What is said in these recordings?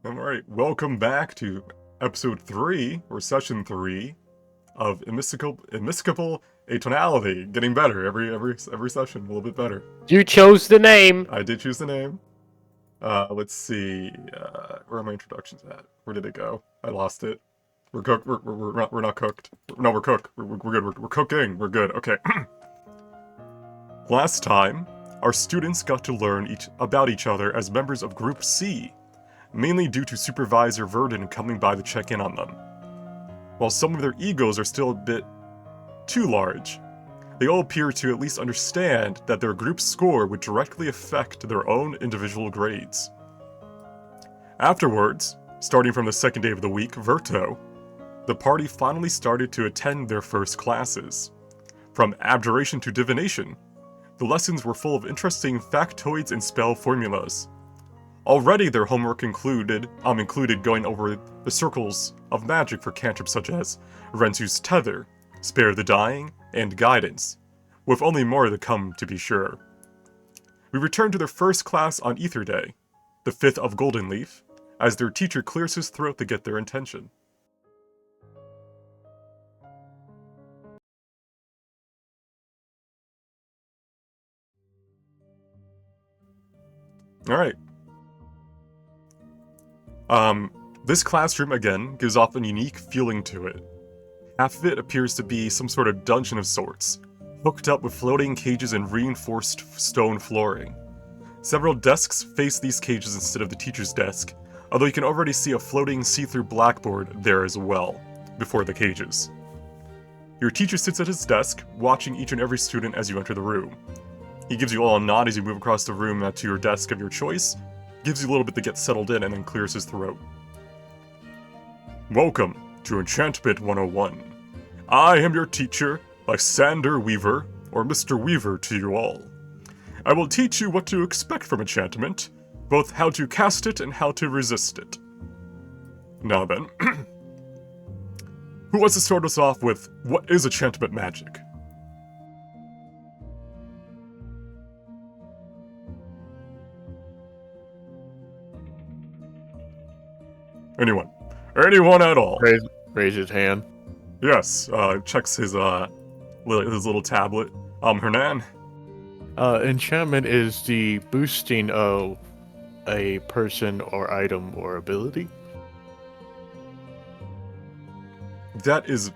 Alright, welcome back to episode 3, or session 3, of Immiscible Atonality. Getting better every session, a little bit better. You chose the name! I did choose the name. Let's see, where are my introductions at? Where did it go? I lost it. We're cooked, we're not cooked. No, we're cooked. We're good, we're cooking, we're good, okay. Last time, our students got to learn about each other as members of Group C, mainly due to Supervisor Verdon coming by to check in on them. While some of their egos are still a bit too large, they all appear to at least understand that their group's score would directly affect their own individual grades. Afterwards, starting from the second day of the week, Verto, the party finally started to attend their first classes. From abjuration to divination, the lessons were full of interesting factoids and spell formulas. Already their homework included going over the circles of magic for cantrips such as Rensu's Tether, Spare the Dying, and Guidance, with only more to come to be sure. We return to their first class on Ether Day, the 5th of Golden Leaf, as their teacher clears his throat to get their attention. Alright. This classroom, again, gives off a unique feeling to it. Half of it appears to be some sort of dungeon of sorts, hooked up with floating cages and reinforced stone flooring. Several desks face these cages instead of the teacher's desk, although you can already see a floating see-through blackboard there as well, before the cages. Your teacher sits at his desk, watching each and every student as you enter the room. He gives you all a nod as you move across the room to your desk of your choice, gives you a little bit to get settled in, and then clears his throat. Welcome to Enchantment 101. I am your teacher, Lysander Weaver, or Mr. Weaver to you all. I will teach you what to expect from enchantment, both how to cast it and how to resist it. Now then, who wants to start us off with what is enchantment magic? Anyone? Anyone at all? Raise his hand. Yes, checks his little tablet. Hernan? Enchantment is the boosting of a person or item or ability. That is,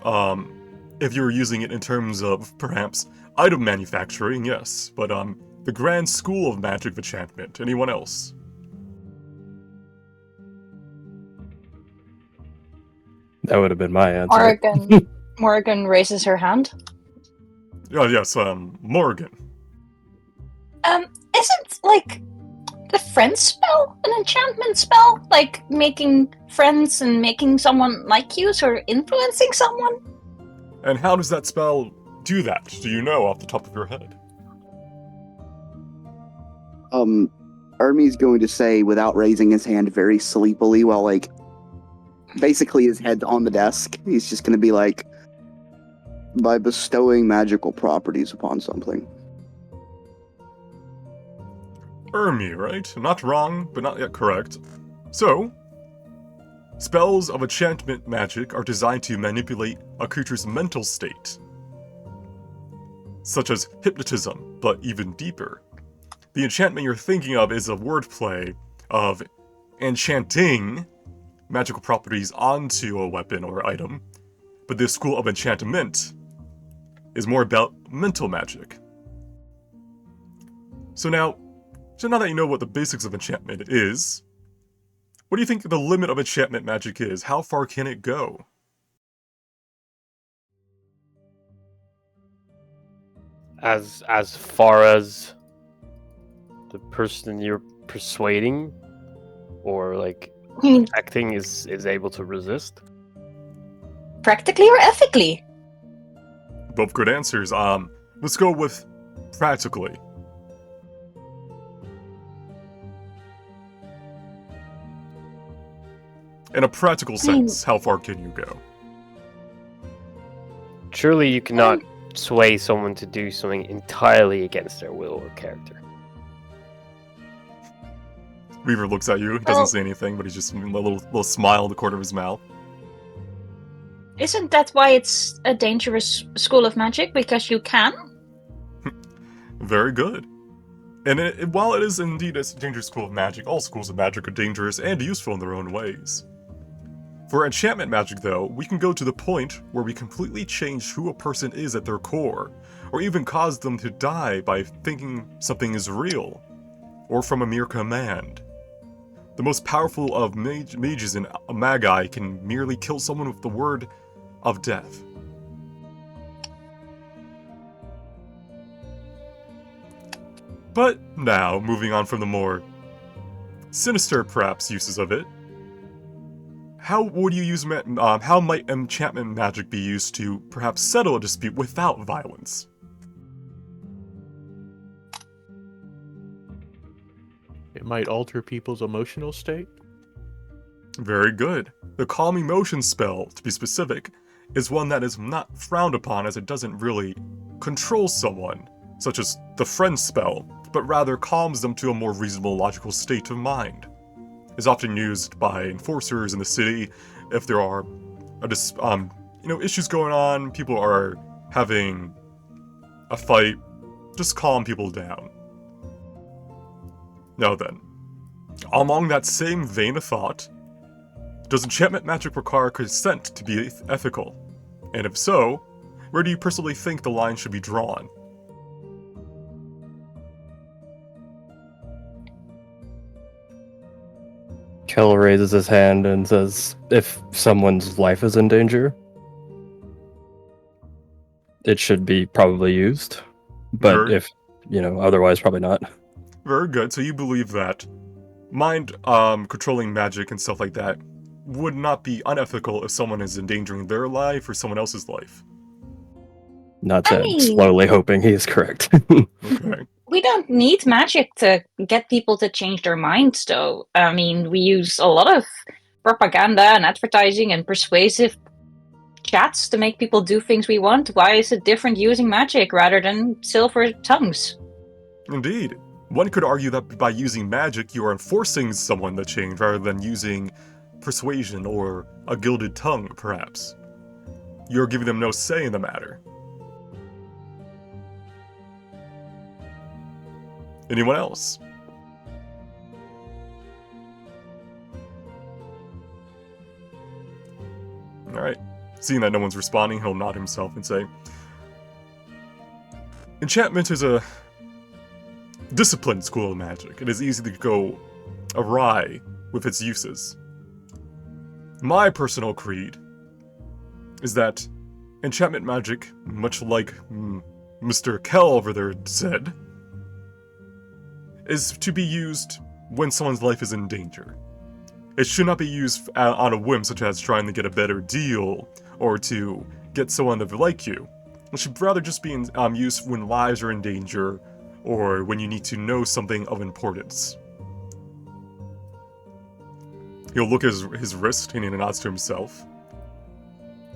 if you're using it in terms of, perhaps, item manufacturing, yes. But, the Grand School of Magic of Enchantment. Anyone else? That would have been my answer. Morgan raises her hand. Yes, Morgan. Isn't, like, the friend spell an enchantment spell? Like, making friends and making someone like you, sort of influencing someone? And how does that spell do that? Do you know off the top of your head? Ermi's going to say, without raising his hand, very sleepily, while, like, basically his head on the desk, he's just going to be like, by bestowing magical properties upon something. Ermi, right? Not wrong, but not yet correct. So, spells of enchantment magic are designed to manipulate a creature's mental state, such as hypnotism, but even deeper. The enchantment you're thinking of is a wordplay of enchanting magical properties onto a weapon or item, but the school of enchantment is more about mental magic. So now that you know what the basics of enchantment is, what do you think the limit of enchantment magic is? How far can it go? As far as the person you're persuading or like acting is able to resist? Practically or ethically? Both good answers. Let's go with practically. In a practical sense, how far can you go? Surely you cannot sway someone to do something entirely against their will or character. Weaver looks at you. He doesn't say anything, but he's just a little smile in the corner of his mouth. Isn't that why it's a dangerous school of magic? Because you can? Very good. And while it is indeed a dangerous school of magic, all schools of magic are dangerous and useful in their own ways. For enchantment magic, though, we can go to the point where we completely change who a person is at their core, or even cause them to die by thinking something is real, or from a mere command. The most powerful of mages and magi can merely kill someone with the word of death. But now, moving on from the more sinister, perhaps, uses of it, how would you use? How might enchantment magic be used to perhaps settle a dispute without violence? It might alter people's emotional state. Very good. The Calm Emotion spell, to be specific, is one that is not frowned upon as it doesn't really control someone, such as the Friend spell, but rather calms them to a more reasonable, logical state of mind. Is often used by enforcers in the city if there are, issues going on, people are having a fight, just calm people down. Now then, along that same vein of thought, does enchantment magic require consent to be ethical? And if so, where do you personally think the line should be drawn? Kel raises his hand and says, if someone's life is in danger, it should be probably used. But if, otherwise, probably not. Very good. So you believe that mind controlling magic and stuff like that would not be unethical if someone is endangering their life or someone else's life. Not said, slowly hoping he is correct. Okay. We don't need magic to get people to change their minds, though. I mean, we use a lot of propaganda and advertising and persuasive chats to make people do things we want. Why is it different using magic rather than silver tongues? Indeed. One could argue that by using magic, you are forcing someone to change rather than using persuasion or a gilded tongue, perhaps. You're giving them no say in the matter. Anyone else? Alright. Seeing that no one's responding, he'll nod himself and say, enchantment is a disciplined school of magic. It is easy to go awry with its uses. My personal creed is that enchantment magic, much like Mr. Kell over there said, is to be used when someone's life is in danger. It should not be used on a whim, such as trying to get a better deal or to get someone to like you. It should rather just be used when lives are in danger or when you need to know something of importance. He'll look at his wrist and he nods to himself.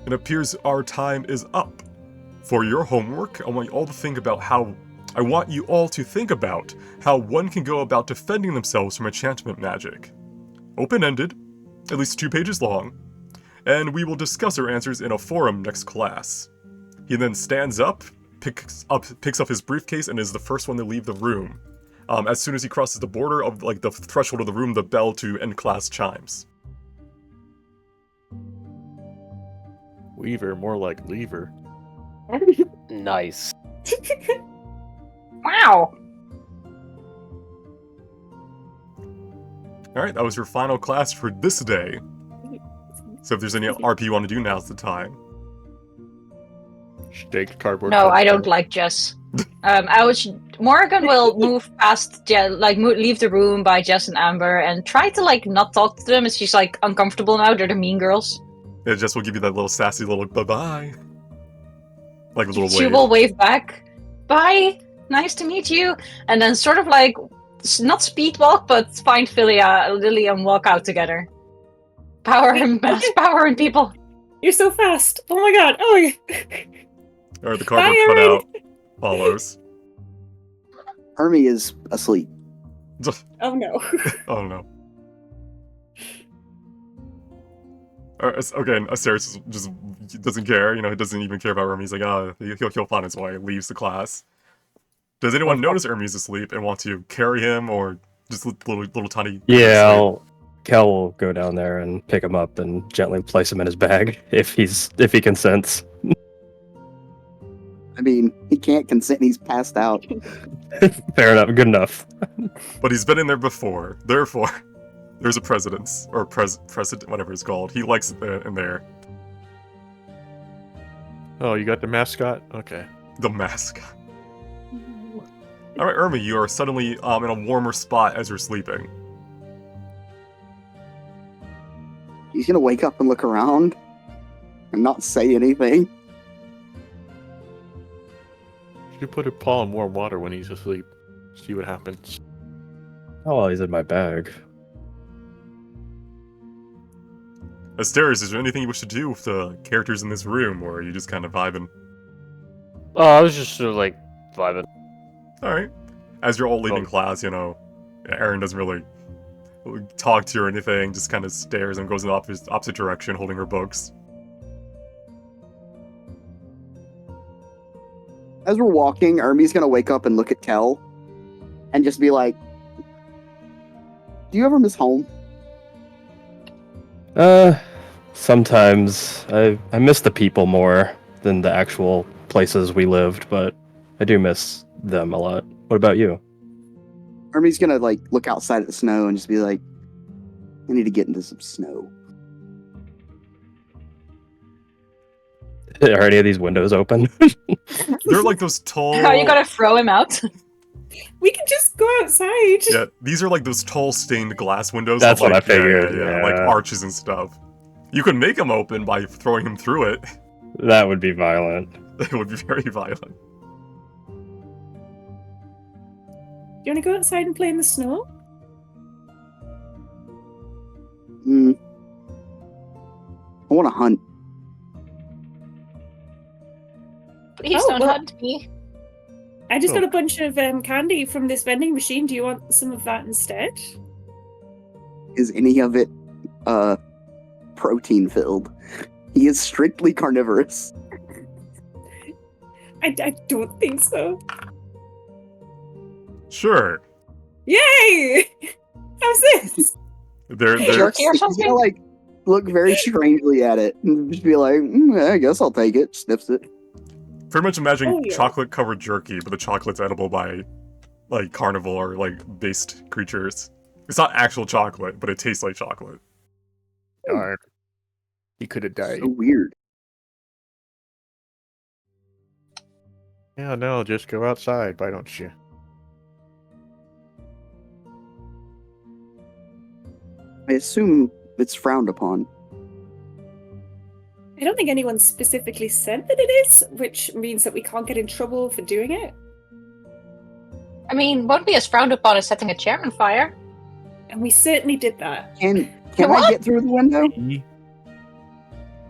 It appears our time is up. For your homework, I want you all to think about how one can go about defending themselves from enchantment magic. Open-ended, at least 2 pages long, and we will discuss our answers in a forum next class. He then stands up, picks up his briefcase, and is the first one to leave the room. As soon as he crosses the border of the threshold of the room, the bell to end class chimes. Weaver, more like lever. Nice. Wow. Alright, that was your final class for this day. So if there's any RP you want to do, now's the time. Staked cardboard. No, I don't like Jess. Morgan will move past, leave the room by Jess and Amber and try to, not talk to them as she's, uncomfortable now. They're the mean girls. Yeah, Jess will give you that little sassy little bye-bye. Like a little wave. She will wave back. Bye! Nice to meet you! And then sort of not speed walk, but find Lily and walk out together. Power and people. You're so fast. Oh my god. Oh my god. Alright, the cardboard cutout follows. Hermie is asleep. Oh no. Oh no. Okay, and Asteris just doesn't care, he doesn't even care about Ermi. He's like, oh, he'll find his way, leaves the class. Does anyone notice Ermi's asleep and want to carry him, or just little tiny... Yeah, Kel will go down there and pick him up and gently place him in his bag if he consents. I mean, he can't consent. He's passed out. Fair enough, good enough. But he's been in there before, therefore, there's a precedence, or precedent, whatever it's called. He likes it in there. Oh, you got the mascot? Okay. The mascot. Alright, Ermi, you are suddenly in a warmer spot as you're sleeping. He's gonna wake up and look around and not say anything. You put a paw in warm water when he's asleep. See what happens. Oh, well, he's in my bag. Asteris, is there anything you wish to do with the characters in this room, or are you just kind of vibing? Oh, I was just sort of like vibing. Alright. As you're all leaving class, Aaron doesn't really talk to you or anything, just kind of stares and goes in the opposite direction, holding her books. As we're walking, Ermi's gonna wake up and look at Kel and just be like, do you ever miss home? Sometimes. I miss the people more than the actual places we lived, but I do miss them a lot. What about you? Ermi's gonna look outside at the snow and just be like, I need to get into some snow. Are any of these windows open? They're like those tall... Oh, you gotta throw him out? We can just go outside. Yeah, these are like those tall stained glass windows. That's with, what I figured, Yeah, like yeah. arches and stuff. You could make them open by throwing him through it. That would be violent. It would be very violent. Do you want to go outside and play in the snow? I want to hunt. Please Oh, don't well- hunt me. I just Oh. got a bunch of candy from this vending machine. Do you want some of that instead? Is any of it protein filled? He is strictly carnivorous. I don't think so. Sure. Yay! How's this? They're Jerky or He's something? gonna look very strangely at it and just be like, I guess I'll take it. Sniffs it. pretty much imagine Oh, yeah. chocolate covered jerky, but the chocolate's edible by carnivore based creatures. It's not actual chocolate, but it tastes like chocolate. Darn. He could have died. So weird. Yeah, no, just go outside, why don't you? I assume it's frowned upon. I don't think anyone specifically said that it is, which means that we can't get in trouble for doing it. I mean, won't be as frowned upon as setting a chair on fire. And we certainly did that. Can I What? get through the window?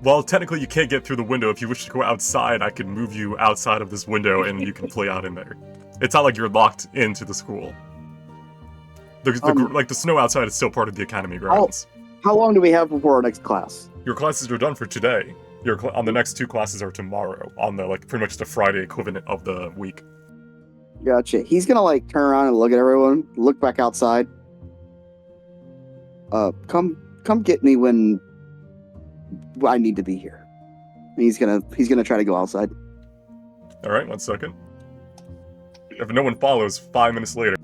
Well, technically you can't get through the window. If you wish to go outside, I can move you outside of this window and you can play out in there. It's not like you're locked into the school. The snow outside is still part of the academy grounds. How long do we have before our next class? Your classes are done for today. On the next two classes are tomorrow, on the pretty much the Friday equivalent of the week. Gotcha. He's gonna turn around and look at everyone, look back outside. Come get me when I need to be here. And he's gonna try to go outside. All right, 1 second. If no one follows, 5 minutes later,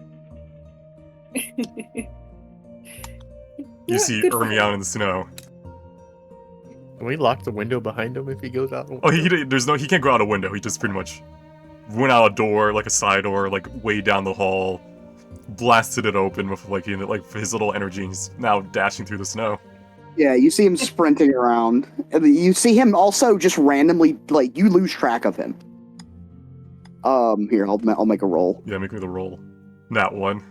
you Yeah, see good for Ermi him. out in the snow. Can we lock the window behind him if he goes out? Oh, he can't go out a window. He just pretty much went out a door, a side door, way down the hall, blasted it open with his little energy, and he's now dashing through the snow. Yeah, you see him sprinting around. And you see him also just randomly you lose track of him. Here, I'll make a roll. Yeah, make me the roll. Nat 1.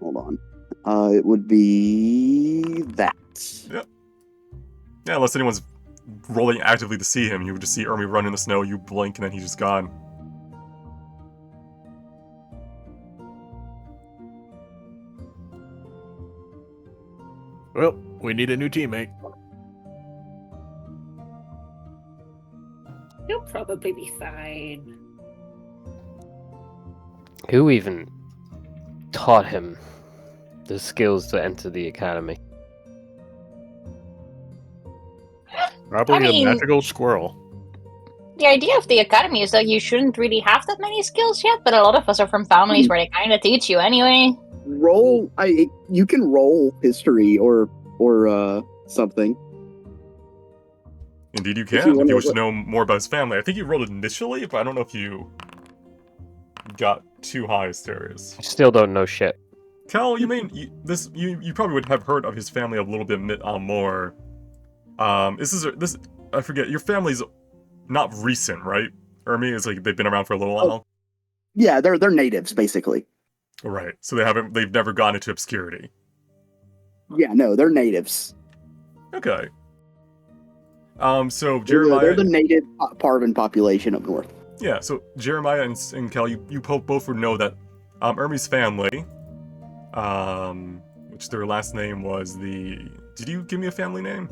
Hold on. It would be that. Yeah, unless anyone's rolling actively to see him, you would just see Ermi run in the snow, you blink, and then he's just gone. Well, we need a new teammate. He'll probably be fine. Who even taught him the skills to enter the academy? Probably I mean- a magical squirrel. The idea of the academy is that you shouldn't really have that many skills yet, but a lot of us are from families where they kind of teach you anyway. Roll. You can roll history or something. Indeed, you If can. you If wanna- you wish to know more about his family, I think you rolled initially, but I don't know if you got too high, Asterius. Still don't know shit. Cal, you probably would have heard of his family a little bit more. This I forget. Your family's not recent, right? Ermi is like they've been around for a little while. Yeah, they're natives basically. Right. So they've never gone into obscurity. Yeah, no, they're natives. Okay. So They're Jeremiah. the native Parvin population up north. Yeah, so Jeremiah and Kel, you both would know that Ermi's family, which their last name was Did you give me a family name?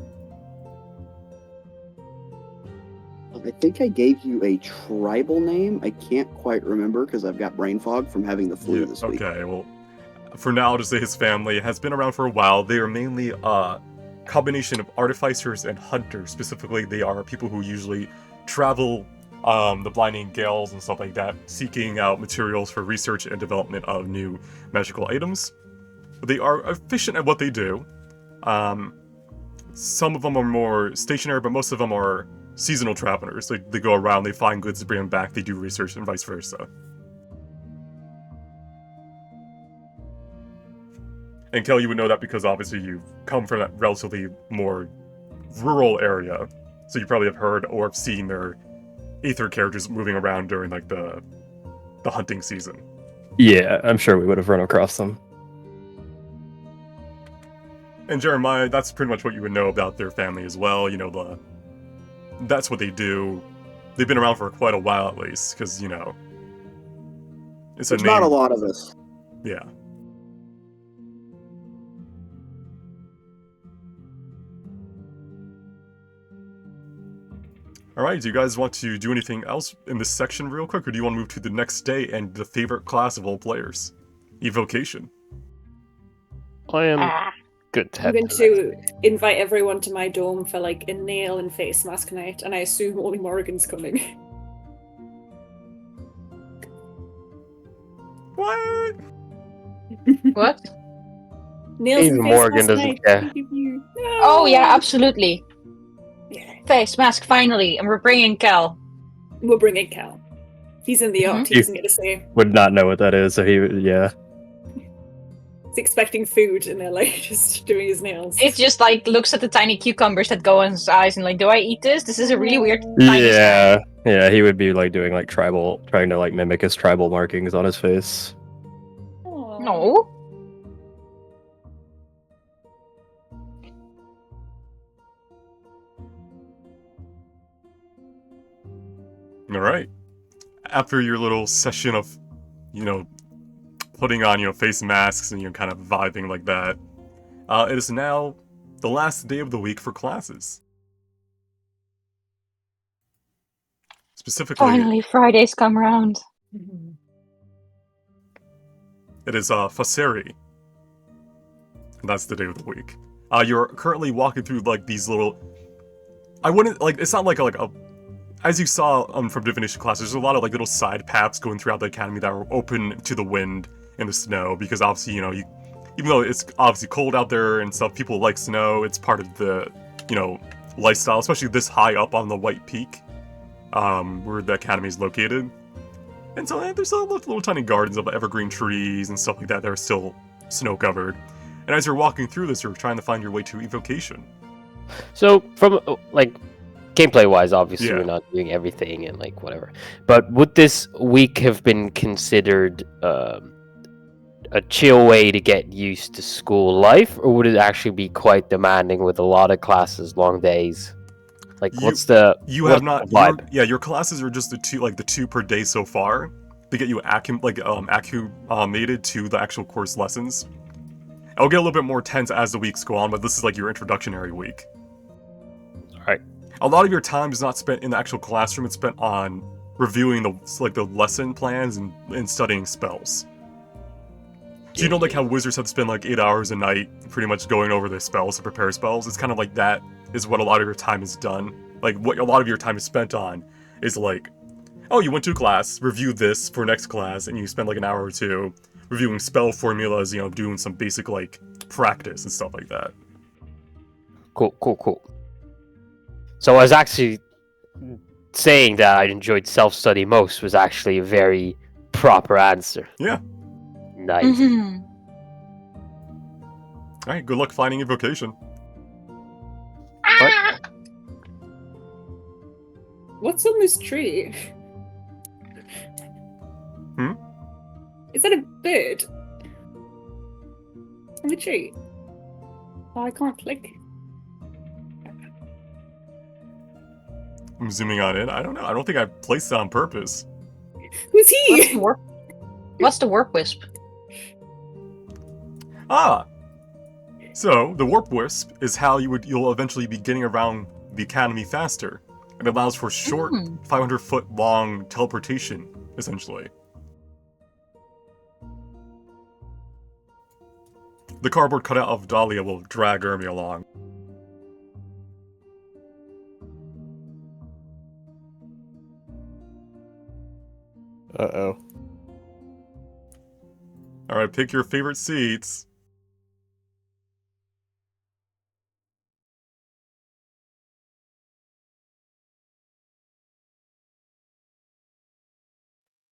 I think I gave you a tribal name. I can't quite remember because I've got brain fog from having the flu this week. Okay, well, for now, I'll just say his family has been around for a while. They are mainly a combination of artificers and hunters. Specifically, they are people who usually travel the blinding gales and stuff like that, seeking out materials for research and development of new magical items. They are efficient at what they do. Some of them are more stationary, but most of them are seasonal travelers. They go around, they find goods to bring them back, they do research, and vice versa. And Kelly, you would know that because obviously you've come from that relatively more rural area, so you probably have heard or have seen their Aether characters moving around during like the hunting season. Yeah, I'm sure we would have run across them. And Jeremiah, that's pretty much what you would know about their family as well. You know, that's what they do. They've been around for quite a while at least, because, you know, it's There's a name. not a lot of us. Yeah. Alright, do you guys want to do anything else in this section real quick, or do you want to move to the next day and the favorite class of all players? Evocation. I am Ah, good to I'm head going to to invite everyone to my dome for like a nail and face mask night, and I assume only Morrigan's coming. What? what? Nails Even and face Morrigan mask doesn't night. care. Thank you. No. Oh yeah, absolutely. Yeah. Face mask finally, and we're bringing Cal. We'll bring in Cal. He's in the Mhm. art. He doesn't get to say. Would not know what that is, so yeah. He's expecting food, and they're like just doing his nails. It's just like looks at the tiny cucumbers that go in his eyes and like, do I eat this? This is a really weird tiny snack. Yeah, he would be like doing like tribal, trying to like mimic his tribal markings on his face. Aw. No. Alright. After your little session of, you know, putting on, you know, face masks and, you know, kind of vibing like that, it is now the last day of the week for classes. Specifically, Finally, Fridays come around. Mhm. it is Faseri. And that's the day of the week. You're currently walking through like these little. I wouldn't like. It's not like a. As you saw from divination classes, there's a lot of like little side paths going throughout the academy that are open to the wind and the snow because obviously even though it's obviously cold out there and stuff, people like snow. It's part of the lifestyle, especially this high up on the White Peak, where the academy is located. And so there's little tiny gardens of evergreen trees and stuff like that that are still snow covered. And as you're walking through this, you're trying to find your way to evocation. So from like gameplay wise, obviously Yeah. we're not doing everything and like whatever. But would this week have been considered a chill way to get used to school life, or would it actually be quite demanding with a lot of classes, long days? Like, what's the vibe? Your classes are just the two per day so far to get you acclimated to the actual course lessons. It'll get a little bit more tense as the weeks go on, but this is like your introductionary week. Alright. A lot of your time is not spent in the actual classroom, it's spent on reviewing the lesson plans and studying spells. So you know like how wizards have to spend like 8 hours a night pretty much going over their spells to prepare spells? It's kind of like that is what a lot of your time is done. Like what a lot of your time is spent on is like, oh, you went to class, review this for next class, and you spend like an hour or two reviewing spell formulas, you know, doing some basic like practice and stuff like that. Cool. So I was actually saying that I enjoyed self-study most was actually a very proper answer. Yeah. Nice. Mhm. Alright, good luck finding your vocation. What's on this tree? Hmm? Is that a bird? On the tree? Oh, I can't click. I'm zooming on in. I don't know. I don't think I placed it on purpose. Who's What's he? the warp? What's the warp wisp? Ah! So, the Warp Wisp is how you'll eventually be getting around the Academy faster. It allows for short, 500-foot long teleportation, essentially. The cardboard cutout of Dahlia will drag Ermi along. Uh-oh. Alright, pick your favorite seats.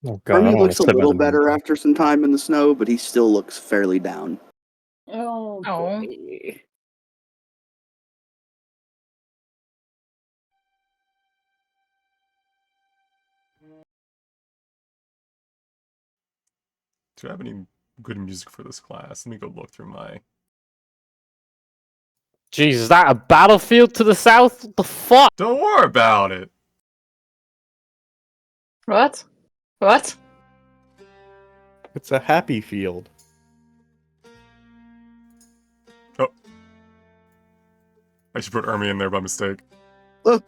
Oh god, I Ermi don't looks a wanna sit by little the better window. after some time in the snow, but he still looks fairly down. Oh, Oh. boy. Do I have any good music for this class? Let me go look through my... Jeez, is that a battlefield to the south? What the fuck? Don't worry about it! What? What? It's a happy field. Oh. I should put Ermi in there by mistake. Oh.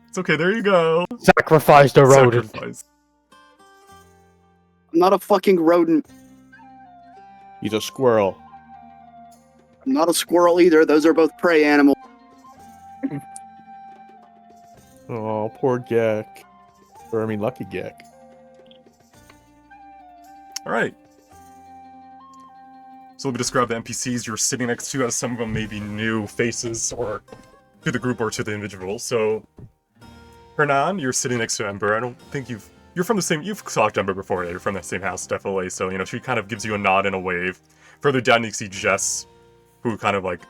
It's okay, there you go. Sacrifice the rodent. Sacrifice. I'm not a fucking rodent. He's a squirrel. I'm not a squirrel either. Those are both prey animals. Oh, poor Gek. Or, I mean, Lucky Gek. Alright. So let me describe the NPCs you're sitting next to, as some of them may be new faces, or to the group or to the individual. So, Hernan, you're sitting next to Ember. I don't think you're from the same, you've talked to Ember before, yeah, you're from the same house, definitely. So, you know, she kind of gives you a nod and a wave. Further down, you see Jess, who kind of like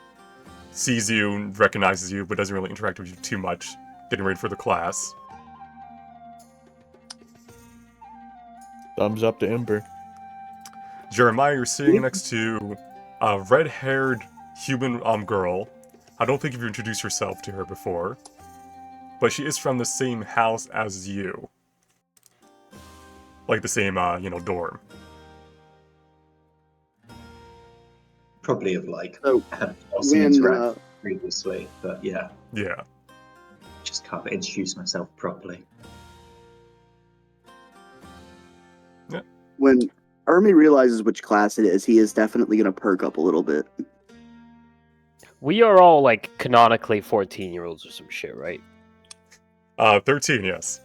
sees you and recognizes you, but doesn't really interact with you too much, getting ready for the class. Thumbs up to Ember. Jeremiah, you're sitting next to a red-haired human girl. I don't think you've introduced yourself to her before, but she is from the same house as you. Like the same, dorm. Probably have So, had some when, interaction previously, but yeah, Yeah. just can't introduce myself properly. When Ermi realizes which class it is, he is definitely going to perk up a little bit. We are all like canonically 14-year-olds or some shit, right? 13, yes.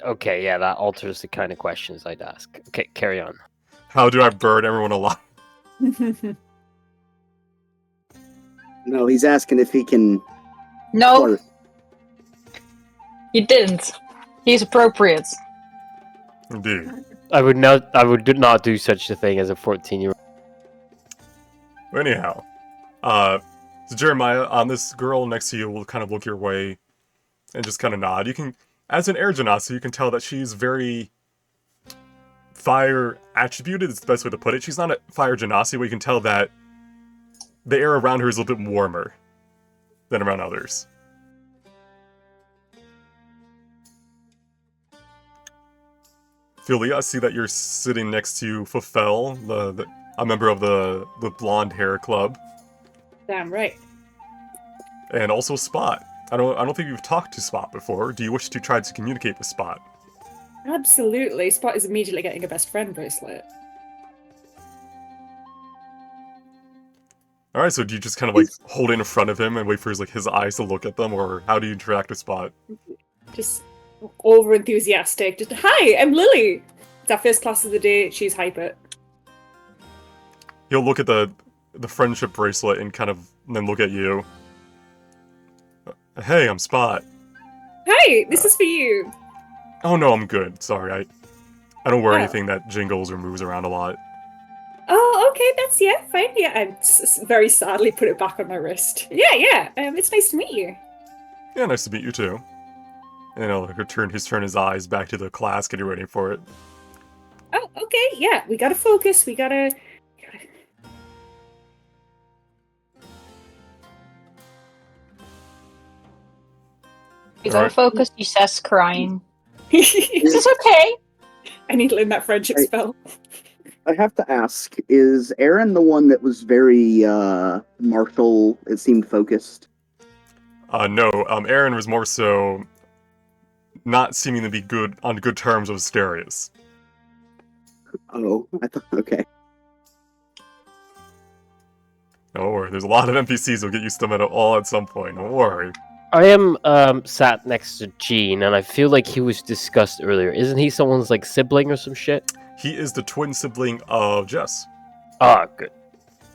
Okay, yeah, that alters the kind of questions I'd ask. Okay, carry on. How do I burn everyone alive? No, he's asking if he can... No, flirt. you didn't. He's appropriate. Indeed. I would not do such a thing as a 14-year-old. Anyhow, so Jeremiah, this girl next to you will kind of look your way and just kind of nod. You can, as an air genasi, you can tell that she's very fire attributed. It's the best way to put it. She's not a fire genasi, but you can tell that the air around her is a little bit warmer than around others. Philia, I see that you're sitting next to Fafel, the a member of the blonde hair club, Damn right. and also Spot. I don't think you've talked to Spot before. Do you wish to try to communicate with Spot? Absolutely. Spot is immediately getting a best friend bracelet. All right, so do you just kind of like hold it in front of him and wait for his eyes to look at them, or how do you interact with Spot? Just over enthusiastic. Just, hi, I'm Lily. It's our first class of the day. She's hyper. He'll look at the friendship bracelet and then look at you. Hey, I'm Spot. Hi, this is for you. Oh no, I'm good. Sorry, I don't wear Oh. anything that jingles or moves around a lot. Oh, okay, that's fine. Yeah, I very sadly put it back on my wrist. Yeah. It's nice to meet you. Yeah, nice to meet you too. And he'll turn his eyes back to the class, getting ready for it. Oh, okay. Yeah, we gotta focus. We gotta. You gotta focus, he says, crying. This This is okay. I need to learn that friendship Right. spell. I have to ask, is Aaron the one that was very martial, it seemed focused? No, Aaron was more so not seeming to be on good terms with Asterius. Oh, I thought, okay. Don't worry, there's a lot of NPCs who'll get used to them all at some point. Don't worry. I am sat next to Gene, and I feel like he was discussed earlier. Isn't he someone's like sibling or some shit? He is the twin sibling of Jess. Ah, good.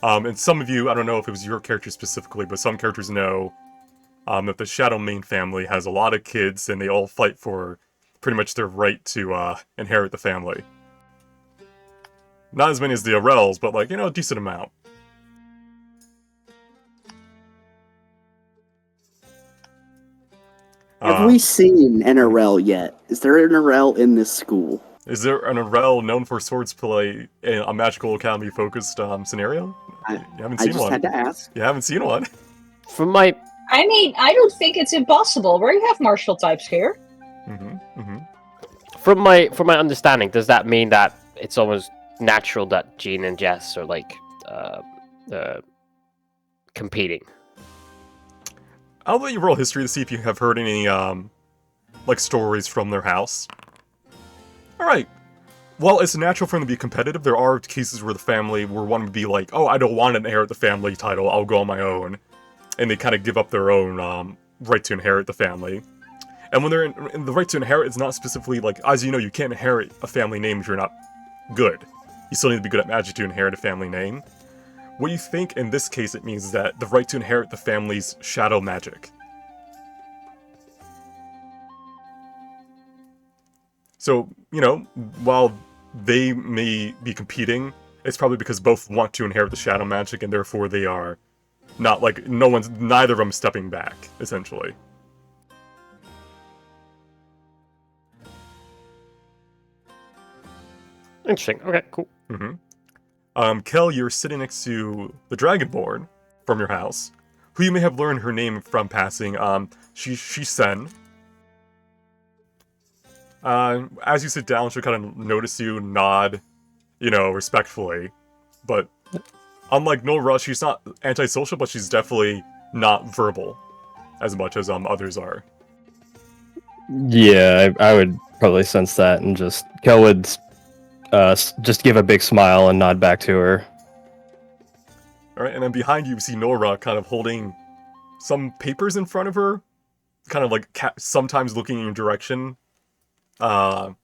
And some of you, I don't know if it was your character specifically, but some characters know that the Shadow Main family has a lot of kids, and they all fight for pretty much their right to inherit the family. Not as many as the Arels, but a decent amount. Have we seen an Arel yet? Is there an Arel in this school? Is there an Arel known for swordsplay in a magical academy focused scenario? I- You haven't I seen just one. had to ask. You haven't seen one. From my I mean, I don't think it's impossible. We have martial types here. from my understanding, does that mean that it's almost natural that Gene and Jess are competing? I'll let you roll history to see if you have heard any stories from their house. All right. While it's natural for them to be competitive, there are cases where one would be like, "Oh, I don't want to inherit the family title. I'll go on my own," and they kind of give up their own right to inherit the family. And when they're in the right to inherit, it's not specifically as you know, you can't inherit a family name if you're not good. You still need to be good at magic to inherit a family name. What you think in this case it means is that the right to inherit the family's shadow magic. So, while they may be competing, it's probably because both want to inherit the shadow magic, and therefore they are not neither of them stepping back, essentially. Interesting. Okay, cool. Kel, you're sitting next to the Dragonborn from your house, who you may have learned her name from passing. She's Sen. As you sit down, she'll kind of notice you, nod, respectfully. But unlike Nora, she's not antisocial, but she's definitely not verbal as much as others are. Yeah, I would probably sense that, and Kel would just give a big smile and nod back to her. All right, and then behind you see Nora kind of holding some papers in front of her, kind of sometimes looking in your direction. I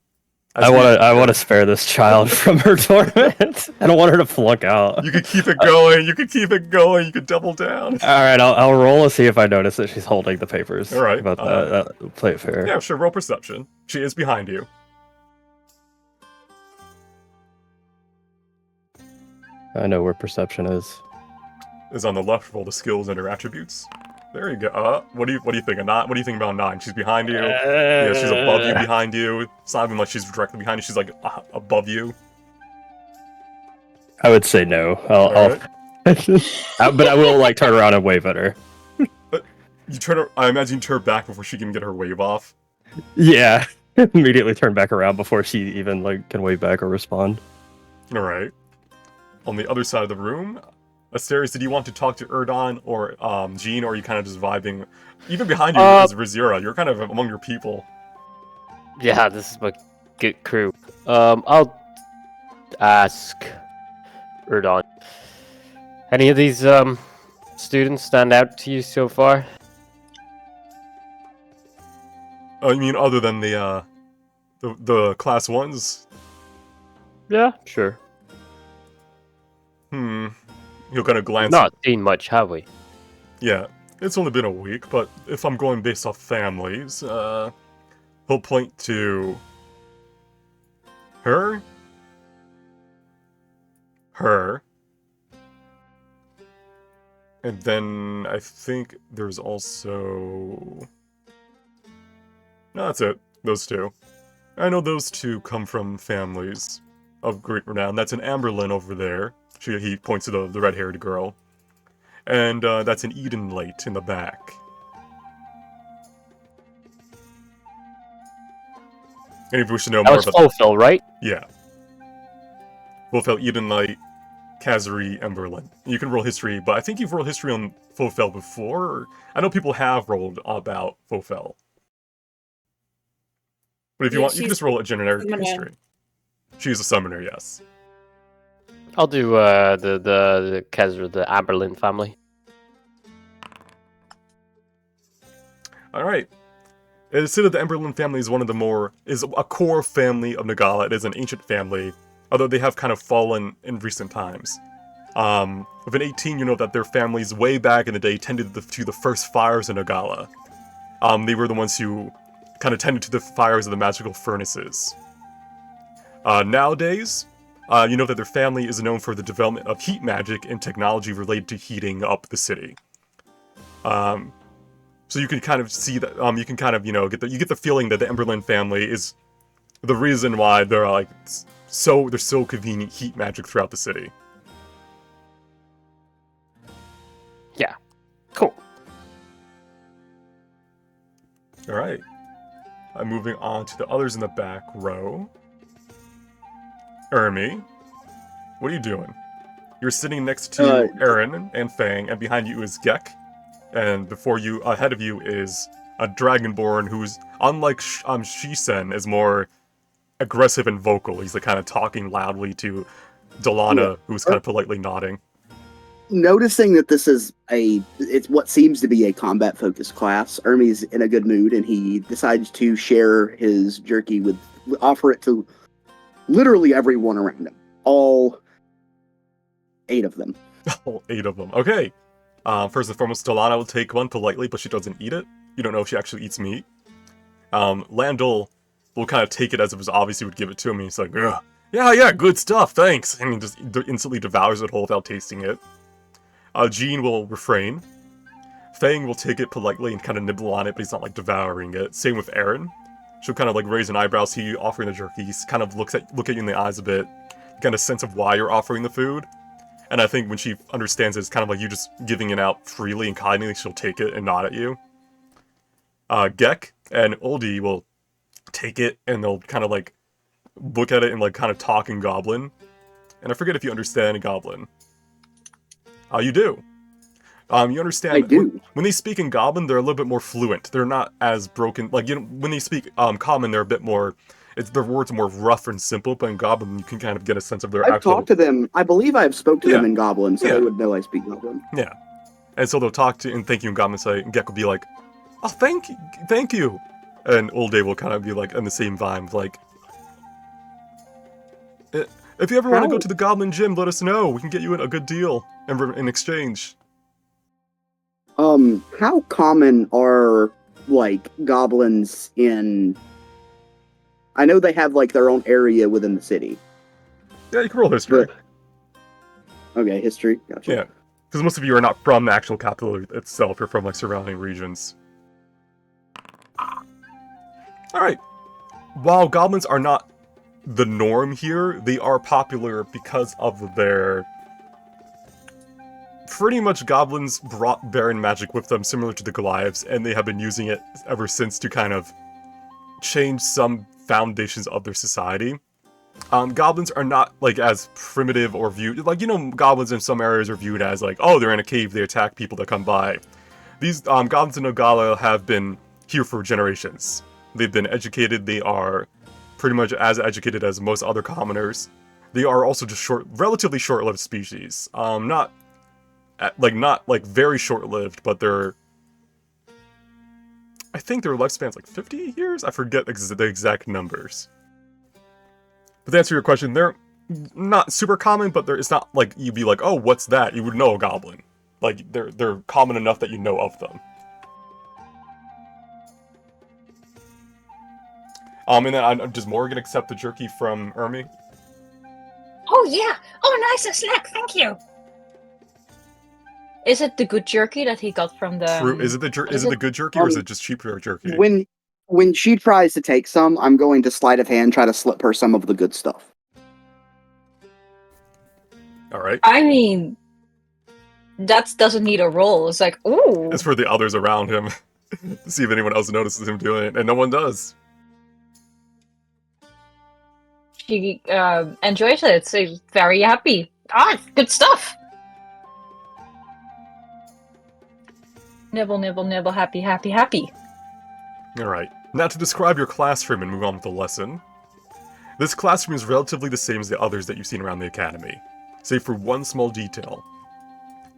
want to spare this child from her torment. I don't want her to flunk out. You could keep it going. You could keep it going. You could double down. All right, I'll roll and see if I notice that she's holding the papers. All right, About that. Play it fair. Yeah, sure. Roll perception. She is behind you. I know where perception is. Is on the left. Roll the skills and her attributes. There you go. What do you think? What do you think about 9? She's behind you. Yeah, she's above you, behind you. It's not even like she's directly behind you. She's above you. I would say no. I'll but I will turn around and wave at her. But you turn her. I imagine you turn back before she can get her wave off. Yeah, immediately turn back around before she even can wave back or respond. All right. on the other side of the room, Asterius, did you want to talk to Erdon or Jean, or are you kind of just vibing? Even behind you is Rizira. You're kind of among your people. Yeah, this is my good crew. I'll ask Erdon. Any of these students stand out to you so far? I mean, other than the class ones? Yeah, sure. He'll kind of glance. Not seen much, have we? Yeah, it's only been a week, but if I'm going based off families, he'll point to her, and then I think there's also... No, that's it. Those two. I know those two come from families of great renown. That's an Amberlyn over there. He points to the red-haired girl. And that's an Eden Light in the back. And if you wish to know That more was about... Fulfill, right? Yeah. Fulfill, Eden Light, Kazari, Emberlyn. You can roll history, but I think you've rolled history on Fulfill before. I know people have rolled about Fulfill. But if you want, you can just roll a generic history. She's a summoner, yes. I'll do the Kezra, the Amberlyn family. Alright. It is said that the Emberlyn family is is a core family of Nagala. It is an ancient family, although they have kind of fallen in recent times. Within 18, you know that their families way back in the day tended to the first fires in Nagala. They were the ones who kind of tended to the fires of the magical furnaces. Nowadays, you know that their family is known for the development of heat magic and technology related to heating up the city. So you can kind of see that, you can kind of, you get the feeling that the Emberlyn family is the reason why they're so convenient heat magic throughout the city. Yeah. Cool. Alright. I'm moving on to the others in the back row. Ermi, what are you doing? You're sitting next to Aaron and Fang, and behind you is Gek. And ahead of you is a Dragonborn who's, unlike Shisen, is more aggressive and vocal. He's kind of talking loudly to Delana, who's kind of politely nodding. Noticing that this is it's what seems to be a combat-focused class, Ermi's in a good mood, and he decides to share his jerky offer it to literally everyone around him. All 8 of them. All 8 of them. Okay. First and foremost, Delana will take one politely, but she doesn't eat it. You don't know if she actually eats meat. Landel will kind of take it as if it was obvious he would give it to him. He's like, ugh, yeah, good stuff, thanks. And he just instantly devours it whole without tasting it. Jean will refrain. Fang will take it politely and kind of nibble on it, but he's not devouring it. Same with Aaron. She'll kind of raise an eyebrow, see you offering the jerky. He kind of look at you in the eyes a bit, kind of sense of why you're offering the food. And I think when she understands it, it's kind of you just giving it out freely and kindly, she'll take it and nod at you. Gek and Oldie will take it and they'll kind of look at it and kind of talk in Goblin. And I forget if you understand Goblin. You do. You understand. I do. When they speak in Goblin, they're a little bit more fluent. They're not as broken. When they speak Common, they're a bit more. Their words are more rough and simple. But in Goblin, you can kind of get a sense of their I've actual. talked to them. I believe I've spoke to them in Goblin, so they would know I speak Goblin. Yeah, and so they'll talk to and thank you in Goblin. And Gek will be like, "Oh, thank you," and Old Day will kind of be in the same vibe, if you ever want to go to the Goblin Gym, let us know. We can get you a good deal in exchange. How common are goblins in? I know they have their own area within the city. Yeah, you can roll history. Okay, history. Gotcha. Yeah, because most of you are not from the actual capital itself. You're from surrounding regions. All right. While goblins are not the norm here, they are popular because of their... Pretty much goblins brought Baron magic with them, similar to the Goliaths, and they have been using it ever since to kind of change some foundations of their society. Goblins are not like as primitive or viewed like goblins in some areas are viewed as like, oh, they're in a cave, they attack people that come by. These goblins in Nogala have been here for generations. They've been educated. They are pretty much as educated as most other commoners. They are also just relatively short-lived species. Not very short-lived, but I think their lifespan's like 50 years. I forget the exact numbers. But to answer your question, they're not super common, but it's not like you'd be like, oh, what's that? You would know a goblin. Like they're common enough that you know of them. And then does Morgan accept the jerky from Ermi? Oh yeah! Oh, nice and slack, thank you! Is it the good jerky that he got from the... True. Is it the good jerky, or is it just cheap jerky? When she tries to take some, I'm going to sleight of hand try to slip her some of the good stuff. Alright. I mean... That doesn't need a roll. It's like, ooh. It's for the others around him. To see if anyone else notices him doing it, and no one does. She enjoys it. She's very happy. Ah, good stuff. Nibble, nibble, nibble, happy, happy, happy. Alright. Now to describe your classroom and move on with the lesson. This classroom is relatively the same as the others that you've seen around the academy, save for one small detail.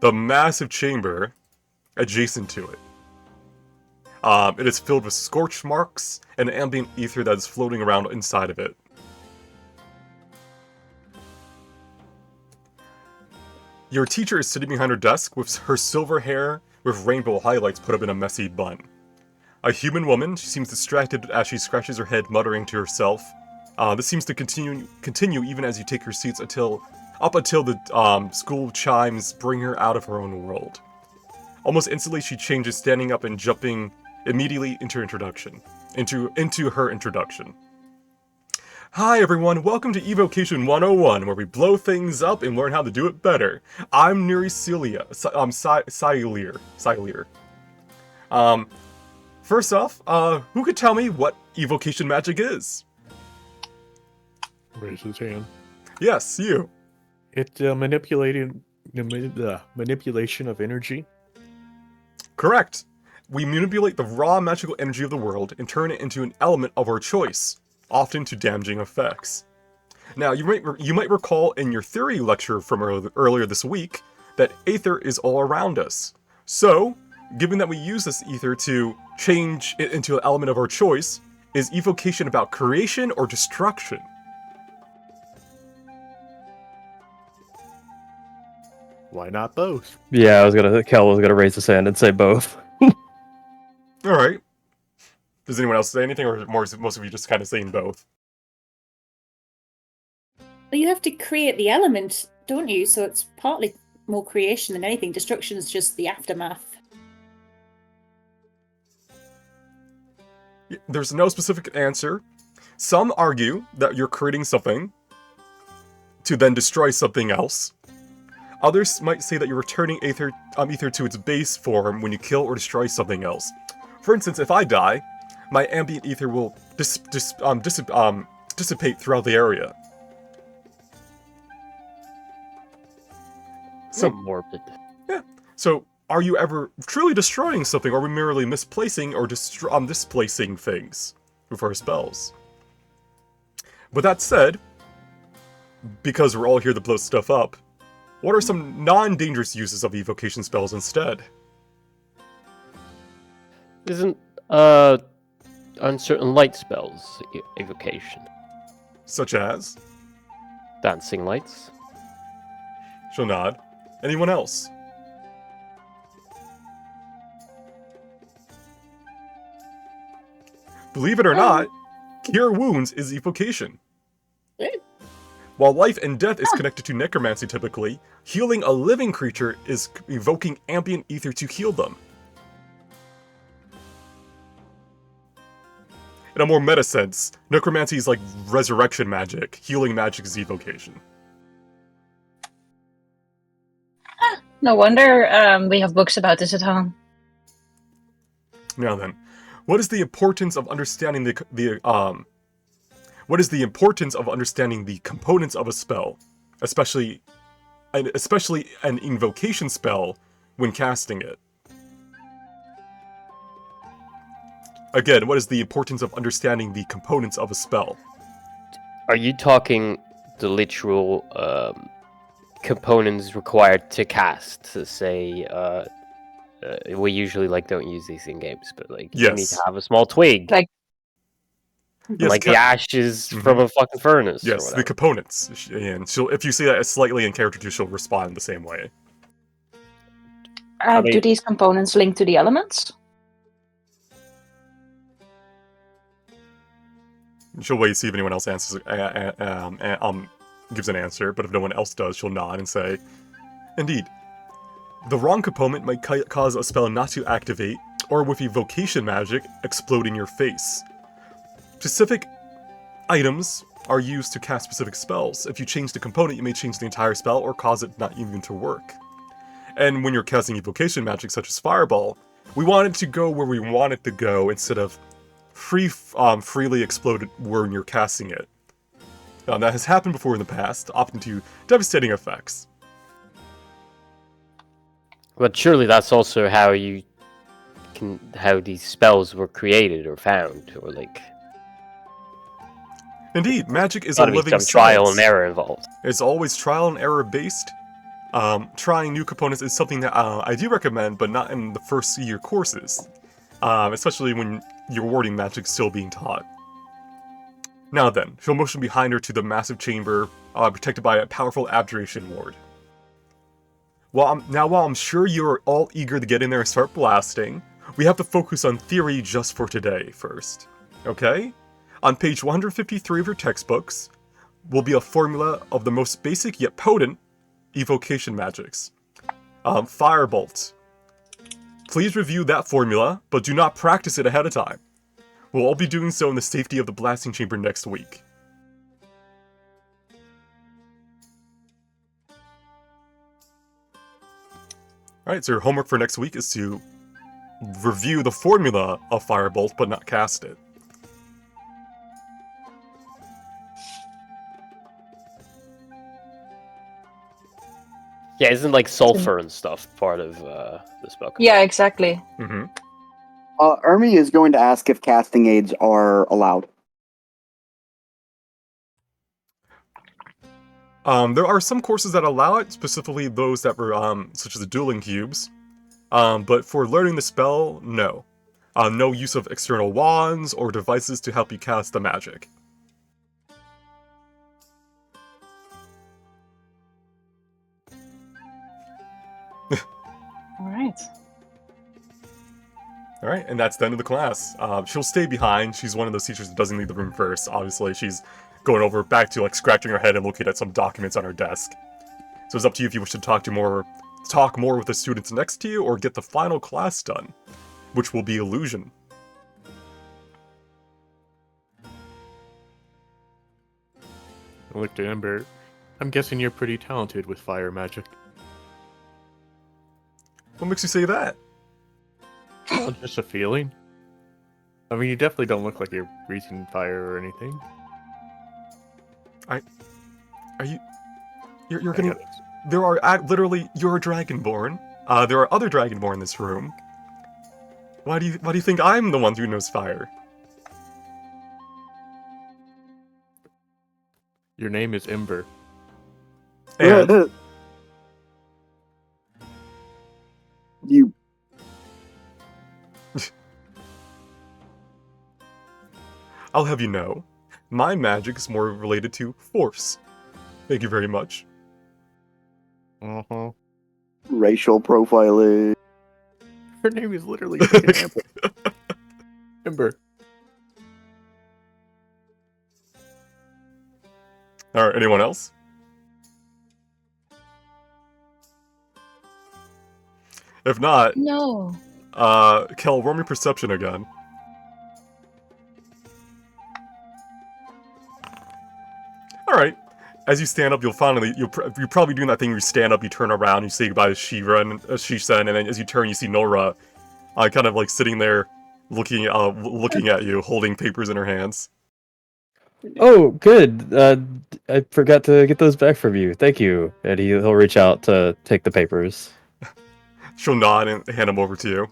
The massive chamber adjacent to it. It is filled with scorch marks and ambient ether that is floating around inside of it. Your teacher is sitting behind her desk with her silver hair with rainbow highlights put up in a messy bun. A human woman, she seems distracted as she scratches her head, muttering to herself. This seems to continue even as you take your seats up until the school chimes bring her out of her own world. Almost instantly, she changes, standing up and jumping immediately into her introduction. Hi everyone, welcome to Evocation 101, where we blow things up and learn how to do it better. I'm Nuri Silear. First off, who could tell me what evocation magic is? Raise his hand. Yes, you. It's manipulation of energy. Correct. We manipulate the raw magical energy of the world and turn it into an element of our choice, often to damaging effects. Now, you might recall in your theory lecture from earlier this week that aether is all around us. So, given that we use this ether to change it into an element of our choice, is evocation about creation or destruction? Why not both? Yeah, Kel was gonna raise his hand and say both. Alright. Does anyone else say anything, or most of you just kind of saying both? Well, you have to create the element, don't you? So it's partly more creation than anything. Destruction is just the aftermath. There's no specific answer. Some argue that you're creating something to then destroy something else. Others might say that you're returning ether to its base form when you kill or destroy something else. For instance, if I die, my ambient ether will dissipate throughout the area. So morbid. Yeah. So, are you ever truly destroying something, or are we merely misplacing or displacing things with our spells? But that said, because we're all here to blow stuff up, what are some non-dangerous uses of evocation spells instead? Isn't uncertain light spells evocation? Such as? Dancing lights. She'll nod. Anyone else? Believe it or not, cure wounds is evocation. While life and death is connected to necromancy typically, healing a living creature is evoking ambient ether to heal them. In a more meta sense, necromancy is like resurrection magic, healing magic is evocation. No wonder we have books about this at home. Now then, what is the importance of understanding What is the importance of understanding the components of a spell, especially an invocation spell when casting it? Again, what is the importance of understanding the components of a spell? Are you talking the literal components required to cast? So say, we usually don't use these in games, but you need Yes. to have a small twig, Like- and, Yes, the ashes from a fucking furnace. or Yes, the whatever. components. And if you say that slightly in character 2, she'll respond the same way. I mean- Do these components link to the elements? She'll wait to see if anyone else answers, gives an answer, but if no one else does, she'll nod and say, indeed. The wrong component might cause a spell not to activate, or with evocation magic, explode in your face. Specific items are used to cast specific spells. If you change the component, you may change the entire spell or cause it not even to work. And when you're casting evocation magic such as Fireball, we want it to go where we want it to go instead of freely explode when you're casting it. That has happened before in the past, often to devastating effects. But surely that's also how how these spells were created or found, or Indeed, magic is a gotta be living some science. trial and error involved. It's always trial and error based. Trying new components is something that I do recommend, but not in the first year courses, especially when your warding magic's still being taught. Now then, she'll motion behind her to the massive chamber, protected by a powerful abjuration ward. While I'm sure you're all eager to get in there and start blasting, we have to focus on theory just for today first. Okay? On page 153 of your textbooks will be a formula of the most basic yet potent evocation magics. Firebolt. Please review that formula, but do not practice it ahead of time. We'll all be doing so in the safety of the blasting chamber next week. Alright, so your homework for next week is to review the formula of Firebolt, but not cast it. Yeah, isn't sulfur and stuff part of the spell? Yeah, exactly. Mm-hmm. Ermi is going to ask if casting aids are allowed. There are some courses that allow it, specifically those that were, such as the dueling cubes. But for learning the spell, no. No use of external wands or devices to help you cast the magic. Alright. Alright, and that's the end of the class. She'll stay behind. She's one of those teachers that doesn't leave the room first. Obviously, she's going over back to scratching her head and looking at some documents on her desk. So it's up to you if you wish to talk more with the students next to you or get the final class done, which will be illusion. I looked at Ember. I'm guessing you're pretty talented with fire magic. What makes you say that? Well, just a feeling. I mean, you definitely don't look like you're breathing fire or anything. Are you... You're I getting... got it. There are literally... You're a Dragonborn. There are other Dragonborn in this room. Why do you think I'm the one who knows fire? Your name is Ember. And... You. I'll have you know, my magic is more related to force. Thank you very much. Uh-huh. Racial profiling. Her name is literally fucking Ember. Ember. Alright, anyone else? If not, No. Kel, roll me perception again. Alright. As you stand up, you're probably doing that thing where you stand up, you turn around, you say goodbye to Shiva and Shisha, and then as you turn, you see Nora, kind of sitting there, looking at you, holding papers in her hands. Oh, good. I forgot to get those back from you. Thank you. And he'll reach out to take the papers. She'll nod and hand them over to you.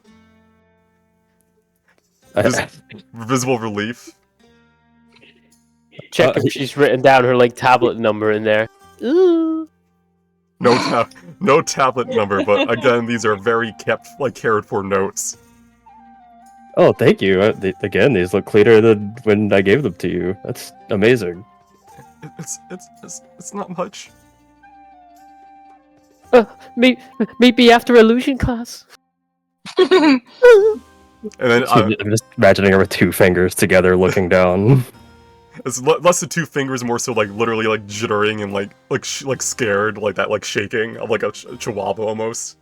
I- Visible relief. Check if she's written down her like tablet number in there. Ooh. No tablet number, but again, these are very cared for notes. Oh, thank you. Again, these look cleaner than when I gave them to you. That's amazing. It's not much. Maybe after illusion class. And then I'm just imagining her with two fingers together looking down. it's less than two fingers, more so like literally like jittering and like scared, like that, like shaking of like a chihuahua almost.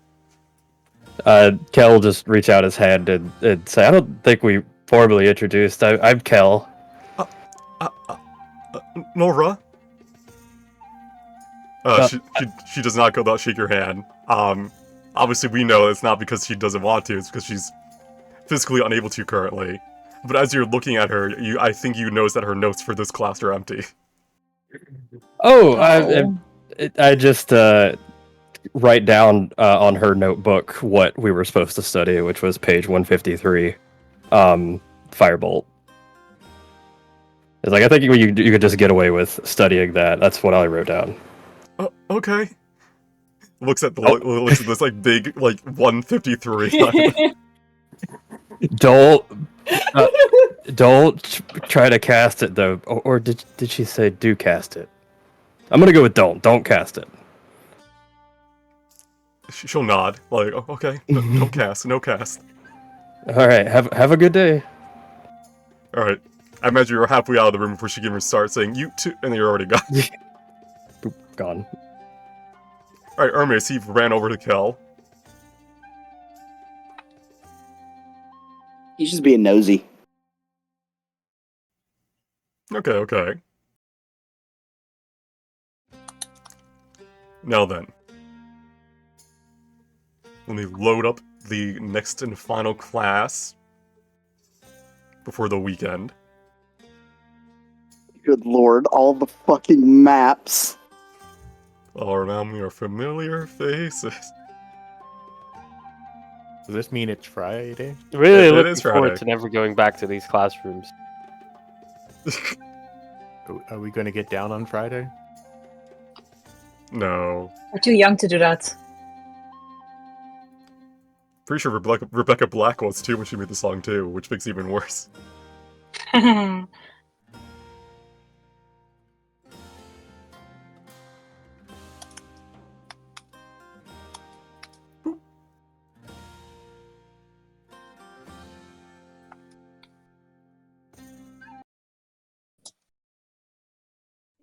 Kel will just reach out his hand and say, I don't think we formally introduced. I'm Kel. Nora? She does not go without shake your hand. Obviously we know it's not because she doesn't want to, it's because she's physically unable to currently. But as you're looking at her, I think you notice that her notes for this class are empty. Oh, I just write down on her notebook what we were supposed to study, which was page 153, Firebolt. It's like, I think you could just get away with studying that. That's what I wrote down. Oh, okay. Looks at this like big like 153. Don't try to cast it though. Or did she say do cast it? I'm gonna go with don't cast it. She'll nod like, oh, okay, no cast, no cast. All right, have a good day. All right, I imagine you're halfway out of the room before she can even start saying you too, and then you're already gone. Boop, gone. All right, Hermes, he ran over to Kel. He's just being nosy. Okay. Now then, let me load up the next and final class before the weekend. Good lord, all the fucking maps. All around me are familiar faces. Does this mean it's Friday? Really It looking is forward Friday. to never going back to these classrooms. Are we going to get down on Friday? No. We're too young to do that. Pretty sure Rebecca Black was too when she made the song too, which makes it even worse.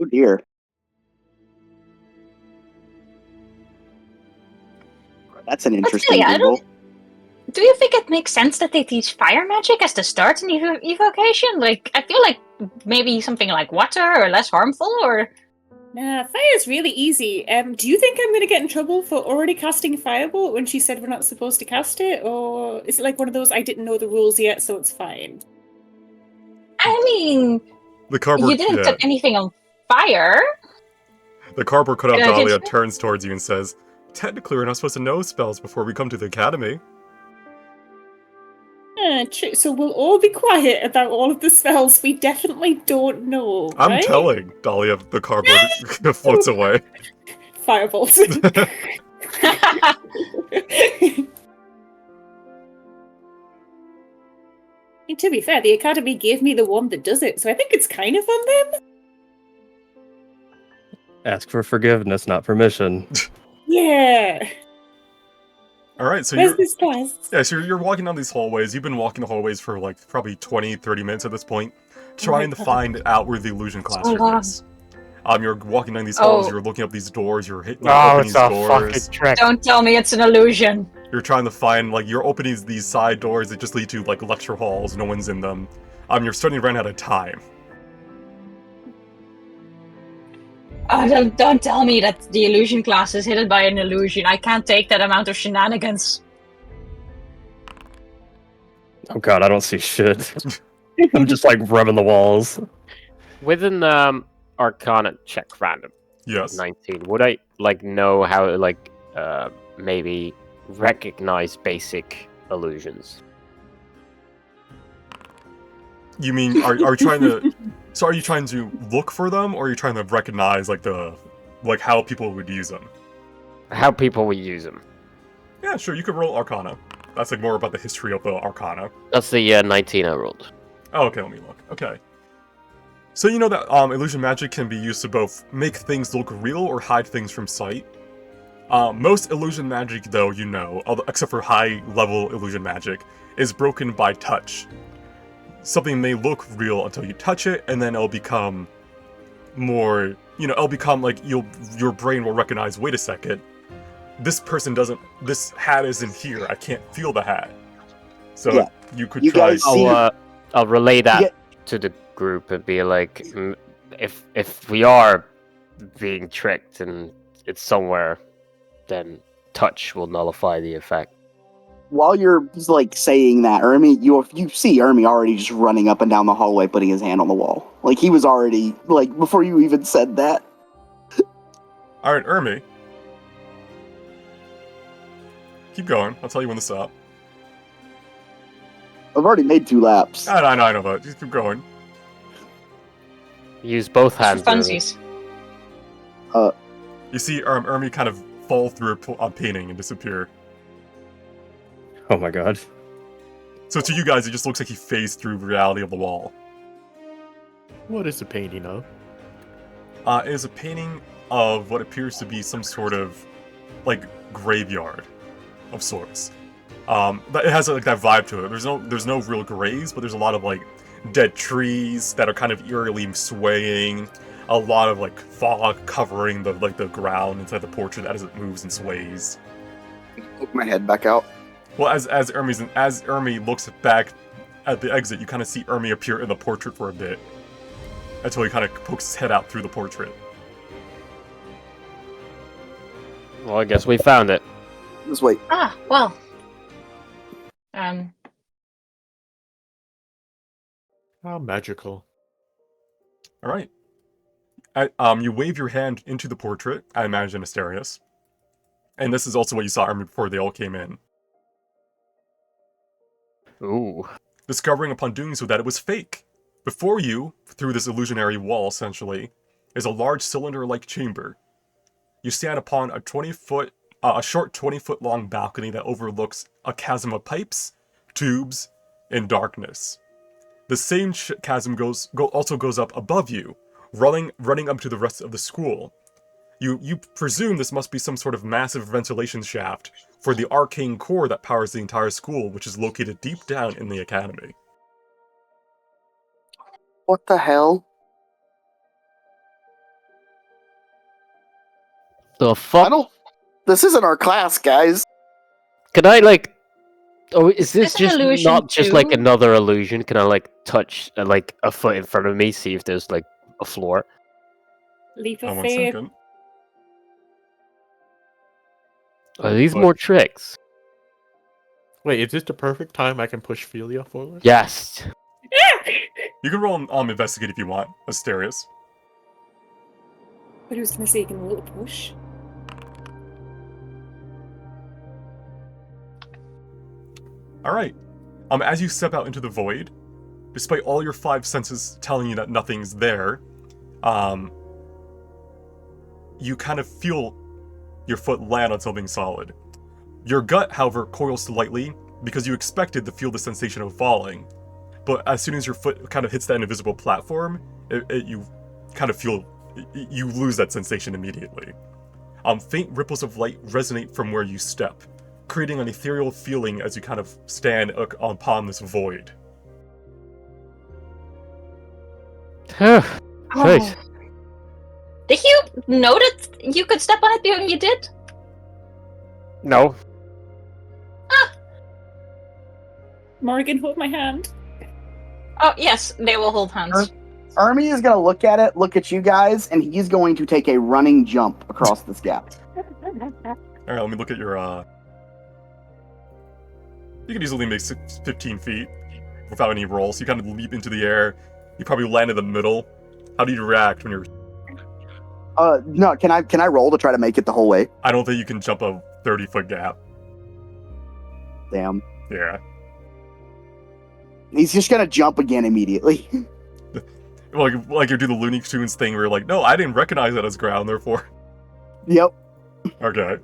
Oh dear. That's an interesting I Google. Do you think it makes sense that they teach fire magic as the start in evocation? Like, I feel like maybe something like water or less harmful, or... Nah, fire's really easy. Do you think I'm going to get in trouble for already casting Firebolt when she said we're not supposed to cast it? Or is it like one of those I didn't know the rules yet, so it's fine? I mean, The cardboard, you didn't yeah. set anything on fire. The cardboard cutout Yeah, Dahlia did you? turns towards you and says, technically we're not supposed to know spells before we come to the academy. True. So we'll all be quiet about all of the spells we definitely don't know, I'm right? telling Dahlia the cardboard floats away. Firebolt. And to be fair, the Academy gave me the one that does it, so I think it's kind of on them. Ask for forgiveness, not permission. Yeah. Alright, so Where's this class? so you're walking down these hallways. You've been walking the hallways for like probably 20, 30 minutes at this point, trying to God. find out where the illusion classroom long. is. You're walking down these halls, Oh. you're looking up these doors, you're hitting Oh, opening it's these a doors. fucking trick. Don't tell me it's an illusion. You're trying to find, like, you're opening these side doors that just lead to, like, lecture halls, no one's in them. You're starting to run out of time. Don't tell me that the illusion class is hidden by an illusion. I can't take that amount of shenanigans. Oh god, I don't see shit. I'm just like rubbing the walls. With an Arcana check random, Yes. 19, would I know how to maybe recognize basic illusions? You mean are you trying to? So are you trying to look for them, or are you trying to recognize how people would use them? How people would use them? Yeah, sure. You could roll Arcana. That's more about the history of the Arcana. That's the 19 I rolled. Oh, okay. Let me look. Okay. So you know that illusion magic can be used to both make things look real or hide things from sight. Most illusion magic, though, except for high-level illusion magic, is broken by touch. Something may look real until you touch it, and then it'll become more, it'll become your brain will recognize, wait a second, this hat isn't here, I can't feel the hat. So Yeah. you could You try... guys see- I'll relay that to the group and be like, if we are being tricked and it's somewhere, then touch will nullify the effect. While you're saying that, you see Ermi already just running up and down the hallway, putting his hand on the wall. He was already before you even said that. All right, Ermi. Keep going. I'll tell you when to stop. I've already made 2 laps. I know, but just keep going. Use both For hands. funsies. You see Ermi kind of fall through a painting and disappear. Oh my god. So to you guys, it just looks like he phased through reality of the wall. What is the painting of? It is a painting of what appears to be some sort of graveyard of sorts. It has that vibe to it. There's no real graves, but there's a lot of dead trees that are kind of eerily swaying. A lot of fog covering the ground inside the portrait as it moves and sways. Poke my head back out. Well, as Ermi looks back at the exit, you kind of see Ermi appear in the portrait for a bit, until he kind of pokes his head out through the portrait. Well, I guess we found it. Just wait. Ah, well. How magical. All right. You wave your hand into the portrait. I imagine Asterius. And this is also what you saw Ermi before they all came in. Ooh. Discovering upon doing so that it was fake. Before you, through this illusionary wall essentially, is a large cylinder-like chamber. You stand upon a short 20-foot long balcony that overlooks a chasm of pipes, tubes, and darkness. The same chasm also goes up above you, running up to the rest of the school. You presume this must be some sort of massive ventilation shaft for the arcane core that powers the entire school, which is located deep down in the academy. What the hell? The fuck? This isn't our class, guys. Can I Oh, is this It's an just illusion not just too. another illusion? Can I touch a foot in front of me, see if there's a floor? Leap of 1 faith. second. Are these What? more tricks? Wait, is this the perfect time I can push Philia forward? Yes. You can roll investigate if you want, Asterius. But I was going to say you can roll a push. Alright. As you step out into the void, despite all your 5 senses telling you that nothing's there, you kind of feel your foot land on something solid. Your gut, however, coils slightly because you expected to feel the sensation of falling. But as soon as your foot kind of hits that invisible platform, you kind of feel... You lose that sensation immediately. Faint ripples of light resonate from where you step, creating an ethereal feeling as you kind of stand upon this void. Nice. Oh. Did you notice you could step on it before you did? No. Morgan, hold my hand. Oh, yes, they will hold hands. Ermi is going to look at it, look at you guys, and he's going to take a running jump across this gap. Alright, let me look at your, You can easily make 15 feet without any rolls. You kind of leap into the air. You probably land in the middle How do you react when you're... No, can I roll to try to make it the whole way? I don't think you can jump a 30-foot gap. Damn. Yeah. He's just gonna jump again immediately. Like you do the Looney Tunes thing where you're like, no, I didn't recognize that as ground, therefore... Yep. Okay.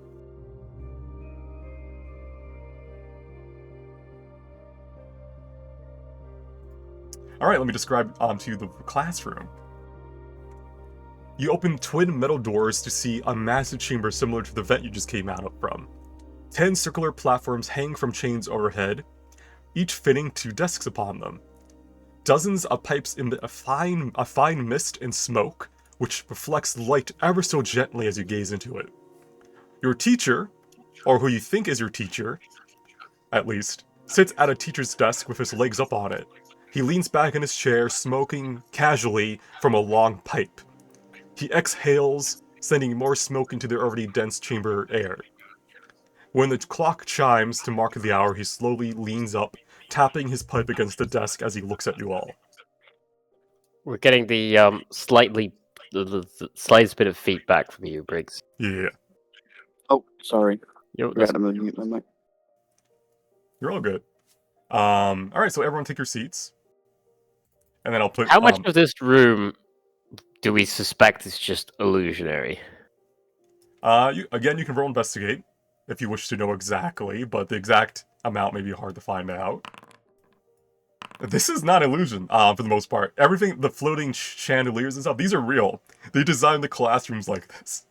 Alright, let me describe to you the classroom. You open twin metal doors to see a massive chamber similar to the vent you just came out of from. 10 circular platforms hang from chains overhead, each fitting 2 desks upon them. Dozens of pipes emit a fine mist and smoke, which reflects light ever so gently as you gaze into it. Your teacher, or who you think is your teacher, at least, sits at a teacher's desk with his legs up on it. He leans back in his chair, smoking casually from a long pipe. He exhales, sending more smoke into the already dense chamber air. When the clock chimes to mark the hour, he slowly leans up, tapping his pipe against the desk as he looks at you all. We're getting the slightest bit of feedback from you, Briggs. Yeah, Oh, sorry. Yo, Forgot to mute my mic. you're all good. Alright, so everyone take your seats. And then I'll put... How much of this room do we suspect is just illusionary? You can roll investigate, if you wish to know exactly, but the exact amount may be hard to find out. This is not illusion, for the most part. Everything, the floating chandeliers and stuff, these are real. They designed the classrooms like this.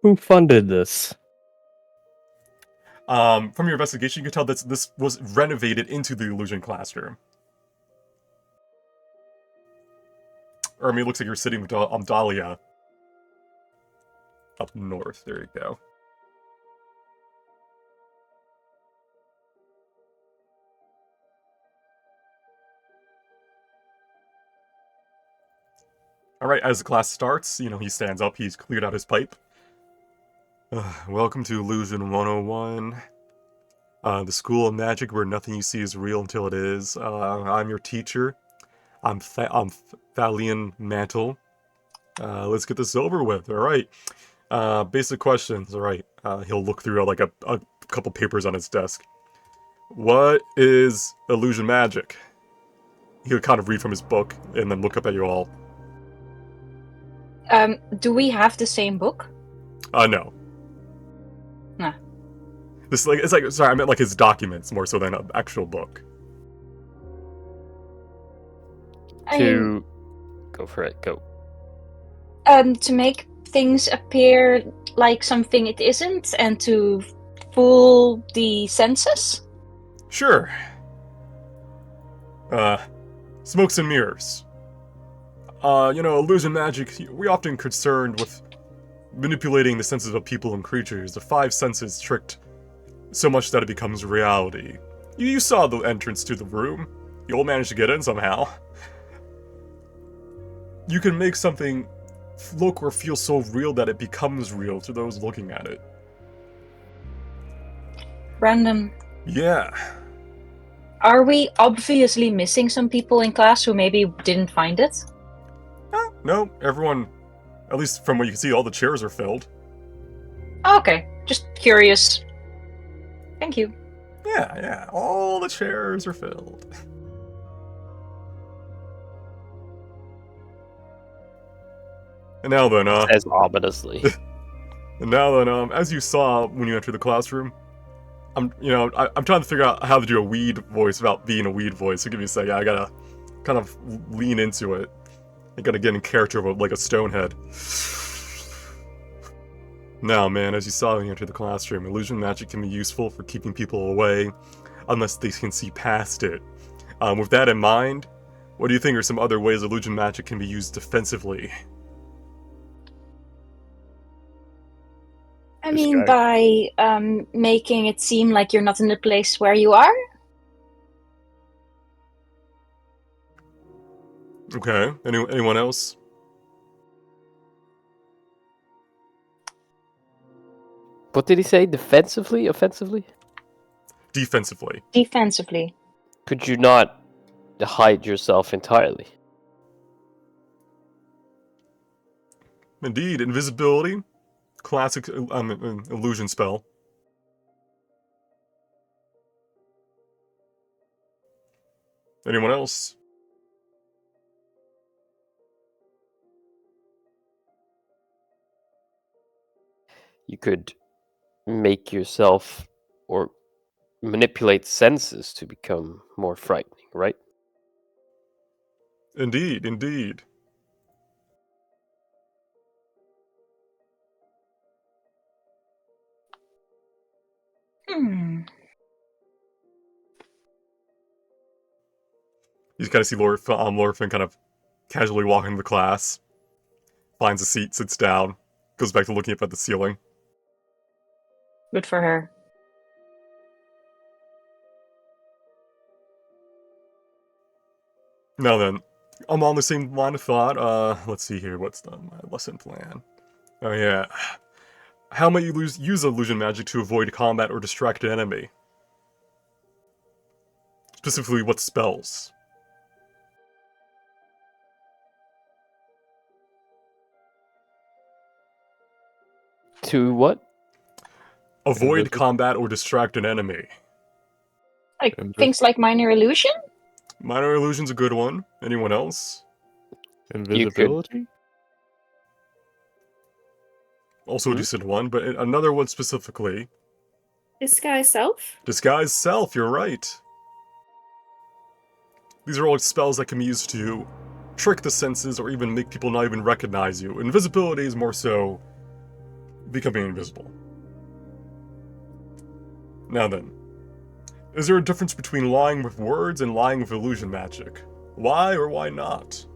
Who funded this? From your investigation, you can tell that this was renovated into the illusion classroom. Or, I mean, it looks like you're sitting with Dahlia. Up north, there you go. Alright, as the class starts, he stands up, he's cleared out his pipe. Welcome to Illusion 101. The school of magic where nothing you see is real until it is. I'm your teacher. I'm Thalian Mantle. Let's get this over with, alright. Basic questions, alright. He'll look through like a couple papers on his desk. What is illusion magic? He'll kind of read from his book and then look up at you all. Do we have the same book? No. Nah. Sorry, I meant like his documents more so than an actual book. Go for it, go. To make things appear like something it isn't, and to fool the senses? Sure. Smokes and mirrors. Illusion magic, we're often concerned with manipulating the senses of people and creatures, the 5 senses tricked so much that it becomes reality. You saw the entrance to the room. You all managed to get in somehow. You can make something look or feel so real that it becomes real to those looking at it. Brandon. Yeah. Are we obviously missing some people in class who maybe didn't find it? No, everyone, at least from what you can see, all the chairs are filled. Okay, just curious. Thank you. Yeah, all the chairs are filled. And now then, Says ominously. And now then, as you saw when you entered the classroom, I'm trying to figure out how to do a weed voice without being a weed voice. So give me a second. I gotta kind of lean into it. I gotta get in character of like a stonehead. Now, man, as you saw when you entered the classroom, illusion magic can be useful for keeping people away, unless they can see past it. With that in mind, what do you think are some other ways illusion magic can be used defensively? I mean, by making it seem like you're not in the place where you are? Okay, anyone else? What did he say? Defensively? Offensively? Defensively. Defensively. Could you not hide yourself entirely? Indeed, invisibility, classic illusion spell. Anyone else? You could make yourself or manipulate senses to become more frightening, right? Indeed, indeed. Hmm. You just kind of see Lorfin kind of casually walking to the class, finds a seat, sits down, goes back to looking up at the ceiling. Good for her. Now then, I'm on the same line of thought. Let's see here. What's my lesson plan? Oh yeah. How might you use illusion magic to avoid combat or distract an enemy? Specifically, what spells? To what? Avoid Invisible. combat or distract an enemy. Like Invis- things like minor illusion? Minor illusion's a good one. Anyone else? Invisibility? Also a decent one, but another one specifically. Disguise self? Disguise self, you're right. These are all spells that can be used to trick the senses or even make people not even recognize you. Invisibility is more so becoming invisible. Now then, is there a difference between lying with words and lying with illusion magic? Why or why not?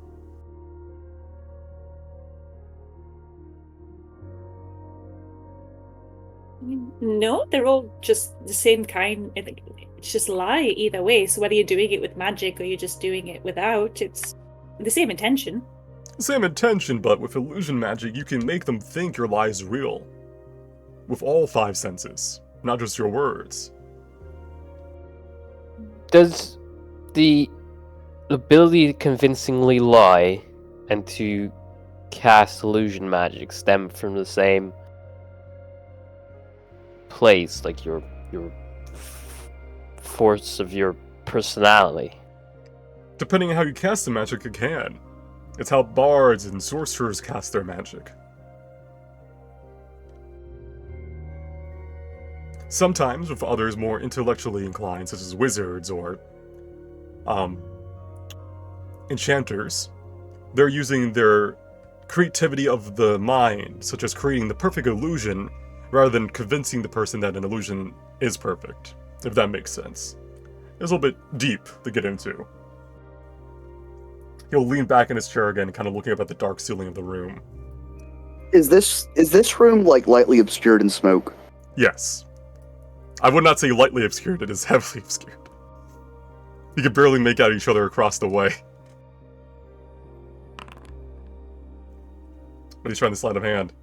No, they're all just the same kind. I think it's just lie either way. So whether you're doing it with magic or you're just doing it without, it's the same intention. Same intention, but with illusion magic, you can make them think your lie is real. With all 5 senses, not just your words. Does the ability to convincingly lie and to cast illusion magic stem from the same place, like your force of your personality? Depending on how you cast the magic, it can. It's how bards and sorcerers cast their magic. Sometimes, with others more intellectually inclined, such as wizards or enchanters, they're using their creativity of the mind, such as creating the perfect illusion, rather than convincing the person that an illusion is perfect, if that makes sense. It's a little bit deep to get into. He'll lean back in his chair again, kind of looking up at the dark ceiling of the room. Is this room like lightly obscured in smoke? Yes. I would not say lightly obscured, it is heavily obscured. You can barely make out each other across the way. But he's trying to sleight of hand.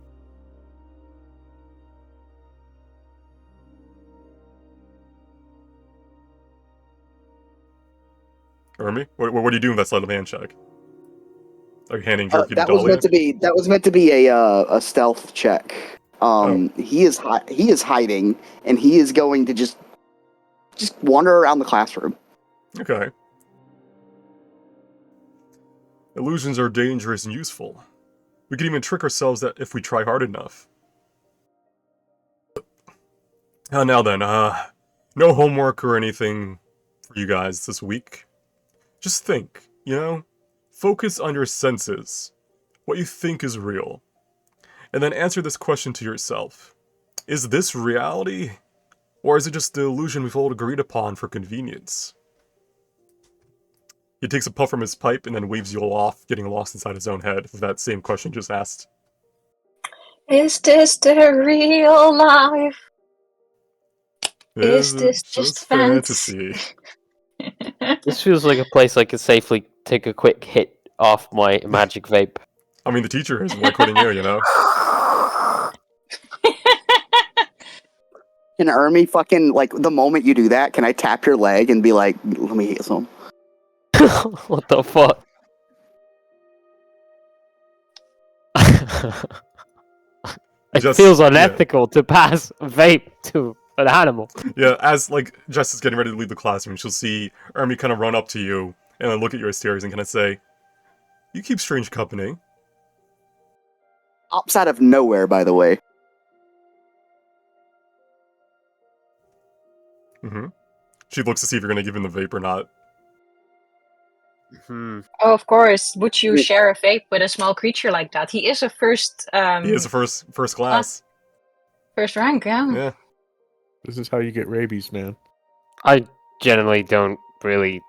Ermi, what are you doing with that sleight of hand check? Are you handing jerky to That was meant to be a stealth check. He is hiding, and he is going to just wander around the classroom. Okay. Illusions are dangerous and useful. We can even trick ourselves that if we try hard enough. Now then, no homework or anything for you guys this week. Just think, focus on your senses, what you think is real, and then answer this question to yourself. Is this reality, or is it just the illusion we've all agreed upon for convenience? He takes a puff from his pipe and then waves you all off, getting lost inside his own head with that same question just asked. Is this the real life? Is this just fantasy? This feels like a place I could safely take a quick hit off my magic vape. I mean, the teacher isn't like quitting you, Can Ermi fucking, like, the moment you do that, can I tap your leg and be like, let me hit some? What the fuck? It Just- feels yeah. unethical to pass vape to an animal. Yeah, as like Jess is getting ready to leave the classroom, she'll see Ermi kind of run up to you and then look at your stares and kind of say, "You keep strange company." Pops out of nowhere, by the way. Mm-hmm. She looks to see if you're gonna give him the vape or not. Hmm. Oh, of course. Would you share a vape with a small creature like that? He is a first He is a first class. first rank, yeah. Yeah. This is how you get rabies, man. I generally don't really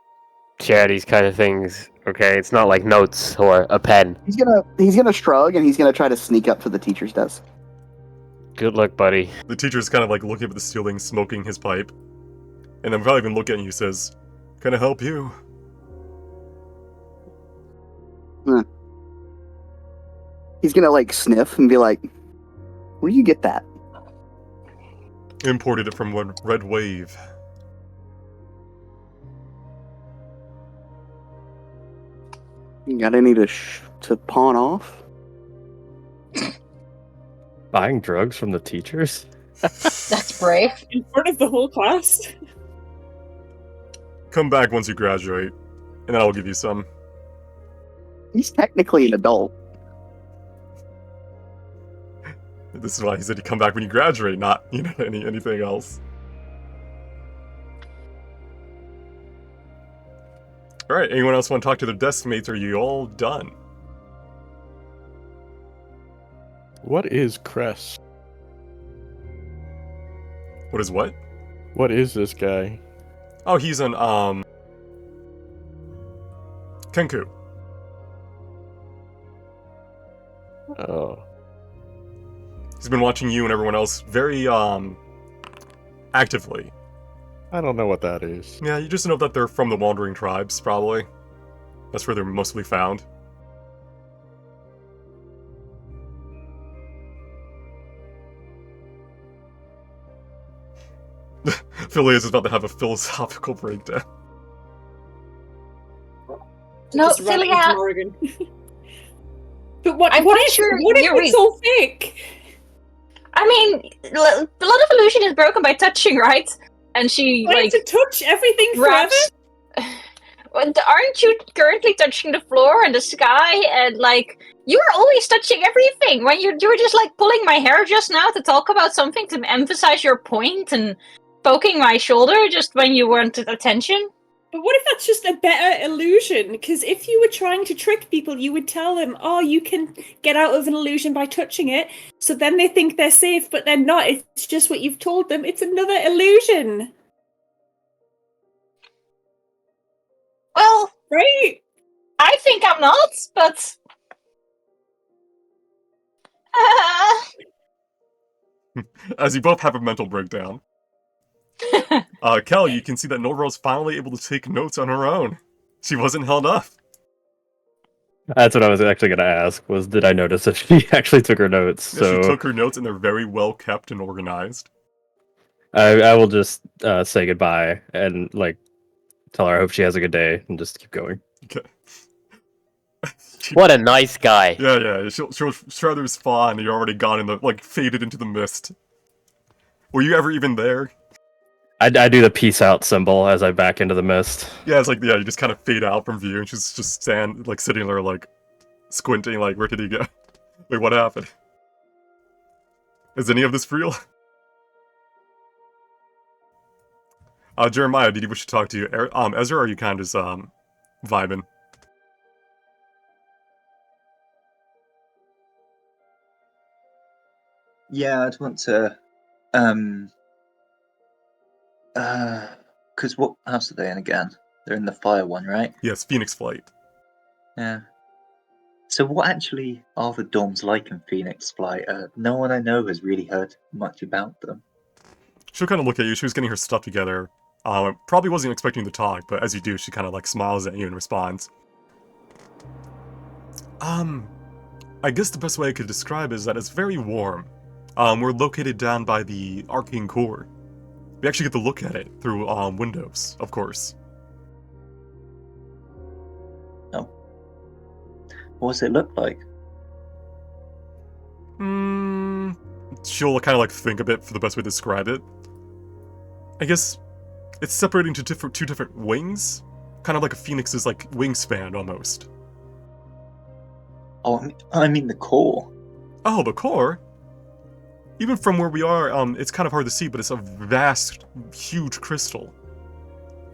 share these kind of things. Okay, it's not like notes or a pen. He's gonna shrug and he's gonna try to sneak up to the teacher's desk. Good luck, buddy. The teacher's kind of like looking up at the ceiling, smoking his pipe, and then without even looking at you, says, "Can I help you?" He's gonna like sniff and be like, "Where do you get that?" Imported it from Red Wave. You got any to pawn off? Buying drugs from the teachers? That's brave. In front of the whole class. Come back once you graduate, and then I'll give you some. He's technically an adult. This is why he said you come back when you graduate, not anything else. All right. Anyone else want to talk to their desk mates? Or are you all done? What is Cress? What is what? What is this guy? Oh, he's an Kenku. Oh. He's been watching you and everyone else very actively. I don't know what that is. Yeah, you just know that they're from the Wandering Tribes, probably. That's where they're mostly found. Phileas is about to have a philosophical breakdown. No, Just running Phileas. into Morgan. But what I'm what not is sure what if you're it's so fake? I mean, a lot of illusion is broken by touching, right? And she Wanting to touch everything forever? wraps. Aren't you currently touching the floor and the sky? And like, you were always touching everything. When you were just like pulling my hair just now to talk about something to emphasize your point and poking my shoulder just when you weren't at attention. But what if that's just a better illusion? Because if you were trying to trick people, you would tell them, oh, you can get out of an illusion by touching it. So then they think they're safe, but they're not. It's just what you've told them. It's another illusion. Well, Right? I think I'm not, but... As you both have a mental breakdown. Kel, you can see that Norval's finally able to take notes on her own. She wasn't held up. That's what I was actually going to ask, was did I notice if she actually took her notes? Yeah, So she took her notes and they're very well kept and organized. I will just say goodbye and like tell her I hope she has a good day and just keep going. Okay. What a nice guy. Yeah. She'll rather respond. You're already gone in the faded into the mist. Were you ever even there? I do the peace out symbol as I back into the mist. Yeah, it's you just kind of fade out from view, and she's just sitting there squinting, where did he go? Wait, what happened? Is any of this real? Jeremiah, did he wish to talk to you? Ezra, or are you kind of just vibing? Yeah, I'd want to. Because what house are they in again? They're in the fire one, right? Yes, Phoenix Flight. Yeah. So what actually are the dorms like in Phoenix Flight? No one I know has really heard much about them. She'll kind of look at you. She was getting her stuff together. Probably wasn't expecting to talk, but as you do, she kind of smiles at you and responds. I guess the best way I could describe it is that it's very warm. We're located down by the Arcane Core. We actually get to look at it through windows, of course. Oh. What does it look like? She'll kind of like think a bit for the best way to describe it. I guess it's separating to two different wings, kind of like a phoenix's like wingspan almost. Oh, I mean the core. Oh, the core. Even from where we are, it's kind of hard to see, but it's a vast, huge crystal.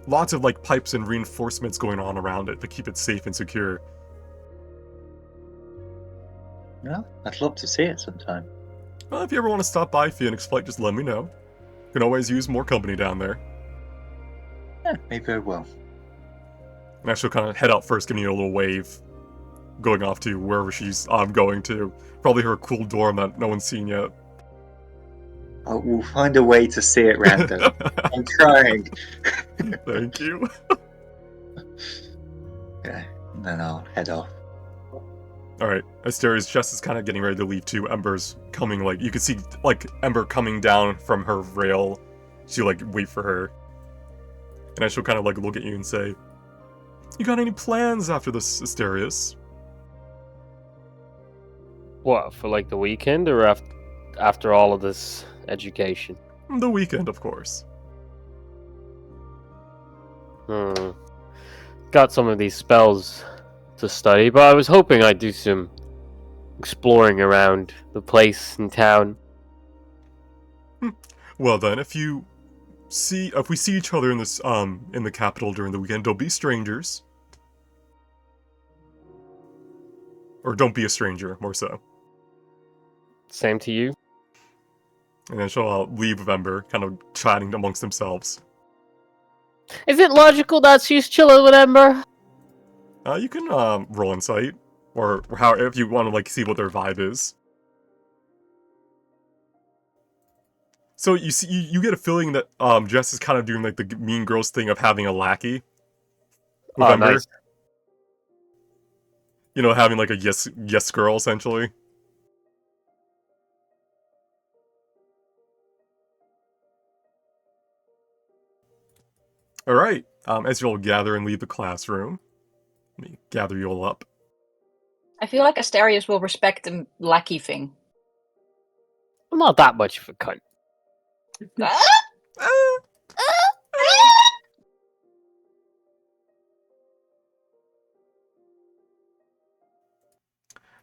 Lots of like pipes and reinforcements going on around it to keep it safe and secure. Well, I'd love to see it sometime. Well, if you ever want to stop by Phoenix Flight, just let me know. You can always use more company down there. Yeah, maybe I will. And actually kind of head out first, giving you a little wave, going off to wherever she's going to. Probably her cool dorm that no one's seen yet. Oh, we'll find a way to see it, Random. I'm trying. Thank you. Yeah, and then I'll head off. Alright, Asteria's just is kind of getting ready to leave too. Ember's coming, like, you can see, like, Ember coming down from her rail. She'll, like, wait for her. And then she'll kind of, like, look at you and say, "You got any plans after this, Asterius?" What, for like the weekend or after all of this education? The weekend, of course. Got some of these spells to study, but I was hoping I'd do some exploring around the place in town. Well then, if we see each other in this in the capital during the weekend, don't be strangers. Or don't be a stranger, more so. Same to you. And then she'll leave with Ember, kind of chatting amongst themselves. Is it logical that she's chilling with Ember? You can roll insight, or how if you want to like see what their vibe is. So you see, you get a feeling that Jess is kind of doing like the Mean Girls thing of having a lackey with Ember. Nice. You know, having like a yes girl essentially. All right. As you all gather and leave the classroom, let me gather you all up. I feel like Asterius will respect the lackey thing. I'm not that much of a cunt.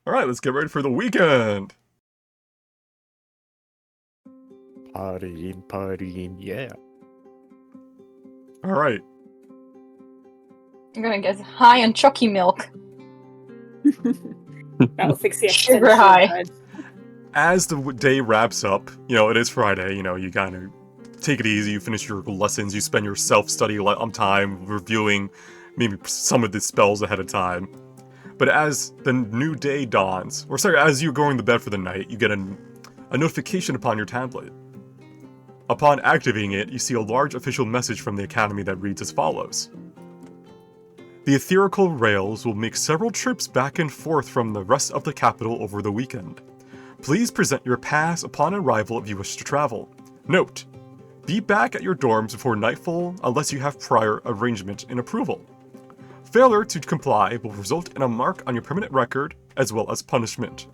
All right, let's get ready for the weekend. Partying, yeah. All right. I'm gonna get high on chalky milk. That'll fix the Sugar extension high. side. As the day wraps up, you know, it is Friday, you know, you kind of take it easy, you finish your lessons, you spend your self-study time reviewing maybe some of the spells ahead of time. But as the new day dawns, or sorry, as you're going to bed for the night, you get a notification upon your tablet. Upon activating it, you see a large official message from the Academy that reads as follows. The Ethereal Rails will make several trips back and forth from the rest of the capital over the weekend. Please present your pass upon arrival if you wish to travel. Note: be back at your dorms before nightfall unless you have prior arrangement and approval. Failure to comply will result in a mark on your permanent record as well as punishment.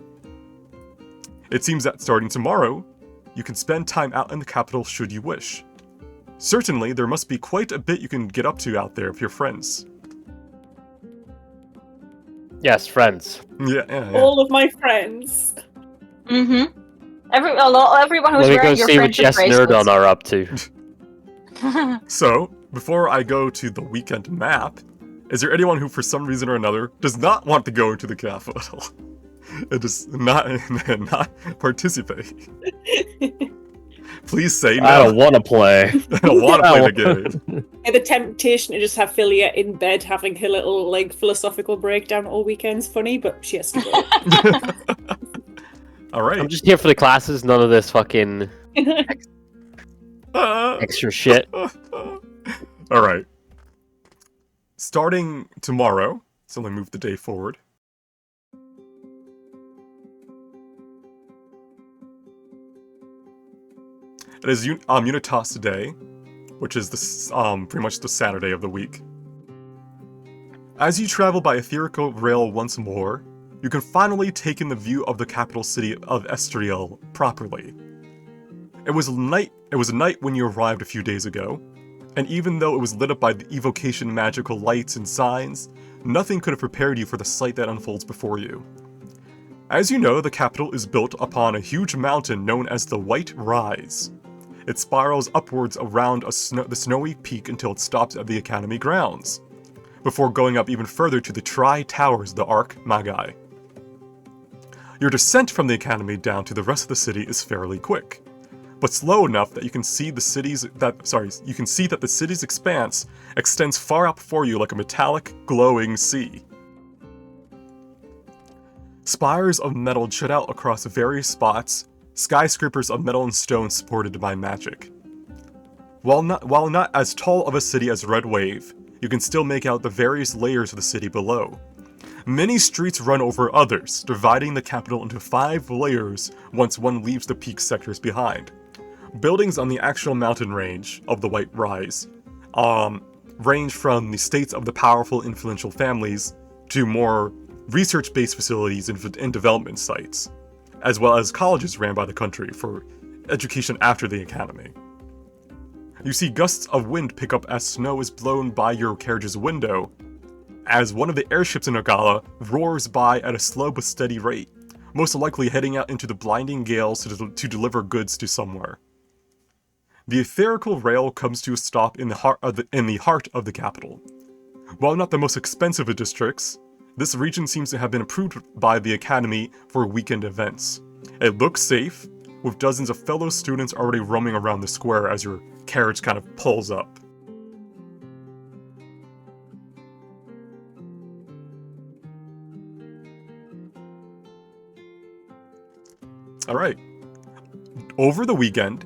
It seems that starting tomorrow, you can spend time out in the capital should you wish. Certainly, there must be quite a bit you can get up to out there with your friends. Yes, friends. Yeah. All of my friends. Mm-hmm. Everyone who's Let me go wearing your see what friendship Jess Nerdon are up to. bracelets. So, before I go to the weekend map, is there anyone who, for some reason or another, does not want to go into the capital and does not participate? Please say no. I don't want to play. I don't want to play the game. And the temptation to just have Philia in bed having her little like philosophical breakdown all weekend's funny, but she has to go. All right. I'm just here for the classes, none of this fucking extra shit. All right. Starting tomorrow, so let me move the day forward. It is Unitas Day, which is pretty much the Saturday of the week. As you travel by etherical rail once more, you can finally take in the view of the capital city of Estriel properly. It was a night when you arrived a few days ago, and even though it was lit up by the evocation magical lights and signs, nothing could have prepared you for the sight that unfolds before you. As you know, the capital is built upon a huge mountain known as the White Rise. It spirals upwards around the snowy peak until it stops at the Academy grounds, before going up even further to the Tri-Towers, the Arc Magi. Your descent from the Academy down to the rest of the city is fairly quick, but slow enough that you can see that the city's expanse extends far out before you like a metallic, glowing sea. Spires of metal jut out across various spots, skyscrapers of metal and stone supported by magic. While not as tall of a city as Red Wave, you can still make out the various layers of the city below. Many streets run over others, dividing the capital into 5 layers once one leaves the peak sectors behind. Buildings on the actual mountain range of the White Rise range from the states of the powerful, influential families to more research-based facilities and development sites, as well as colleges ran by the country for education after the academy. You see gusts of wind pick up as snow is blown by your carriage's window, as one of the airships in Nogala roars by at a slow but steady rate, most likely heading out into the blinding gales to deliver goods to somewhere. The etherical rail comes to a stop in the heart of the capital. While not the most expensive of districts, this region seems to have been approved by the Academy for weekend events. It looks safe, with dozens of fellow students already roaming around the square as your carriage kind of pulls up. Alright. Over the weekend,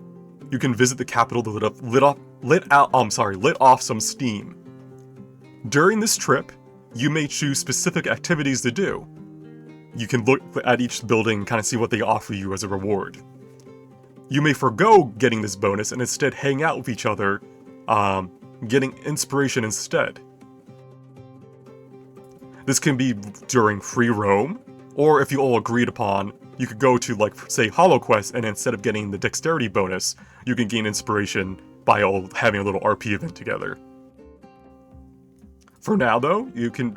you can visit the capital to lit off some steam. During this trip, you may choose specific activities to do. You can look at each building and kind of see what they offer you as a reward. You may forego getting this bonus and instead hang out with each other, getting inspiration instead. This can be during free roam, or if you all agreed upon, you could go to, like, say, HoloQuest, and instead of getting the dexterity bonus, you can gain inspiration by all having a little RP event together. For now, though, you can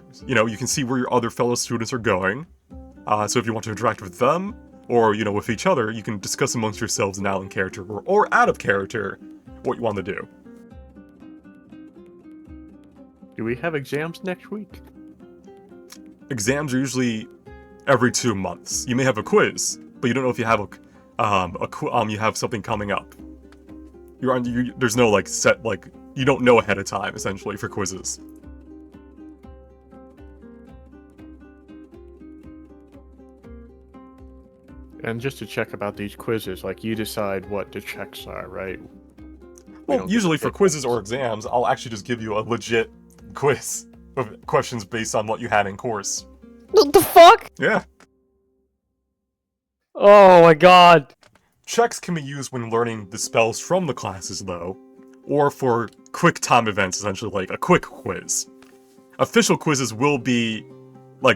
see where your other fellow students are going. So if you want to interact with them, or, with each other, you can discuss amongst yourselves now in character, or out of character, what you want to do. Do we have exams next week? Exams are usually every 2 months. You may have a quiz, but you don't know if you have you have something coming up. There's no set you don't know ahead of time essentially for quizzes. And just to check about these quizzes, you decide what the checks are, right? Well, usually for quizzes or exams, I'll actually just give you a legit quiz with questions based on what you had in course. What the fuck? Yeah. Oh my god. Checks can be used when learning the spells from the classes, though, or for quick time events, essentially like a quick quiz. Official quizzes will be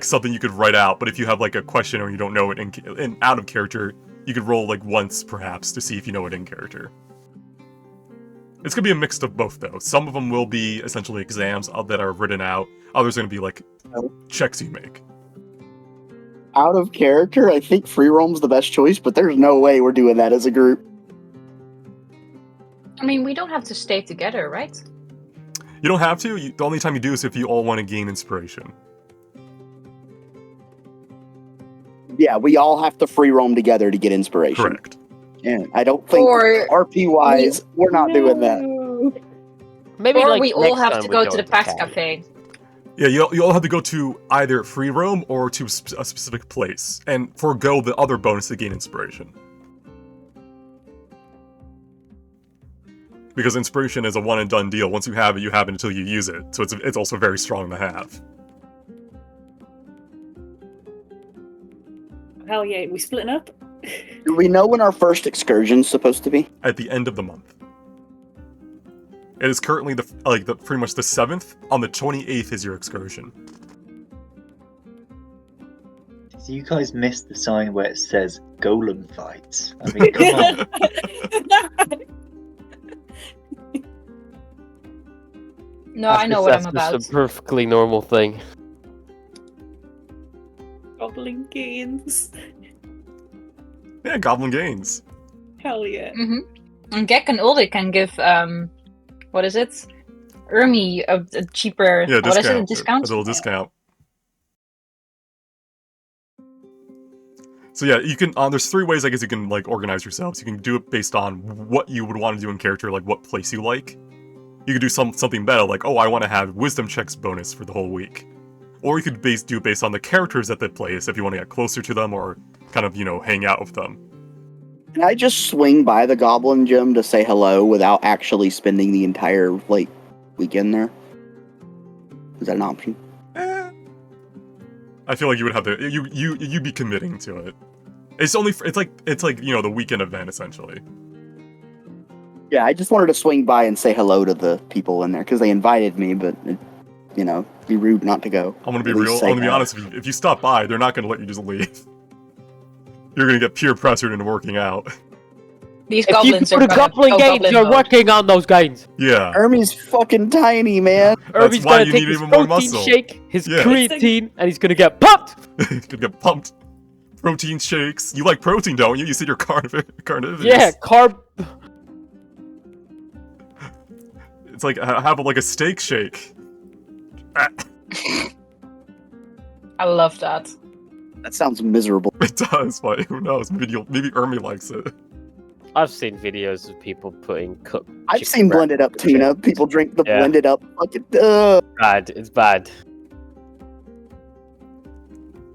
something you could write out, but if you have a question or you don't know it in out of character, you could roll once perhaps to see if you know it in character. It's gonna be a mix of both, though. Some of them will be essentially exams that are written out. Others are gonna be checks you make. Out of character, I think free roam's the best choice, but there's no way we're doing that as a group. I mean, we don't have to stay together, right? You don't have to. The only time you do is if you all want to gain inspiration. Yeah, we all have to free roam together to get inspiration. Correct. Yeah, I don't think RP-wise, we're not doing that. Maybe or we all next have time to we go to the PAX cafe. Cafe. Yeah, you all have to go to either free roam or to a specific place, and forego the other bonus to gain inspiration. Because inspiration is a one and done deal. Once you have it until you use it. So it's also very strong to have. Hell yeah, we splitting up? Do we know when our first excursion's supposed to be? At the end of the month. It is currently pretty much the 7th. On the 28th is your excursion. So you guys missed the sign where it says golem fights. I mean, come on. No, I know what I'm about. That's a perfectly normal thing. Goblin gains. Yeah, Goblin Gains. Hell yeah. And Gek and Ulrich can give what is it? Ermi a cheaper Yeah, what is it? A discount. discount? A little discount. So yeah, you can. There's 3 ways I guess you can like organize yourselves. You can do it based on what you would want to do in character, like what place you like. You could do something meta, like I want to have wisdom checks bonus for the whole week, or you could do it based on the characters at the place if you want to get closer to them or kind of hang out with them. Can I just swing by the Goblin Gym to say hello without actually spending the entire weekend there? Is that an option? I feel like you would have to. You'd be committing to it. It's like the weekend event essentially. Yeah, I just wanted to swing by and say hello to the people in there because they invited me, but be rude not to go. I'm gonna be real. I'm gonna be honest. If you stop by, they're not gonna let you just leave. You're gonna get peer pressured into working out. These If you goblins put are a goblin gains, you're working on those gains. Yeah. Ermi's fucking tiny, man. Irby's why gonna you take need his even more protein muscle. shake, his Yeah. creatine, and he's gonna get pumped. Gonna get pumped. Protein shakes. You like protein, don't you? You said you're carnivorous. Yeah, carb. It's like have a steak shake. I love that. That sounds miserable. It does, but who knows? Maybe Ermi likes it. I've seen videos of people putting cooked. I've chicken seen breast blended up in their tuna. shit. People drink the Yeah. blended up fucking. Bad. It's bad.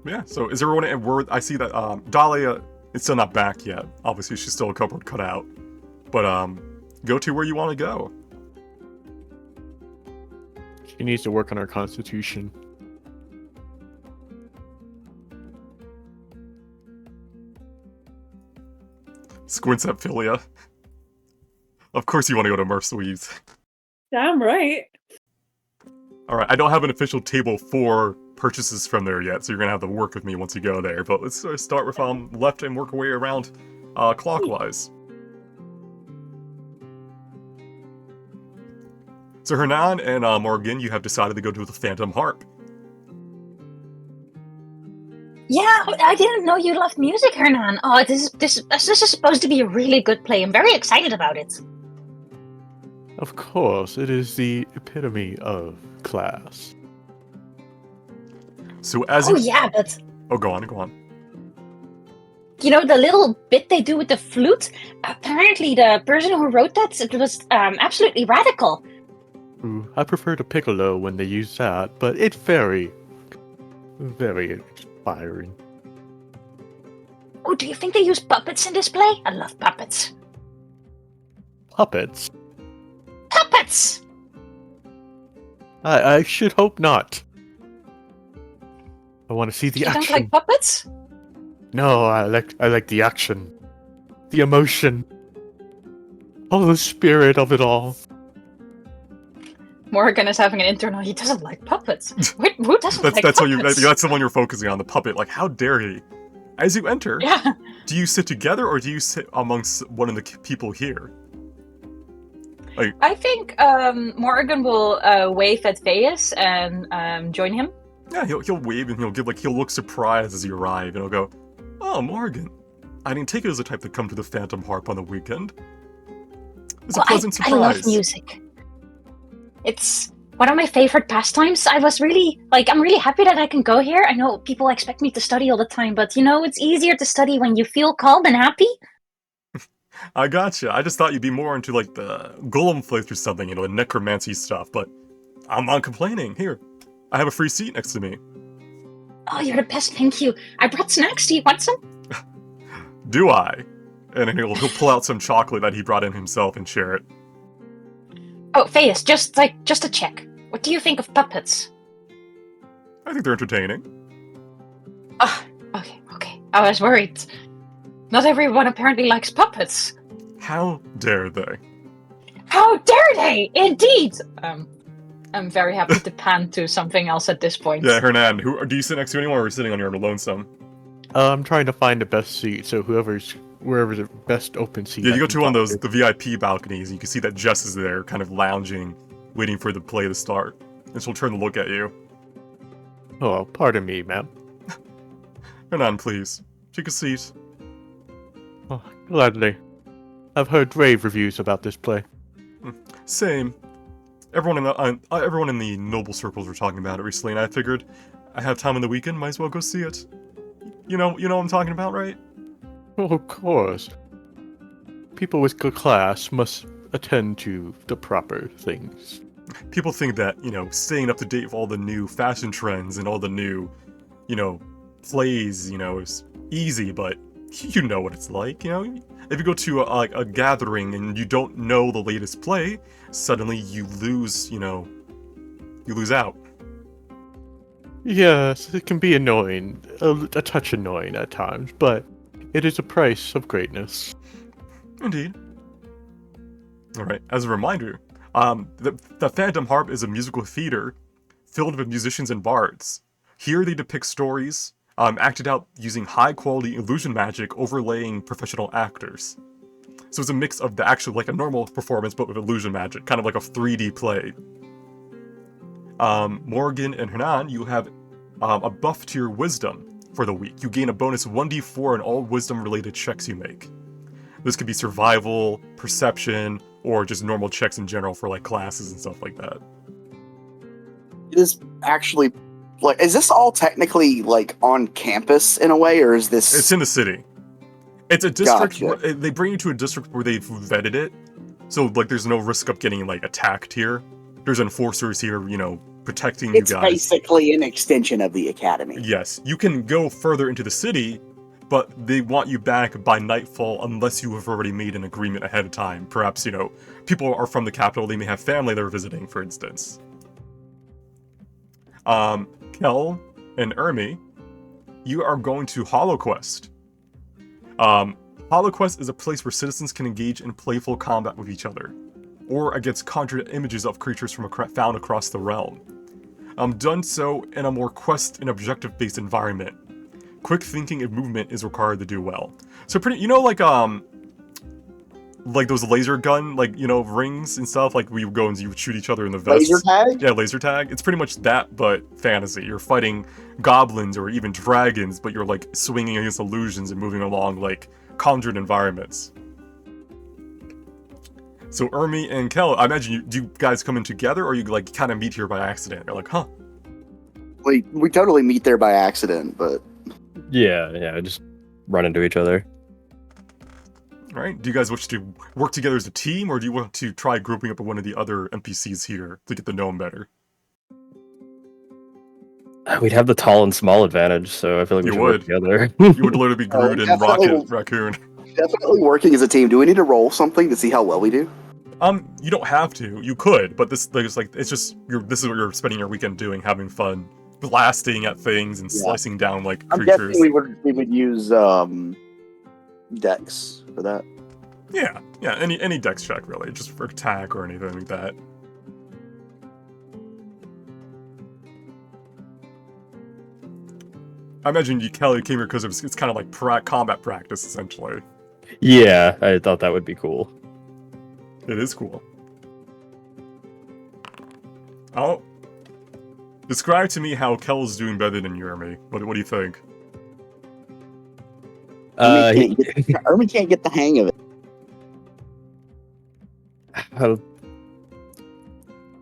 Yeah. So is everyone at word? I see that Dahlia is still not back yet. Obviously, she's still a cupboard cut out. But go to where you want to go. She needs to work on her constitution. Squints at Philia. Of course you want to go to Mercedes. Damn right. Alright, I don't have an official table for purchases from there yet, so you're gonna have to work with me once you go there. But let's start with left and work our way around clockwise. So Hernan and Morgan, you have decided to go to the Phantom Harp. Yeah, I didn't know you loved music, Hernan. Oh, this is supposed to be a really good play. I'm very excited about it. Of course, it is the epitome of class. So as Oh you... yeah, but Oh, go on. you know the little bit they do with the flute? Apparently the person who wrote that, it was absolutely radical. Ooh, I prefer the piccolo when they use that, but it's very, very inspiring. Oh, do you think they use puppets in this play? I love puppets. Puppets? Puppets! I should hope not. I want to see the You action. don't like puppets? No, I like the action, the emotion, all the spirit of it all. Morgan is having an internal. He doesn't like puppets. Who doesn't like that's puppets? that's the one you're focusing on, the puppet. Like, how dare he? As you enter, Yeah. do you sit together or do you sit amongst one of the people here? I think Morgan will wave at Veus and join him. Yeah, he'll wave and he'll look surprised as you arrive and he'll go, "Oh, Morgan, I didn't take you as the type to come to the Phantom Harp on the weekend. It's a pleasant I surprise." love music. It's one of my favorite pastimes. I'm really happy that I can go here. I know people expect me to study all the time, but it's easier to study when you feel calm and happy. I gotcha. I just thought you'd be more into like the golem faith or something, the necromancy stuff, but I'm not complaining. Here, I have a free seat next to me. Oh, you're the best. Thank you. I brought snacks. Do you want some? Do I? And then he'll pull out some chocolate that he brought in himself and share it. Oh, Veus, just to check. What do you think of puppets? I think they're entertaining. Oh, okay. I was worried. Not everyone apparently likes puppets. How dare they? How dare they? Indeed. I'm very happy to pan to something else at this point. Yeah, Hernan, do you sit next to anyone or are you sitting on your own lonesome? I'm trying to find the best seat, so wherever the best open seat. Yeah, I you go can to one of find those, the VIP balconies, and you can see that Jess is there, kind of lounging, waiting for the play to start. And she'll turn to look at you. Oh, pardon me, ma'am. Hernan, please. Take a seat. Oh, gladly. I've heard rave reviews about this play. Same. Everyone in the noble circles were talking about it recently, and I figured I have time on the weekend, might as well go see it. You know what I'm talking about, right? Oh, of course. People with good class must attend to the proper things. People think that, staying up to date with all the new fashion trends and all the new, plays, is easy, but you know what it's like, If you go to a gathering and you don't know the latest play, suddenly you lose, you lose out. Yes, it can be annoying, a touch annoying at times, but it is a price of greatness. Indeed. Alright, as a reminder, the Phantom Harp is a musical theater filled with musicians and bards. Here they depict stories, acted out using high-quality illusion magic overlaying professional actors. So it's a mix of the actual, like a normal performance, but with illusion magic, kind of like a 3D play. Morgan and Hernan, you have a buff to your wisdom for the week. You gain a bonus 1d4 on all wisdom-related checks you make. This could be survival, perception, or just normal checks in general for like classes and stuff like that. It is actually is this all technically like on campus in a way, or is this? It's in the city. It's a district. Gotcha. They bring you to a district where they've vetted it, so like there's no risk of getting like attacked here. There's enforcers here, protecting you guys. It's basically an extension of the academy. Yes, you can go further into the city, but they want you back by nightfall unless you have already made an agreement ahead of time. Perhaps, people are from the capital, they may have family they're visiting, for instance. Kel and Ermi, you are going to HoloQuest. HoloQuest is a place where citizens can engage in playful combat with each other, or against conjured images of creatures found across the realm. Done so in a more quest and objective-based environment. Quick thinking and movement is required to do well. So like those laser gun, rings and stuff, like we would go and you would shoot each other in the vests. Laser tag? Yeah, laser tag. It's pretty much that, but fantasy. You're fighting goblins or even dragons, but you're like swinging against illusions and moving along like conjured environments. So Ermi and Kel, I imagine do you guys come in together, or you like kind of meet here by accident? You're like, huh? We totally meet there by accident, but Yeah, just run into each other. All right. Do you guys wish to work together as a team, or do you want to try grouping up with one of the other NPCs here to get to know them better? We'd have the tall and small advantage, so I feel like we You should would. work together. You would literally be Groot and definitely. Rocket Raccoon. definitely working as a team. Do we need to roll something to see how well we do? You don't have to. You could, but this is like it's just this is what you're spending your weekend doing, having fun, blasting at things and slicing down like I'm creatures. guessing we would use Dex for that. Yeah, any dex check really, just for attack or anything like that. I imagine Kelly came here because it's kind of like combat practice essentially. Yeah, I thought that would be cool. It is cool. Oh, describe to me how Kel's doing better than you, Ermi. What do you think? Ermi can't get the hang of it.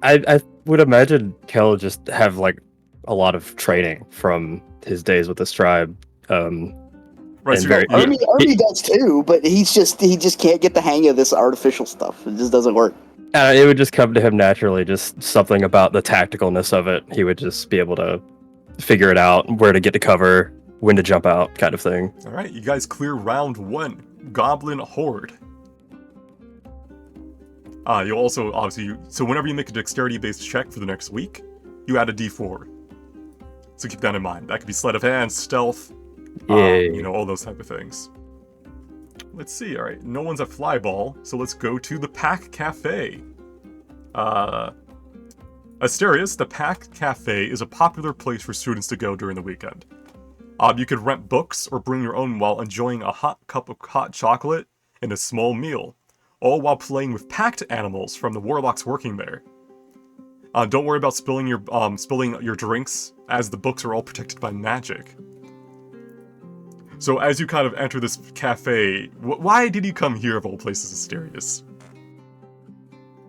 I would imagine Kel just have like a lot of training from his days with this tribe. Right, so Ermi does too, but he just can't get the hang of this artificial stuff. It just doesn't work. It would just come to him naturally, just something about the tacticalness of it. He would just be able to figure it out, where to get to cover, when to jump out, kind of thing. All right, you guys clear round 1, Goblin Horde. You'll also, obviously, so whenever you make a dexterity-based check for the next week, you add a d4. So keep that in mind. That could be sleight of hand, stealth, all those type of things. let's see. All right, no one's at Flyball, so let's go to the Pack Cafe. Asterius, the Pack Cafe is a popular place for students to go during the weekend. You could rent books or bring your own while enjoying a hot cup of hot chocolate and a small meal, all while playing with packed animals from the warlocks working there. Don't worry about spilling your drinks, as the books are all protected by magic. So as you kind of enter this cafe, why did you come here of all places, Asterius?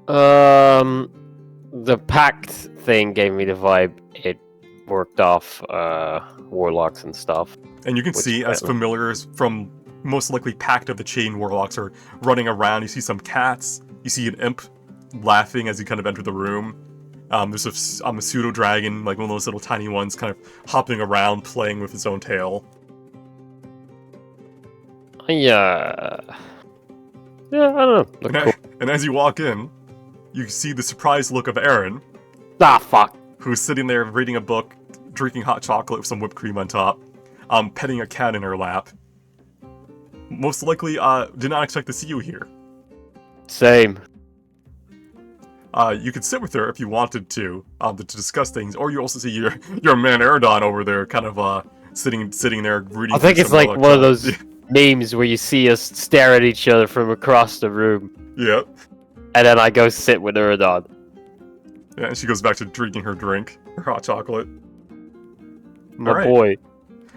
The pact thing gave me the vibe it worked off warlocks and stuff. And you can see as familiars from most likely Pact of the Chain warlocks are running around. You see some cats. You see an imp laughing as you kind of enter the room. There's a pseudo dragon, like one of those little tiny ones, kind of hopping around, playing with its own tail. Yeah, I don't know. Look cool. And as you walk in, you see the surprised look of Aaron. Ah, fuck. Who's sitting there reading a book, drinking hot chocolate with some whipped cream on top, petting a cat in her lap. Most likely, did not expect to see you here. Same. You could sit with her if you wanted to discuss things, or you also see your man Eridon over there, kind of sitting there reading. I think it's like one of those memes where you see us stare at each other from across the room. Yep. And then I go sit with Eridon. Yeah, and she goes back to drinking her drink, her hot chocolate. My boy.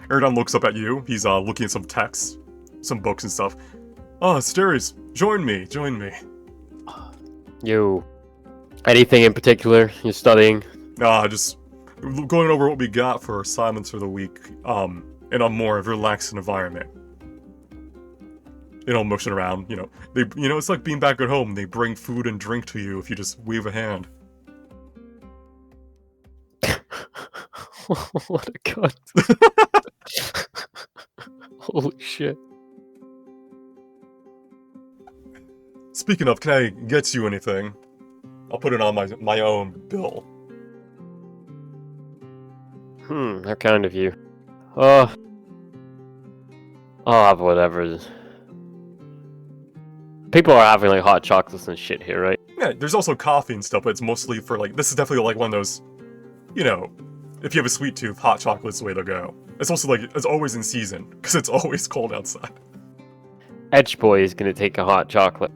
Eridon looks up at you. He's looking at some texts, some books and stuff. Oh, Asterius, join me. You. Anything in particular you're studying? Just going over what we got for assignments for the week, in a more relaxed environment. Motion around, it's like being back at home. They bring food and drink to you if you just wave a hand. What a cunt. Holy shit. Speaking of, can I get you anything? I'll put it on my own bill. How kind of you. I'll have whatever. People are having like hot chocolates and shit here, right? Yeah, there's also coffee and stuff, but it's mostly for this is definitely like one of those, if you have a sweet tooth, hot chocolate's the way to go. It's also it's always in season, because it's always cold outside. Edge Boy is gonna take a hot chocolate.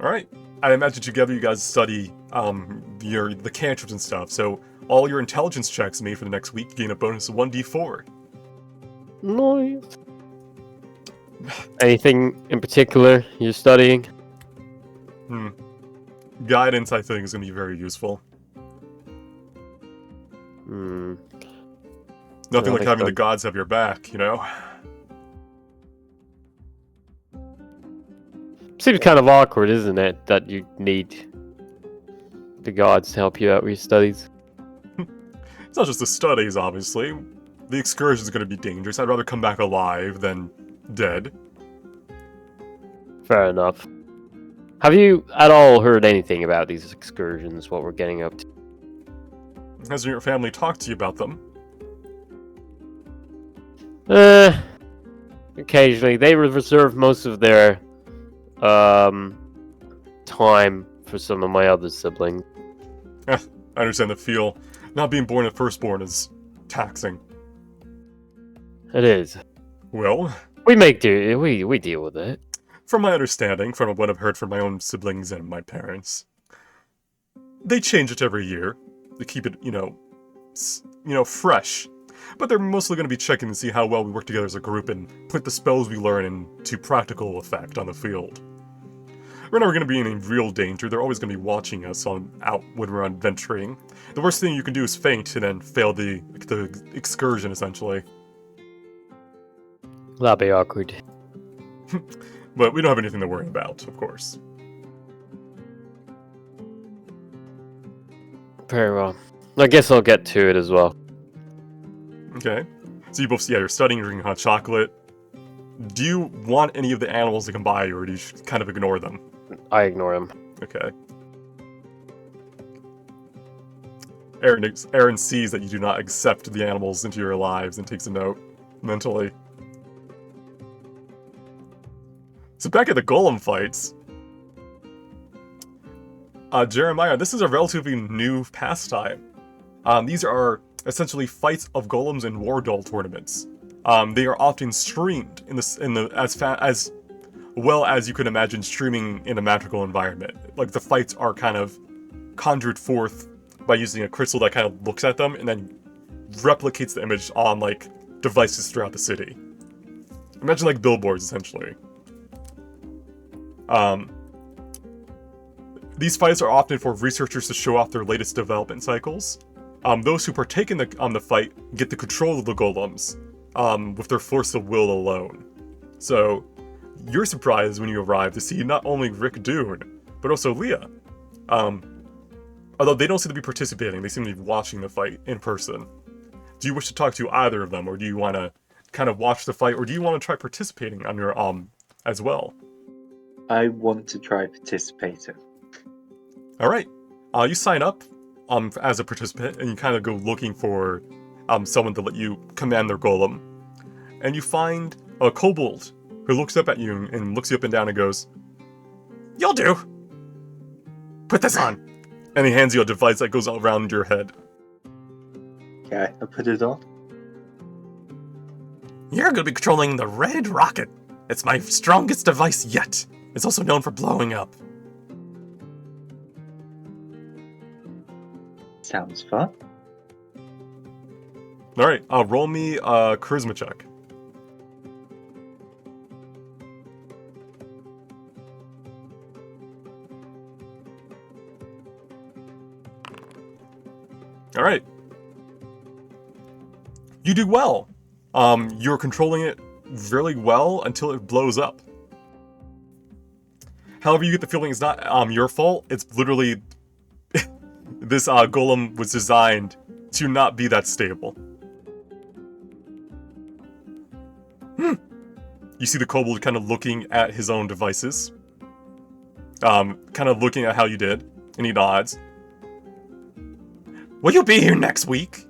Alright. I imagine together you guys study the cantrips and stuff, so all your intelligence checks made for the next week gain a bonus of 1d4. Nice. Anything in particular you're studying? Guidance, I think, is going to be very useful. Nothing like having the gods have your back, Seems kind of awkward, isn't it, that you need the gods to help you out with your studies? It's not just the studies, obviously. The excursion is going to be dangerous. I'd rather come back alive than dead. Fair enough. Have you at all heard anything about these excursions, what we're getting up to? Has your family talked to you about them? Occasionally. They reserve most of their time for some of my other siblings. I understand the feel. Not being born a firstborn is taxing. It is. Well, we make do. We deal with it. From my understanding, from what I've heard from my own siblings and my parents, they change it every year. They keep it, fresh. But they're mostly going to be checking to see how well we work together as a group and put the spells we learn into practical effect on the field. We're never going to be in any real danger. They're always going to be watching us out when we're adventuring. The worst thing you can do is faint and then fail the excursion, essentially. That'd be awkward. But we don't have anything to worry about, of course. Very well. I guess I'll get to it as well. Okay. So you both, you're studying, drinking hot chocolate. Do you want any of the animals to come by, or do you just kind of ignore them? I ignore them. Okay. Aaron sees that you do not accept the animals into your lives and takes a note mentally. So back at the golem fights, Jeremiah, this is a relatively new pastime. These are essentially fights of golems in war doll tournaments. They are often streamed as well as you could imagine streaming in a magical environment. Like the fights are kind of conjured forth by using a crystal that kind of looks at them and then replicates the image on like devices throughout the city. Imagine like billboards, essentially. These fights are often for researchers to show off their latest development cycles. Those who partake in the fight get the control of the golems with their force of will alone. So, you're surprised when you arrive to see not only Rick Dune, but also Leah. Although they don't seem to be participating, they seem to be watching the fight in person. Do you wish to talk to either of them, or do you want to kind of watch the fight, or do you want to try participating on your as well? I want to try participating. All right, you sign up as a participant, and you kind of go looking for someone to let you command their golem, and you find a kobold who looks up at you and looks you up and down and goes, "You'll do. Put this on," and he hands you a device that goes around your head. Okay, I put it on. You're going to be controlling the red rocket. It's my strongest device yet. It's also known for blowing up. Sounds fun. Alright, roll me a charisma check. Alright. You do well. You're controlling it really well until it blows up. However, you get the feeling it's not your fault. It's literally this golem was designed to not be that stable. You see the kobold kind of looking at his own devices. Kind of looking at how you did, and he nods. Will you be here next week?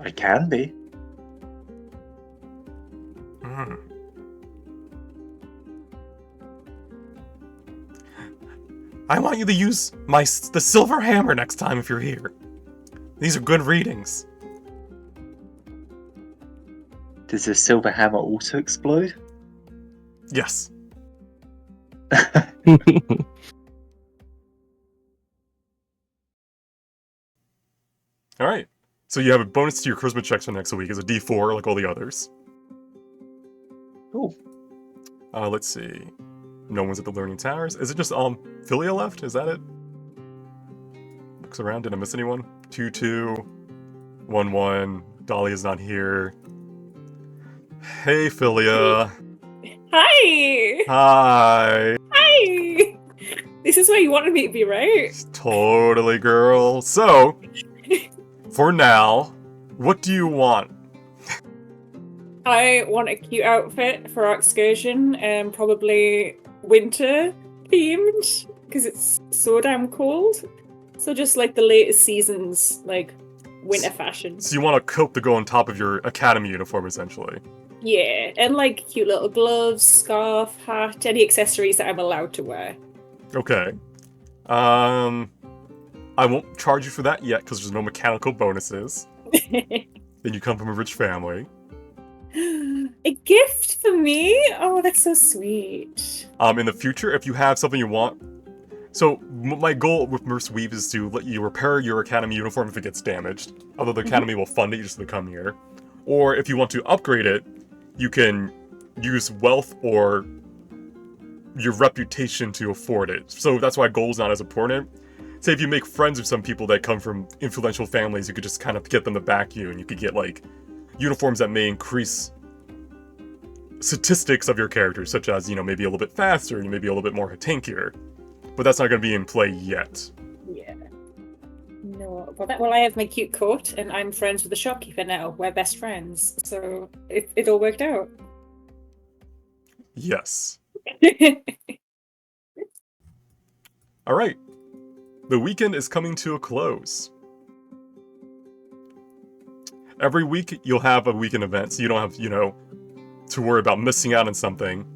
I can be. I want you to use the silver hammer next time if you're here. These are good readings. Does the silver hammer also explode? Yes. Alright. So you have a bonus to your charisma checks for next week. It's a D4 like all the others. Cool. Let's see. No one's at the Learning Towers. Is it just Philia left? Is that it? Looks around. Did I miss anyone? 2-2. 1-1. Dolly is not here. Hey, Philia. Hi! Hi. Hi! This is where you wanted me to be, right? Totally, girl. So, for now, what do you want? I want a cute outfit for our excursion, and probably winter themed, because it's so damn cold. So just like the latest seasons, like winter fashion. So you want a coat to go on top of your academy uniform, essentially. Yeah, and like cute little gloves, scarf, hat, any accessories that I'm allowed to wear. Okay. I won't charge you for that yet, because there's no mechanical bonuses. Then you come from a rich family. A gift for me? Oh, that's so sweet. In the future, if you have something you want... So, my goal with Merce Weave is to let you repair your academy uniform if it gets damaged. Although the academy will fund it, you just come here. Or if you want to upgrade it, you can use wealth or your reputation to afford it. So that's why gold's not as important. Say if you make friends with some people that come from influential families, you could just kind of get them to back you, and you could get like uniforms that may increase statistics of your characters, such as, you know, maybe a little bit faster and maybe a little bit more tankier. But that's not going to be in play yet. Yeah. No. Well, I have my cute coat, and I'm friends with the shopkeeper now. We're best friends, so it all worked out. Yes. All right. The weekend is coming to a close. Every week you'll have a weekend event, so you don't have, you know, to worry about missing out on something.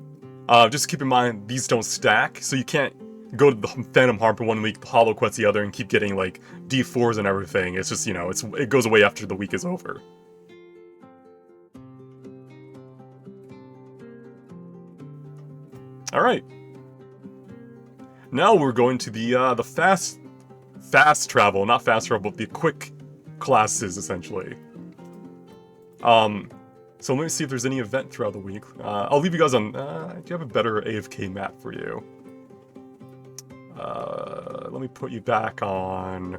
Just keep in mind, these don't stack, so you can't go to the Phantom Harp 1 week, the Hollow Quest the other, and keep getting, like, D4s and everything. It's just, it goes away after the week is over. Alright. Now we're going to the fast travel, not fast travel, but the quick classes, essentially. So let me see if there's any event throughout the week. I'll leave you guys on... do you have a better AFK map for you? Let me put you back on...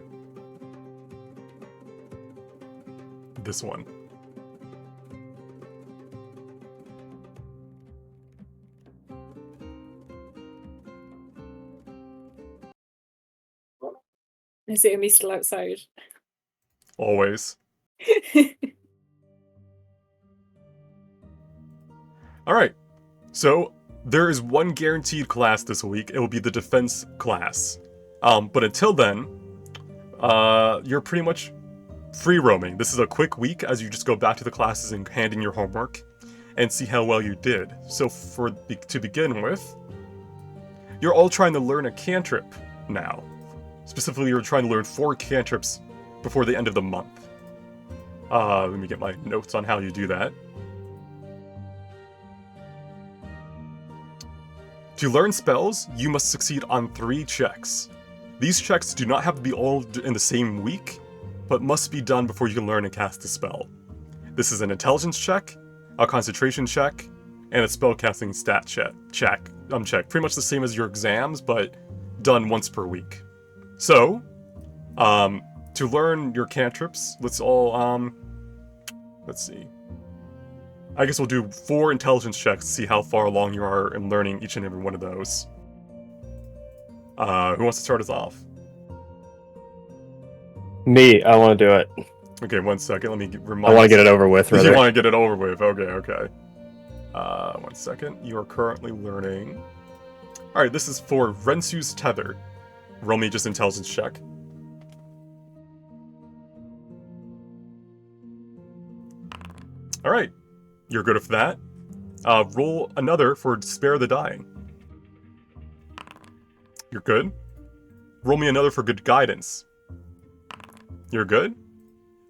this one. Is it me still outside? Always. Alright, so there is one guaranteed class this week. It will be the defense class. But until then, you're pretty much free roaming. This is a quick week as you just go back to the classes and hand in your homework and see how well you did. So to begin with, you're all trying to learn a cantrip now. Specifically, you're trying to learn 4 cantrips before the end of the month. Let me get my notes on how you do that. To learn spells, you must succeed on 3 checks. These checks do not have to be all in the same week, but must be done before you can learn and cast a spell. This is an intelligence check, a concentration check, and a spellcasting stat check. Pretty much the same as your exams, but done once per week. So, to learn your cantrips, let's see. I guess we'll do 4 intelligence checks to see how far along you are in learning each and every one of those. Who wants to start us off? Me, I want to do it. Okay, 1 second. Let me remind. I want to get it over with. Rather. You want to get it over with? Okay. 1 second. You are currently learning. All right, this is for Rensu's Tether. Roll me just intelligence check. All right, you're good with that. Roll another for Spare the Dying. You're good. Roll me another for Good Guidance. You're good.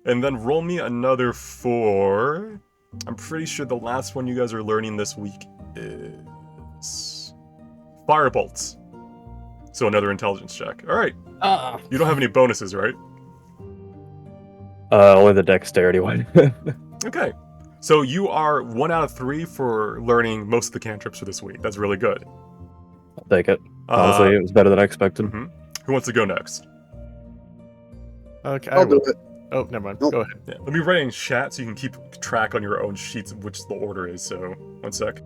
And then roll me another for... I'm pretty sure the last one you guys are learning this week is... Firebolts. So another intelligence check. Alright. You don't have any bonuses, right? Only the dexterity one. Okay. So you are 1 out of 3 for learning most of the cantrips for this week. That's really good. I'll take it. Honestly, it was better than I expected. Mm-hmm. Who wants to go next? Okay, I'll do it. Oh, never mind. Nope. Go ahead. Yeah, let me write in chat so you can keep track on your own sheets of which the order is, so 1 sec.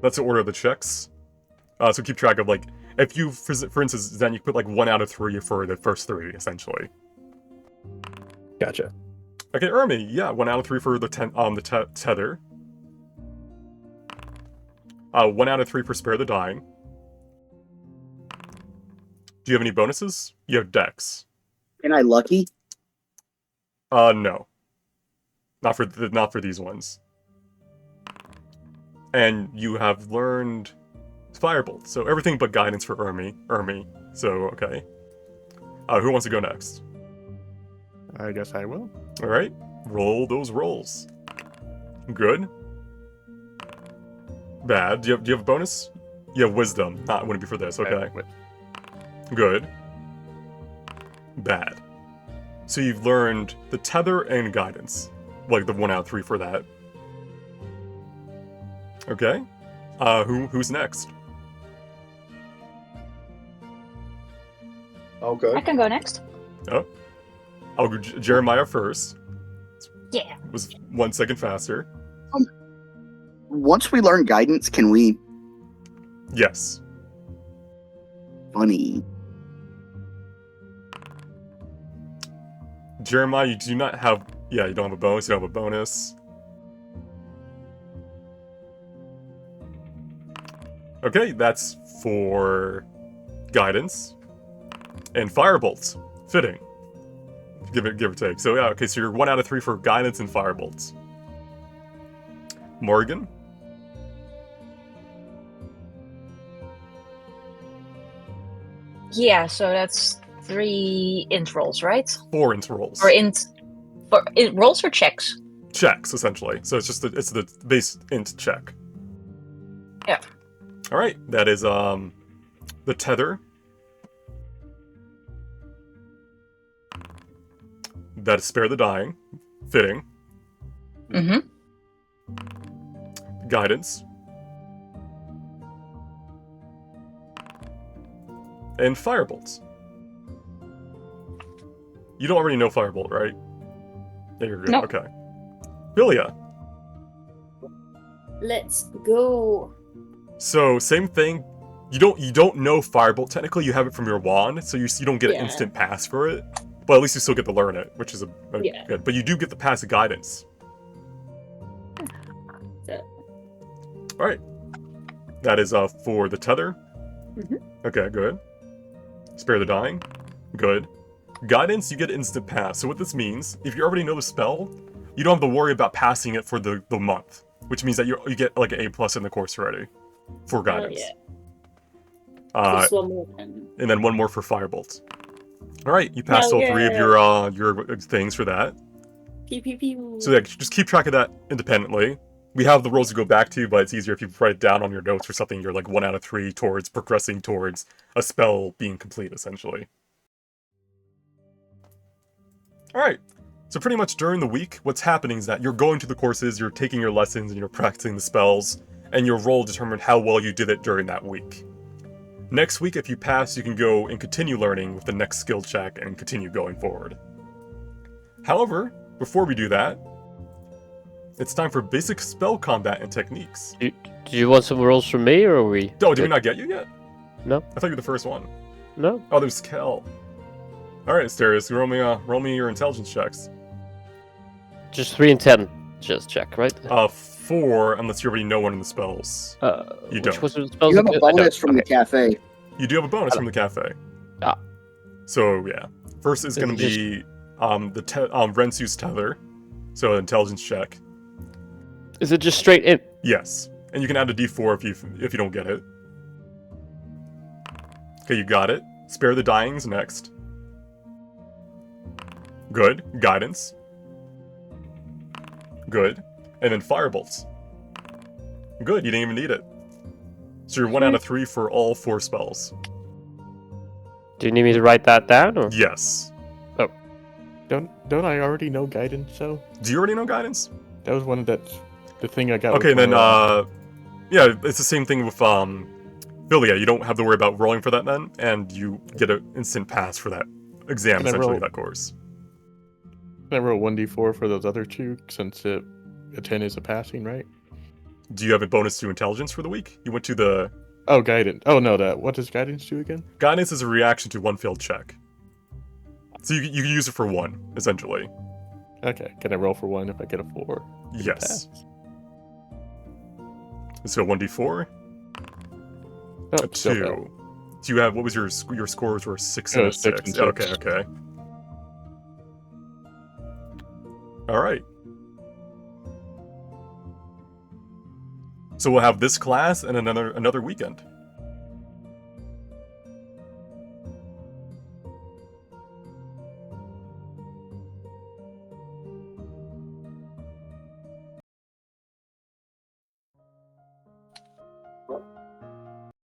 That's the order of the checks. So keep track of, like, if you, for instance, then you put, like, 1 out of 3 for the first 3, essentially. Gotcha. Okay, Ermi, yeah, 1 out of 3 for the tether. 1 out of 3 for Spare the Dying. Do you have any bonuses? You have Dex. Am I lucky? No. Not for these ones. And you have learned Firebolt, so everything but guidance for Ermi. So, okay. Who wants to go next? I guess I will. Alright, roll those rolls. Good. Bad. Do you have a bonus? You have Wisdom. Wouldn't be for this, okay. Good. Bad. So you've learned the Tether and Guidance. Like the 1 out of 3 for that. Okay. Who's next? Okay. I can go next. Oh. I'll go Jeremiah first. Yeah. It was 1 second faster. Once we learn guidance, can we... Yes. Funny. Jeremiah, you do not have... Yeah, you don't have a bonus. You don't have a bonus. Okay, that's for guidance, and firebolts. Fitting. Give or take. So yeah, okay, so you're 1 out of 3 for guidance and firebolts. Morgan? Yeah, so that's 3 int rolls, right? 4 int rolls. Or rolls or checks? Checks, essentially. So it's just it's the base int check. Yeah. Alright, that is the tether. That is spare the dying. Fitting. Mm-hmm. Guidance. And firebolts. You don't already know firebolt, right? Yeah, you're good. No. Okay. Philia. Let's go. So same thing. You don't know firebolt. Technically, you have it from your wand, so you don't get an Yeah. instant pass for it. But at least you still get to learn it, which is Yeah. good. But you do get the pass of guidance. So, All right. That is for the tether. Mhm. Okay, good. Spare the dying. Good. Guidance, you get instant pass. So what this means, if you already know the spell, you don't have to worry about passing it for the month, which means that you get like an A+ in the course already for guidance. Just one more then. And then 1 more for firebolt. All right, you passed Hell all 3 of yeah. your things for that. Pew, pew, pew. So yeah, just keep track of that independently. We have the rolls to go back to, but it's easier if you write it down on your notes or something. You're like 1 out of 3 towards progressing towards a spell being complete, essentially. Alright, so pretty much during the week, what's happening is that you're going to the courses, you're taking your lessons, and you're practicing the spells, and your roll determines how well you did it during that week. Next week, if you pass, you can go and continue learning with the next skill check and continue going forward. However, before we do that, it's time for basic spell combat and techniques. Do you want some rolls from me, or are we? Oh, did we not get you yet? No. I thought you were the first one. No. Oh, there's Kel. Alright, Asterius, roll me your intelligence checks. Just 3 and 10. Just check, right? 4, unless you already know one of the spells. You Which don't. was the spells? You have a I don't. bonus from the Okay. cafe. You do have a bonus from the cafe. Ah. So, yeah. First is going to be Rensu's tether. So, intelligence check. Is it just straight in? Yes. And you can add a d4 if you don't get it. Okay, you got it. Spare the dying's next. Good. Guidance. Good. And then firebolts. Good, you didn't even need it. So you're 1 out of 3 for all 4 spells. Do you need me to write that down, or? Yes. Don't I already know guidance though? Do you already know guidance? That was one the thing I got. Okay, with then my, yeah, it's the same thing with Philia. You don't have to worry about rolling for that then, and you get an instant pass for that exam, Can I essentially, roll? that course. Can I roll 1d4 for those other 2 since a 10 is a passing, right? Do you have a bonus to intelligence for the week? You went to the... Oh, guidance. Oh no, what does guidance do again? Guidance is a reaction to 1 failed check. So you can use it for 1, essentially. Okay, can I roll for 1 if I get a 4? Yes. Pass. So 1d4, Oh, a still 2. failed. Do you have, what was your scores were 6 Oh, and a 6 6? and 6. Okay, okay. Alright. So we'll have this class and another weekend.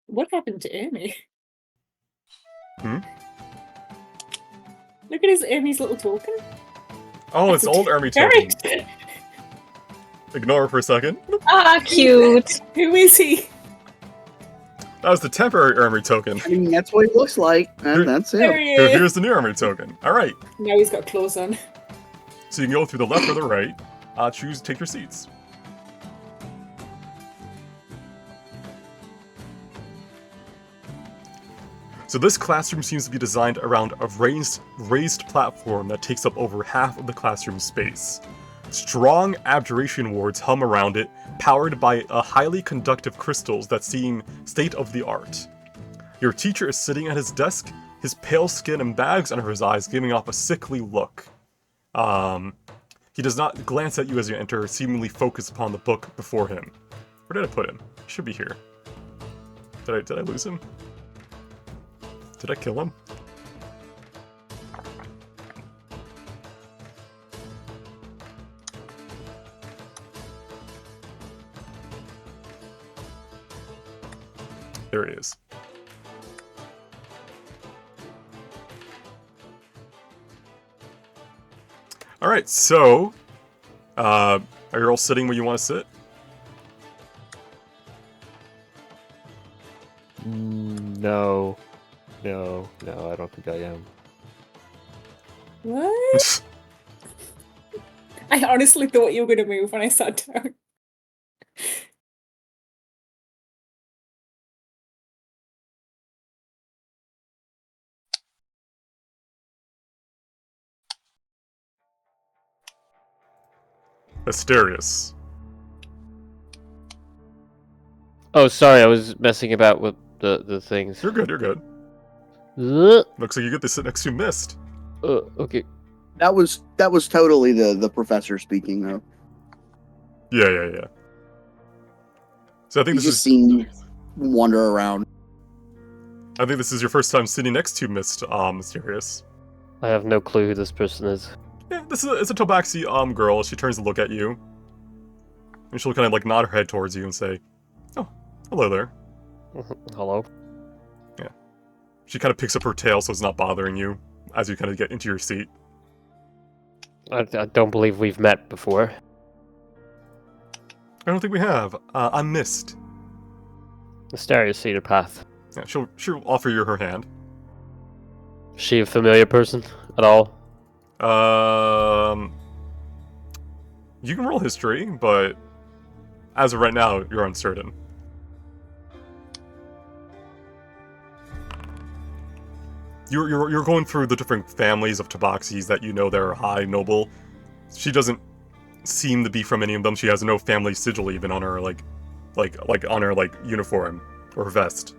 What happened to Ermi? Hmm? Look at Ermi's little token. Oh, it's That's old Army Very. token. Ignore it for a second. Ah, cute. Who is he? That was the temporary army token. I mean, that's what he looks like, and that's There it. he is. Here's the new army token. Alright, Now he's got clothes on. so you can go through the left or the right. Take your seats. So this classroom seems to be designed around a raised platform that takes up over half of the classroom space. Strong abjuration wards hum around it, powered by highly conductive crystals that seem state-of-the-art. Your teacher is sitting at his desk, his pale skin and bags under his eyes giving off a sickly look. He does not glance at you as you enter, seemingly focused upon the book before him. Where did I put him? He should be here. Did I lose him? Did I kill him? There he is. Alright, so... are you all sitting where you want to sit? No. No, I don't think I am. What? I honestly thought you were going to move when I sat down. Asterius. Oh, sorry, I was messing about with the things. You're good, you're good. Ugh. Looks like you get to sit next to Mist. Okay. That was totally the professor speaking, though. Yeah. So I think He's this just is... seen wander around. I think this is your first time sitting next to Mist, Mysterious. I have no clue who this person is. Yeah, it's a Tabaxi girl. She turns to look at you. And she'll kind of like nod her head towards you and say, "Oh, hello there." Hello? She kind of picks up her tail so it's not bothering you as you kind of get into your seat. I don't believe we've met before. I don't think we have. I'm Mist. Mysterious Cedar Path. Yeah, she'll offer you her hand. Is she a familiar person at all? You can roll history, but as of right now, you're uncertain. You're going through the different families of Tabaxis that you know that are high noble. She doesn't seem to be from any of them. She has no family sigil even on her like on her uniform or vest.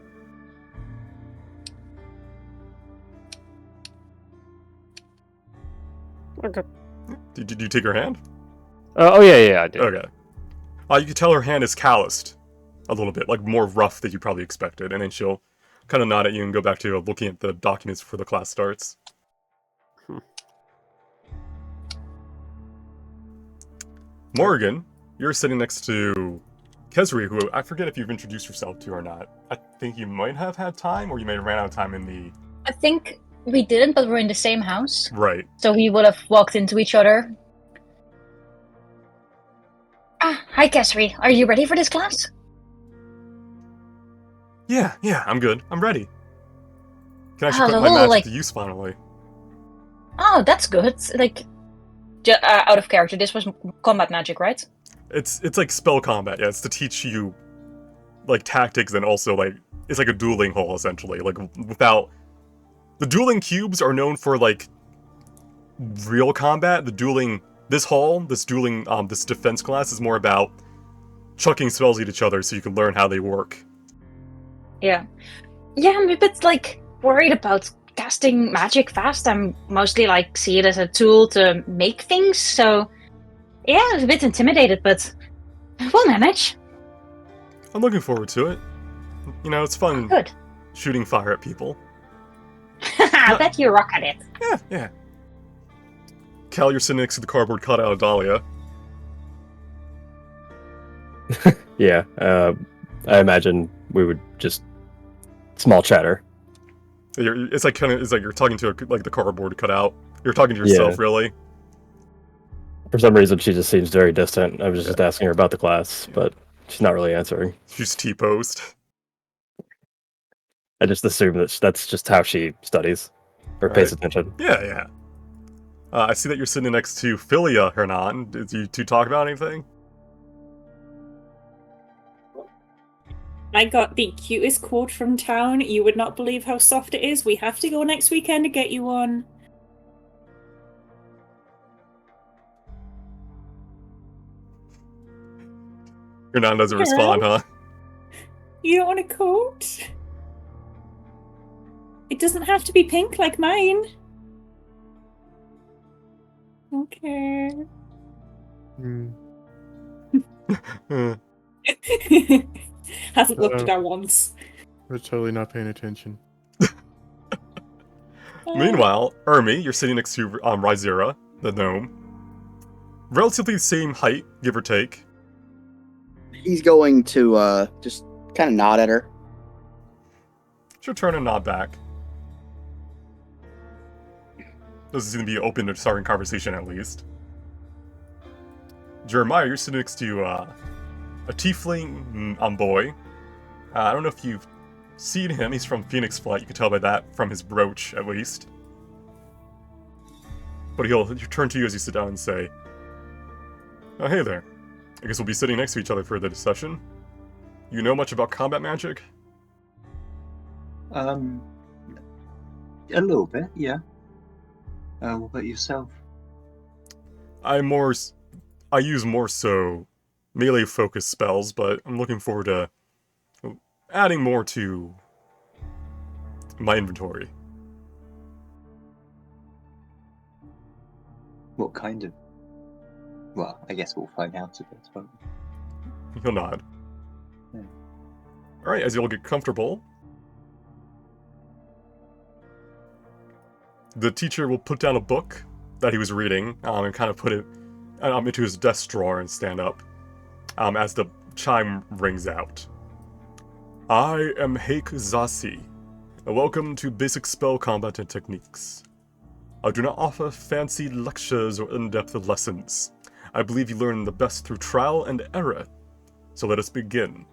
Okay. Did you take her hand? Oh yeah, I did. Okay. You can tell her hand is calloused a little bit, like more rough than you probably expected, and then she'll kind of nod at you and go back to looking at the documents before the class starts. Morgan, you're sitting next to Kesri, who I forget if you've introduced yourself to or not. I think you might have had time, or you may have ran out of time in the... I think we didn't, but we're in the same house. Right. So we would have walked into each other. Hi, Kesri. Are you ready for this class? Yeah, I'm good. I'm ready. Can actually Hello, put my magic like- to use finally. Oh, that's good. Like, out of character, this was combat magic, right? It's like spell combat, yeah. It's to teach you like tactics and also like it's like a dueling hall essentially. Like without the dueling cubes are known for like real combat. This defense class is more about chucking spells at each other so you can learn how they work. Yeah, I'm a bit like worried about casting magic fast. I'm mostly like see it as a tool to make things. So yeah, I was a bit intimidated, but we'll manage. I'm looking forward to it. You know, it's fun Good. shooting fire at people. I bet you rock at it. Yeah. Cal, you're sitting next to the cardboard cutout of Dahlia. Yeah, I imagine we would just small chatter. It's like you're talking to the cardboard cutout. You're talking to yourself, really. For some reason, she just seems very distant. I was just asking her about the class, but she's not really answering. She's T-posed. I just assume that that's just how she studies or pays attention. Yeah. I see that you're sitting next to Philia Hernan. Did you two talk about anything? I got the cutest quote from town. You would not believe how soft it is. We have to go next weekend to get you one. Hernan doesn't respond, huh? You don't want a coat? It doesn't have to be pink like mine. Okay. Hmm. Hasn't looked at her once. We're totally not paying attention. Meanwhile, Ermi, you're sitting next to Rhizera, the gnome. Relatively the same height, give or take. He's going to just kind of nod at her. She'll turn and nod back. This is going to be open to starting conversation at least. Jeremiah, you're sitting next to a tiefling boy. I don't know if you've seen him. He's from Phoenix Flight. You can tell by that from his brooch, at least. But he'll turn to you as you sit down and say, "Oh, hey there. I guess we'll be sitting next to each other for the discussion. You know much about combat magic?" A little bit, yeah. What about yourself? I use more so melee-focused spells, but I'm looking forward to adding more to my inventory. What kind of? Well, I guess we'll find out a bit, won't we? He'll nod. Yeah. Alright, as you all get comfortable, the teacher will put down a book that he was reading and kind of put it into his desk drawer and stand up as the chime rings out. "I am Hake Zasi. Welcome to Basic Spell Combat and Techniques. I do not offer fancy lectures or in-depth lessons. I believe you learn the best through trial and error. So let us begin.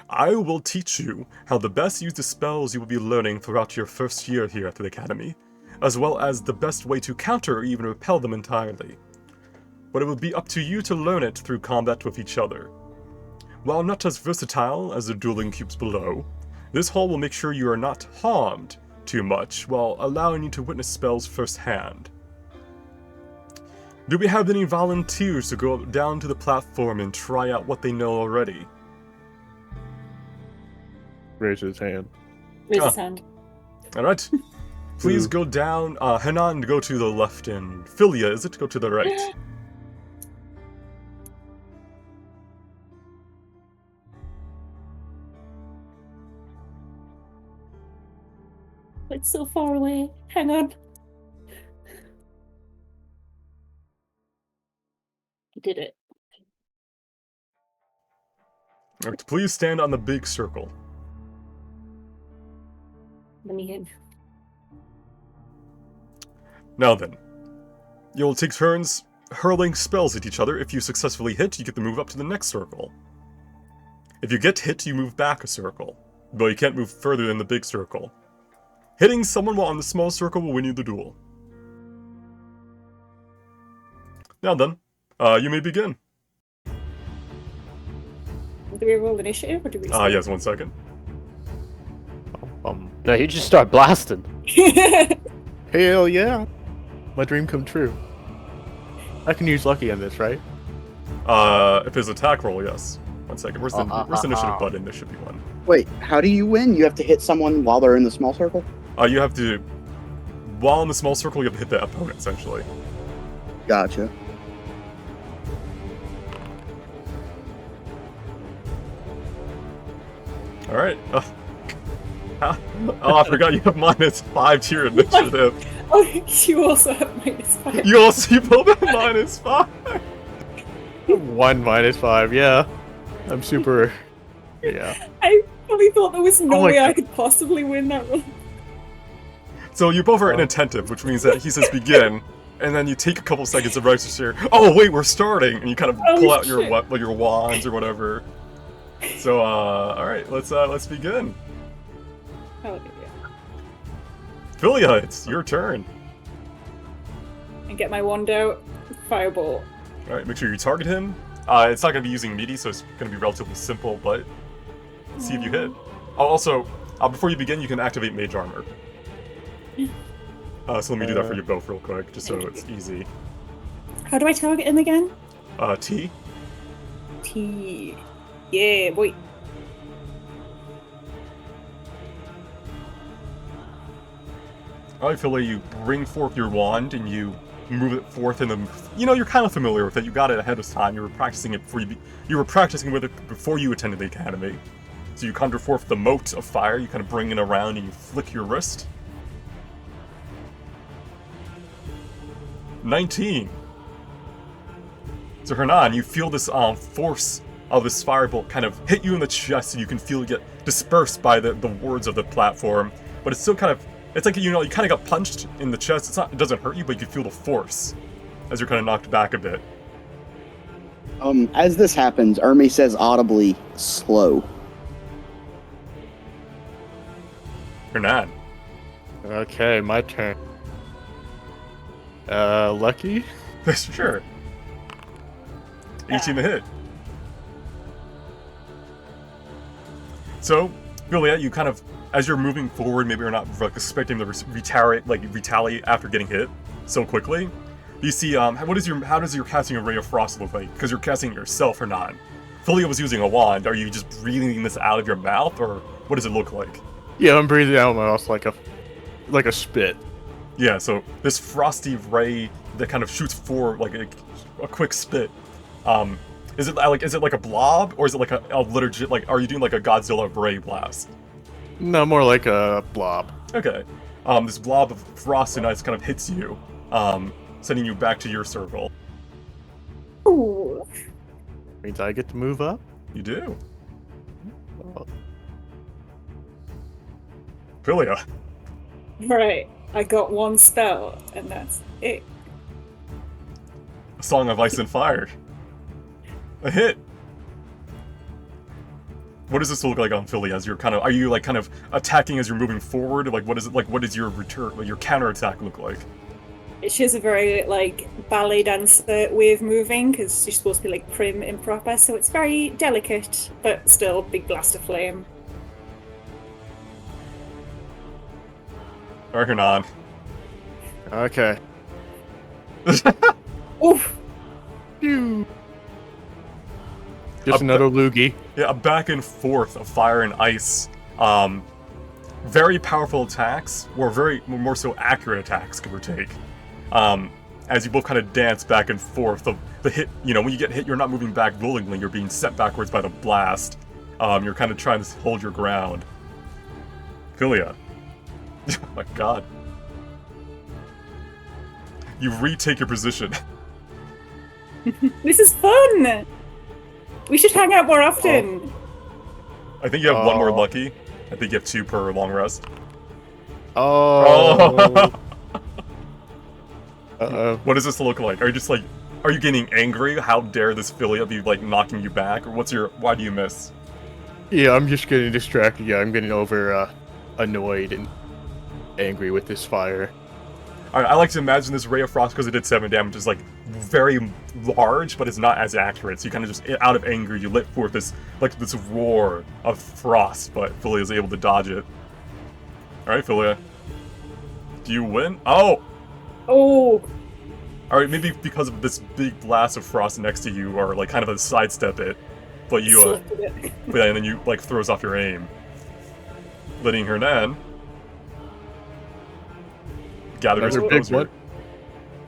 I will teach you how to best use the spells you will be learning throughout your first year here at the Academy, as well as the best way to counter or even repel them entirely. But it will be up to you to learn it through combat with each other. While not as versatile as the dueling cubes below, this hall will make sure you are not harmed too much while allowing you to witness spells firsthand. Do we have any volunteers to go down to the platform and try out what they know already?" Raise his hand. Raise his hand. Alright. Please go down. Hanan, go to the left, and Philia, is it? Go to the right. It's so far away. Hang on. I did it. Alright, please stand on the big circle. Let me in. Now then, you'll take turns hurling spells at each other. If you successfully hit, you get to move up to the next circle. If you get hit, you move back a circle, but you can't move further than the big circle. Hitting someone while on the small circle will win you the duel. Now then, you may begin. Do we roll initiative or do we? Yes, 1 second. No, you just start blasting. Hell yeah! My dream come true. I can use lucky on this, right? If it's attack roll, yes. 1 second. Where's the initiative button? There should be one. Wait, how do you win? You have to hit someone while they're in the small circle? You have to, while in the small circle, you have to hit the opponent, essentially. Gotcha. Alright. I forgot you have -5 to your initiative. Oh, you also have -5. You both have -5. 1 -5, yeah. I'm super... Yeah. I really thought there was no Oh my way I God. could possibly win that one. So you both are inattentive, which means that he says begin, and then you take a couple seconds to register share. Oh wait, we're starting, and you kind of pull out your wands or whatever. So alright, let's begin. Oh, yeah. Philia, it's your turn. And get my wand out. Fireball. Alright, make sure you target him. It's not going to be using meaty, so it's going to be relatively simple, but see if you hit. Oh, also, before you begin, you can activate Mage Armor. So let me do that for you both real quick, just so it's easy. How do I target him again? T. T. Yeah, boy. Alright, Philly, you bring forth your wand and you move it forth in the... you're kind of familiar with it. You got it ahead of time. You were practicing it before you were practicing with it before you attended the academy. So you conjure forth the mote of fire, you kind of bring it around and you flick your wrist. 19. So Hernan, you feel this force of this firebolt kind of hit you in the chest, and you can feel it get dispersed by the wards of the platform. But it's still kind of, it's like, you kind of got punched in the chest. It doesn't hurt you, but you can feel the force as you're kind of knocked back a bit. As this happens, Ermi says audibly, slow. Hernan. Okay, my turn. Lucky? Sure. 18 to hit. So, Juliet, you kind of, as you're moving forward, maybe you're not expecting to retaliate after getting hit so quickly. You see, how does your casting a ray of frost look like? Because you're casting it yourself or not. Philia was using a wand. Are you just breathing this out of your mouth, or what does it look like? Yeah, I'm breathing out of my mouth like a spit. Yeah, so this frosty ray that kind of shoots forward like a quick spit. Is it like a blob, or is it like a legit, like, are you doing like a Godzilla ray blast? No, more like a blob. Okay. This blob of frost and ice kind of hits you, sending you back to your circle. Ooh. Means I get to move up? You do. Oh. Philia. Right. I got one spell, and that's it. A Song of Ice and Fire. A hit. What does this look like on Philly as you're are you like kind of attacking as you're moving forward? Like what does your return, like your counterattack look like? She has a very like ballet dancer way of moving, because she's supposed to be like prim and proper, so it's very delicate, but still big blast of flame. Hernan. Okay. Oof. Phew. Just another loogie. Yeah, a back and forth of fire and ice. Very powerful attacks, or very more so accurate attacks, give or take. As you both kind of dance back and forth. The hit, when you get hit, you're not moving back willingly. You're being set backwards by the blast. You're kind of trying to hold your ground. Philia. Oh my god. You retake your position. This is fun! We should hang out more often. I think you have one more lucky. I think you have 2 per long rest. Oh. Uh-oh. What does this look like? Are you getting angry? How dare this Philia be like knocking you back? Or why do you miss? Yeah, I'm just getting distracted. Yeah, I'm getting annoyed and angry with this fire. Alright, I like to imagine this Ray of Frost, because it did 7 damage, is like very large, but it's not as accurate. So you kind of just, out of anger, you let forth this roar of frost, but Philia is able to dodge it. Alright, Philia. Do you win? Oh! Oh! Alright, maybe because of this big blast of frost next to you, or like kind of a sidestep it, but you, and then you like throws off your aim. Letting Hernan gather his composure.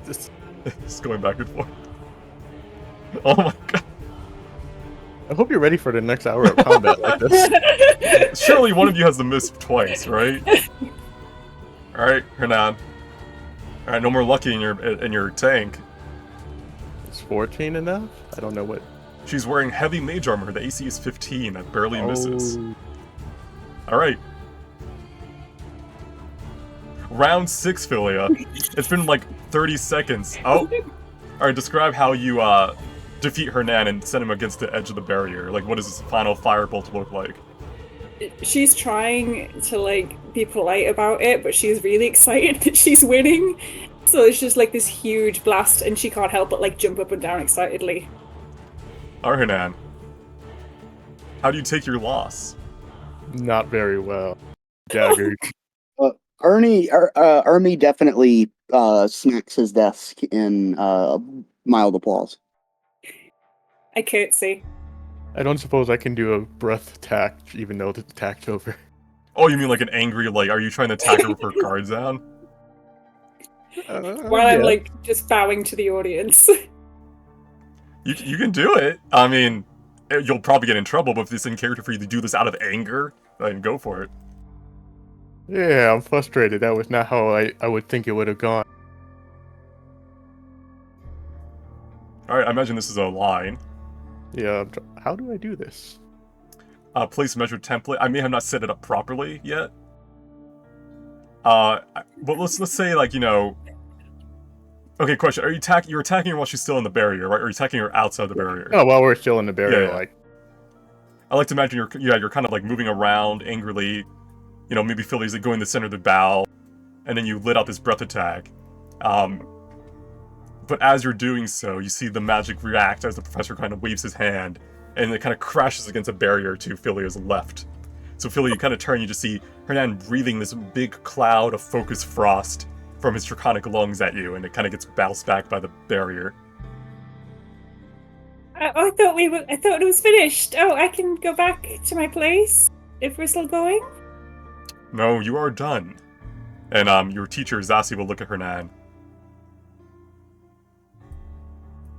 Just going back and forth. Oh my god. I hope you're ready for the next hour of combat like this. Surely one of you has the miss twice, right? Alright, Hernan. Alright, no more lucky in your tank. Is 14 enough? I don't know what. She's wearing heavy mage armor. The AC is 15. That barely misses. Alright. Round 6, Philia. It's been like 30 seconds. Oh! Alright, describe how you defeat Hernan and send him against the edge of the barrier. Like, what does this final firebolt look like? She's trying to like be polite about it, but she's really excited that she's winning. So it's just like this huge blast, and she can't help but like jump up and down excitedly. Alright, Hernan. How do you take your loss? Not very well. Dagger. Ermi definitely smacks his desk in mild applause. I curtsy. I don't suppose I can do a breath attack, even though the attack's over. Oh, you mean like an angry, like, are you trying to attack her with her guards down? While I'm Yeah. like just bowing to the audience. You can do it. I mean, you'll probably get in trouble, but if it's in character for you to do this out of anger, then go for it. Yeah, I'm frustrated. That was not how I would think it would have gone. Alright, I imagine this is a line. Yeah, how do I do this? Place measure template. I may have not set it up properly yet. But let's say, like, you know... Okay, question. Are you're attacking her while she's still in the barrier, right? Or are you attacking her outside the barrier? Oh, while we're still in the barrier, Yeah. like... I like to imagine you're kind of like moving around angrily. You know, maybe Philly's like going to the center of the bow, and then you lit out this breath attack. But as you're doing so, you see the magic react as the professor kind of waves his hand, and it kind of crashes against a barrier to Philia's left. So Philia, you kind of turn, you just see Hernan breathing this big cloud of focused frost from his draconic lungs at you, and it kind of gets bounced back by the barrier. I thought it was finished. Oh, I can go back to my place if we're still going. No, you are done. And your teacher, Zassi, will look at Hernan.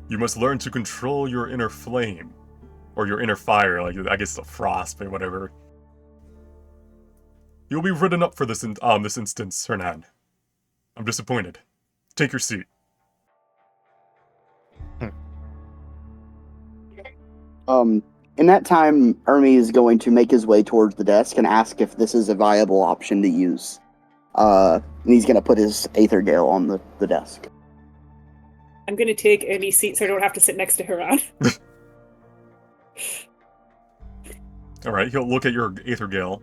You must learn to control your inner flame. Or your inner fire, like, I guess the frost, but whatever. You'll be written up for this instance, Hernan. I'm disappointed. Take your seat. In that time, Ermi is going to make his way towards the desk and ask if this is a viable option to use. And he's going to put his Aether Gale on the desk. I'm going to take Ernie's seat so I don't have to sit next to her on. Alright, he'll look at your Aether Gale.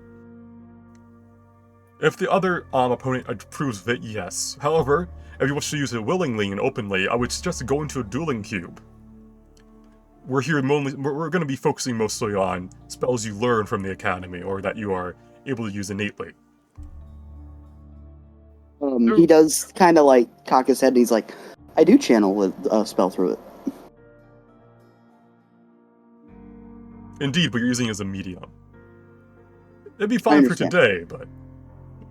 If the other opponent approves of it, yes. However, if you wish to use it willingly and openly, I would suggest go into a dueling cube. We're going to be focusing mostly on spells you learn from the academy, or that you are able to use innately. He does kind of like cock his head, and he's like, I do channel a spell through it. Indeed, but you're using it as a medium. It'd be fine for today, but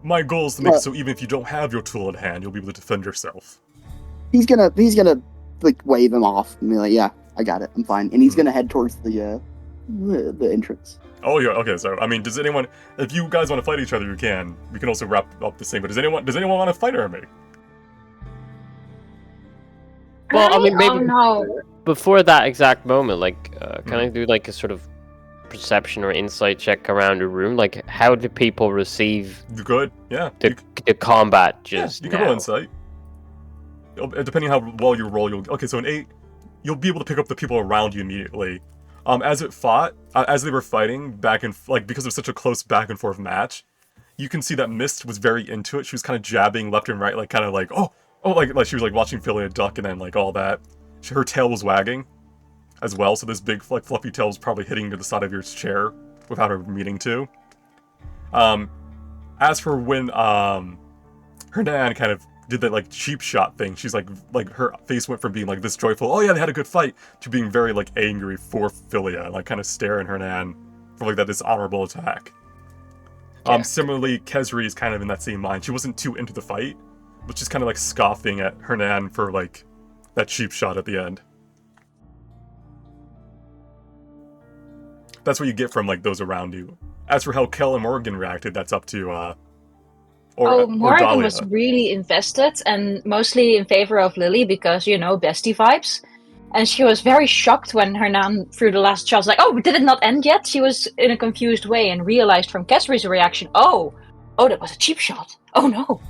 my goal is to make it so even if you don't have your tool at hand, you'll be able to defend yourself. He's gonna like wave him off and be like, yeah, I got it, I'm fine. And he's gonna head towards the entrance. Oh yeah, okay, so I mean, does anyone, if you guys want to fight each other, you can. We can also wrap up this thing, but does anyone want to fight Ermi? Well, I mean, maybe Oh no. before that exact moment, like, can I do like a sort of perception or insight check around the room? Like, how do people receive You good? Yeah. the combat just you can roll now? insight. Depending how well you roll, okay, so an 8, you'll be able to pick up the people around you immediately. As they were fighting back and because it was such a close back and forth match, you can see that Mist was very into it. She was kind of jabbing left and right, like kind of like like she was like watching Philia duck and then like all that. Her tail was wagging as well, so this big like fluffy tail was probably hitting to the side of your chair without her meaning to. As for when Hernan kind of did that like cheap shot thing, she's like her face went from being like this joyful, oh yeah, they had a good fight, to being very like angry for Philia and like kind of staring Hernan for like that dishonorable attack. Yeah. Similarly, Kezri is kind of in that same mind. She wasn't too into the fight, but she's kind of like scoffing at Hernan for like that cheap shot at the end. That's what you get from like those around you. As for how Kel and Morgan reacted, that's up to Morgan Dahlia. was really invested and mostly in favor of Lily because, you know, bestie vibes. And she was very shocked when Hernan threw the last shot. Like, oh, did it not end yet? She was in a confused way and realized from Kesri's reaction, oh, that was a cheap shot. Oh no.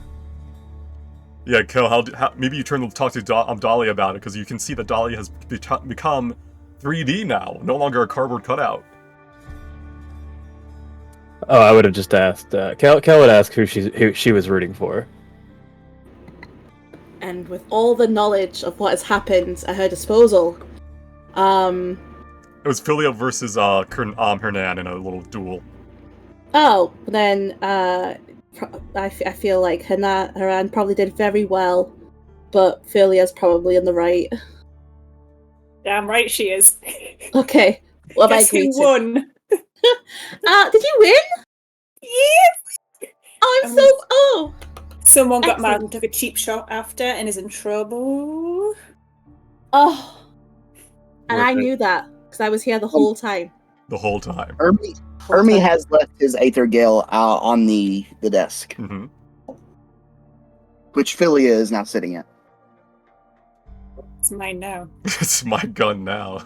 Yeah, Kel, how maybe you turn to talk to Dahlia about it, because you can see that Dahlia has become 3D now, no longer a cardboard cutout. Oh, I would have just asked. Kel would ask who she was rooting for. And with all the knowledge of what has happened at her disposal, It was Philia versus Hernan in a little duel. Oh, then I feel like Hernan probably did very well, but Philia's probably in the right. Damn right she is. Okay, well, Guess who won? Did you win? Yes! Oh, Someone got mad Excellent. and took a cheap shot after and is in trouble. Oh, and Was I it- knew that because I was here the whole time. The whole time. Ermi has left his Aether Gale on the desk, Hmm. which Philia is now sitting at. It's mine now. It's my gun now.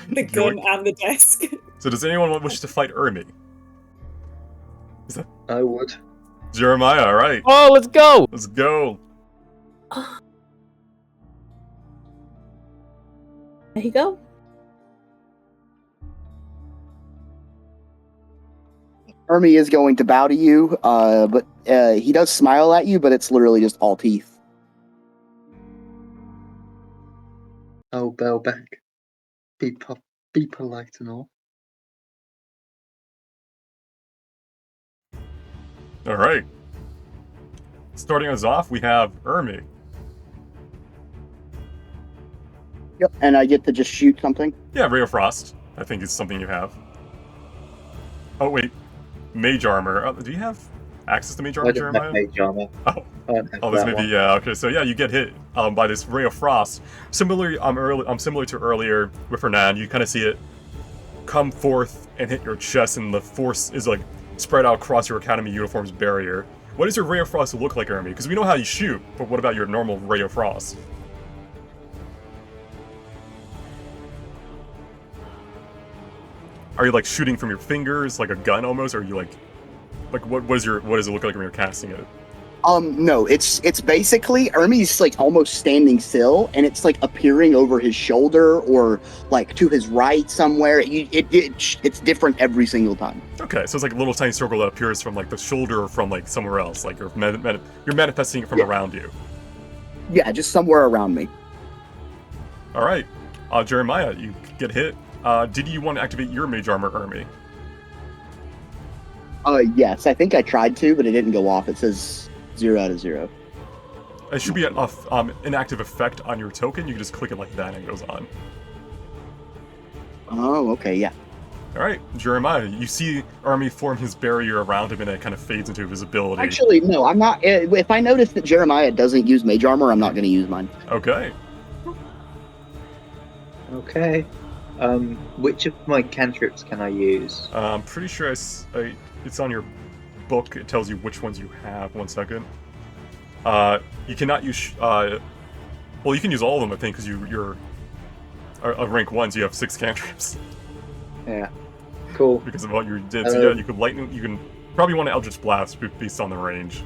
The Do you gun and the desk. So does anyone wish to fight Ermi? I would. Jeremiah, all right. Oh, let's go! Let's go. There you go. Ermi is going to bow to you, but he does smile at you, but it's literally just all teeth. Oh, bow back. Be polite and all. All right. Starting us off, we have Ermi. Yep, and I get to just shoot something. Yeah, Ray of Frost. I think is something you have. Oh wait, Mage Armor. Do you have access to Mage Armor, I don't Jeremiah? have mage armor. Oh. I don't have Oh, this that may be one. yeah. Okay, so yeah, you get hit by this Ray of Frost. Similar to earlier with Hernan. You kind of see it come forth and hit your chest, and the force is like spread out across your Academy uniform's barrier. What does your Ray of Frost look like, Ermi? Because we know how you shoot, but what about your normal Ray of Frost? Are you like shooting from your fingers, like a gun almost? Or are you like what does it look like when you're casting it? No, it's basically Ermi's like almost standing still, and it's like appearing over his shoulder or like to his right somewhere. It's different every single time. Okay, so it's like a little tiny circle that appears from like the shoulder or from like somewhere else. Like you're manifesting it from around you. Yeah, just somewhere around me. All right, Jeremiah, you get hit. Did you want to activate your Mage Armor, Ermi? Yes, I think I tried to, but it didn't go off. It says 0 out of 0. It should be an inactive effect on your token. You can just click it like that and it goes on. Oh, okay, yeah. All right, Jeremiah, you see Ermi form his barrier around him and it kind of fades into visibility. Actually, no, I'm not. If I notice that Jeremiah doesn't use Mage Armor, I'm not going to use mine. Okay. Okay. Which of my cantrips can I use? I'm pretty sure it's on your book. It tells you which ones you have. 1 second. You cannot use. Well, you can use all of them, I think, because you're a rank 1, so you have 6 cantrips. Yeah. Cool. Because of what you did. So yeah, you could lightning. You can probably want to Eldritch Blast based on the range.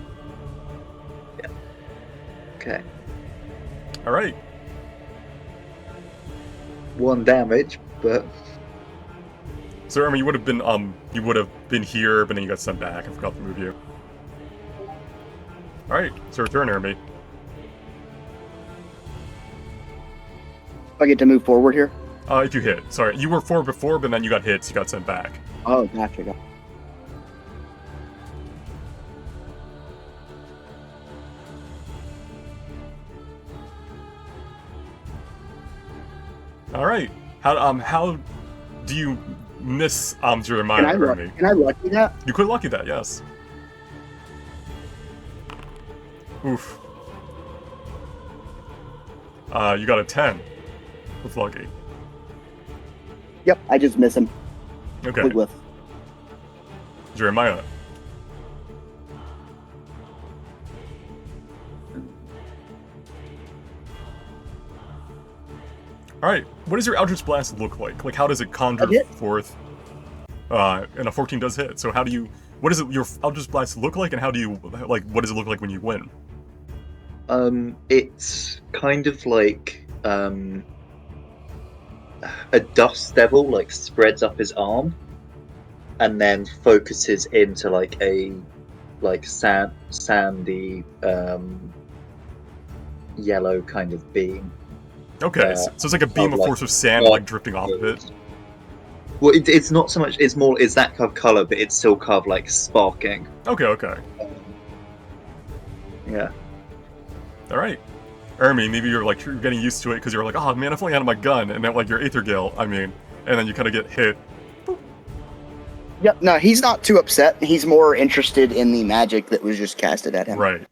Yeah. Okay. All right. 1 damage, but So Ermi, you would have been here, but then you got sent back. I forgot to move you. All right, it's your turn, Ermi. I get to move forward here. If you hit, sorry, you were forward before, but then you got hit, so you got sent back. Oh, gotcha. All right, how do you miss Jeremiah, Ermi? Can I lucky that? You could lucky that, yes. Oof. You got a 10 with lucky. Yep, I just miss him. Okay, Quick whiff. Jeremiah. All right, what does your Eldritch Blast look like? Like, how does it conjure forth? And a 14 does hit. So how do you? What does your Eldritch Blast look like, and how do you like? What does it look like when you win? It's kind of like a dust devil like spreads up his arm and then focuses into like a sandy yellow kind of beam. Okay, so it's like a beam of force of sand like drifting off of it. Well, it's not so much. It's more. It's that kind of color, but it's still kind of like sparking. Okay. Yeah. All right, Ermi, maybe you're getting used to it because you're like, oh man, if only I had my gun, and then like your Aether Gale, and then you kind of get hit. Yep. No, he's not too upset. He's more interested in the magic that was just casted at him. Right.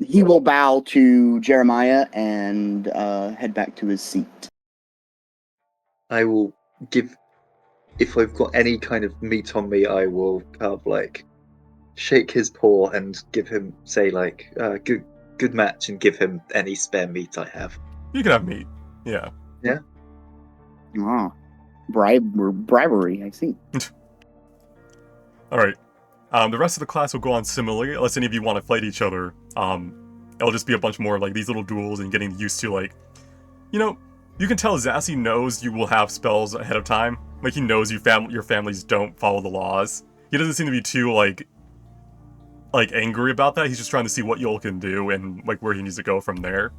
he will bow to Jeremiah and head back to his seat. I will give, if I've got any kind of meat on me, I will kind of like shake his paw and give him, say like, good match, and give him any spare meat I have. You can have meat. Yeah. Ah, bribery, I see. All right. The rest of the class will go on similarly, unless any of you want to fight each other. It'll just be a bunch more of, like, these little duels and getting used to, like, you know, you can tell Zassy knows you will have spells ahead of time. Like, he knows your families don't follow the laws. He doesn't seem to be too, like angry about that. He's just trying to see what y'all can do and, like, where he needs to go from there.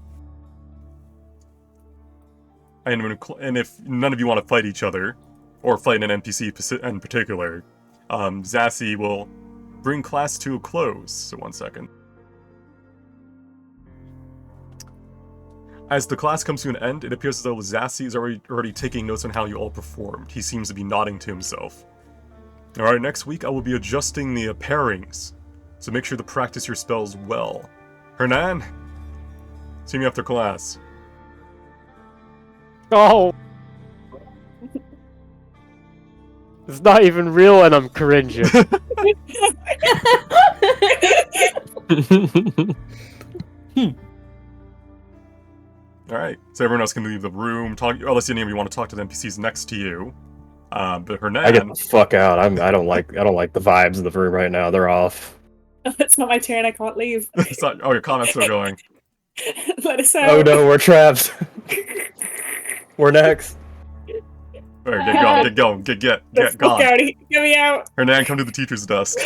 And if none of you want to fight each other, or fight an NPC in particular, Zassy will bring class to a close. So 1 second. As the class comes to an end, it appears as though Zassy is already taking notes on how you all performed. He seems to be nodding to himself. Alright, next week I will be adjusting the pairings, so make sure to practice your spells well. Hernan, see me after class. Oh! It's not even real and I'm cringing. Alright, so everyone else can leave the room, unless any of you want to talk to the NPCs next to you. But Hernan... I get the fuck out. I don't like the vibes of the room right now. They're off. It's not my turn. I can't leave. Oh, your comment's still going. Let us out. Oh no, we're trapped. We're next. Alright, get going, get gone. Out. Get me out. Hernan, come to the teacher's desk.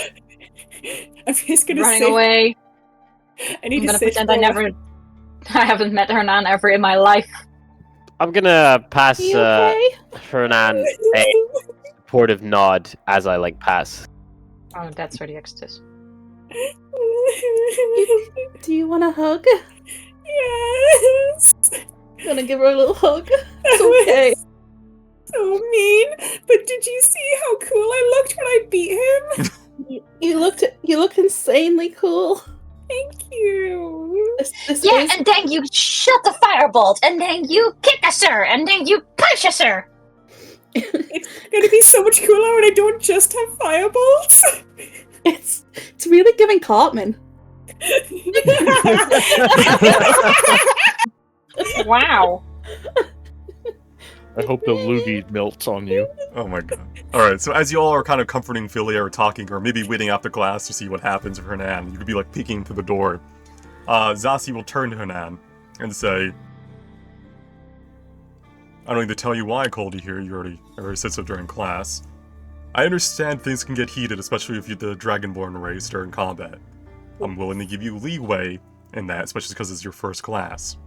I'm just gonna Running say, away. I need I'm to gonna say pretend I haven't met Hernan ever in my life. I'm gonna pass You okay? Hernan a supportive nod as I pass. Oh, that's for the extras. Do you want a hug? Yes. Gonna give her a little hug. It's okay. So mean. But did you see how cool I looked when I beat him? You looked insanely cool. Thank you. This Yeah, is- and then you shot the firebolt, and then you kick us, sir, and then you punch us, sir. It's gonna be so much cooler when I don't just have firebolts. it's really giving Cartman. Wow. I hope the loogie melts on you. Oh my god. Alright, so as you all are kind of comforting Philia or talking, or maybe waiting after class to see what happens with Hernan, you could be peeking through the door. Zassy will turn to Hernan and say, I don't need to tell you why I called you here, you already said so during class. I understand things can get heated, especially if you're the Dragonborn race during combat. I'm willing to give you leeway in that, especially because it's your first class.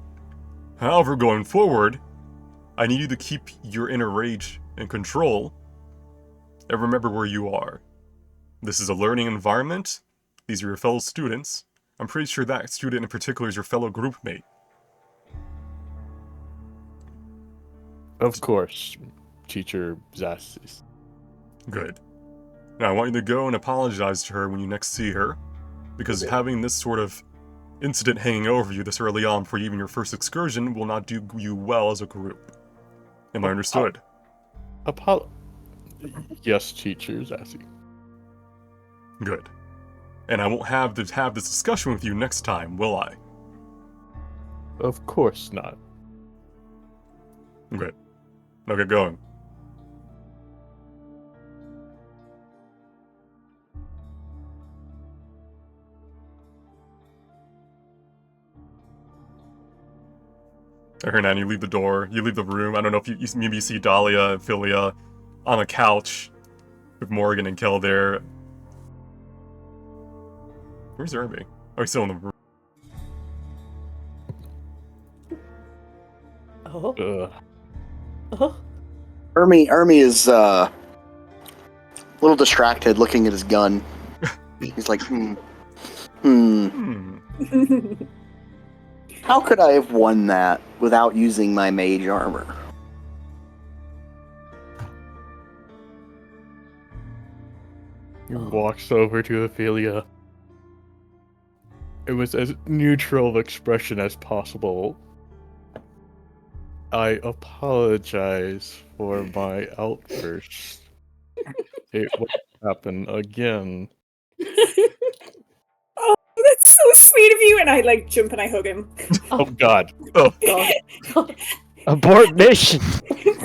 However, going forward, I need you to keep your inner rage in control, and remember where you are. This is a learning environment, these are your fellow students. I'm pretty sure that student in particular is your fellow groupmate. Of course, Teacher Zassis. Good. Now I want you to go and apologize to her when you next see her, because having this sort of incident hanging over you this early on for even your first excursion will not do you well as a group. Am I understood? Yes, Teacher Zassy. Good. And I won't have this discussion with you next time, will I? Of course not. Good. Now get going. Hernan, you leave the door, you leave the room. I don't know if you maybe see Dahlia and Philia on a couch with Morgan and Kel there. Where's Irby? Oh, he's still in the room. Oh. Ermi is a little distracted, looking at his gun. He's like, How could I have won that without using my mage armor? He walks over to Ophelia. It was as neutral of expression as possible. I apologize for my outburst. It won't happen again. Oh, that's so sweet of you. And I like jump and I hug him. Oh God. Oh, God. Abort mission.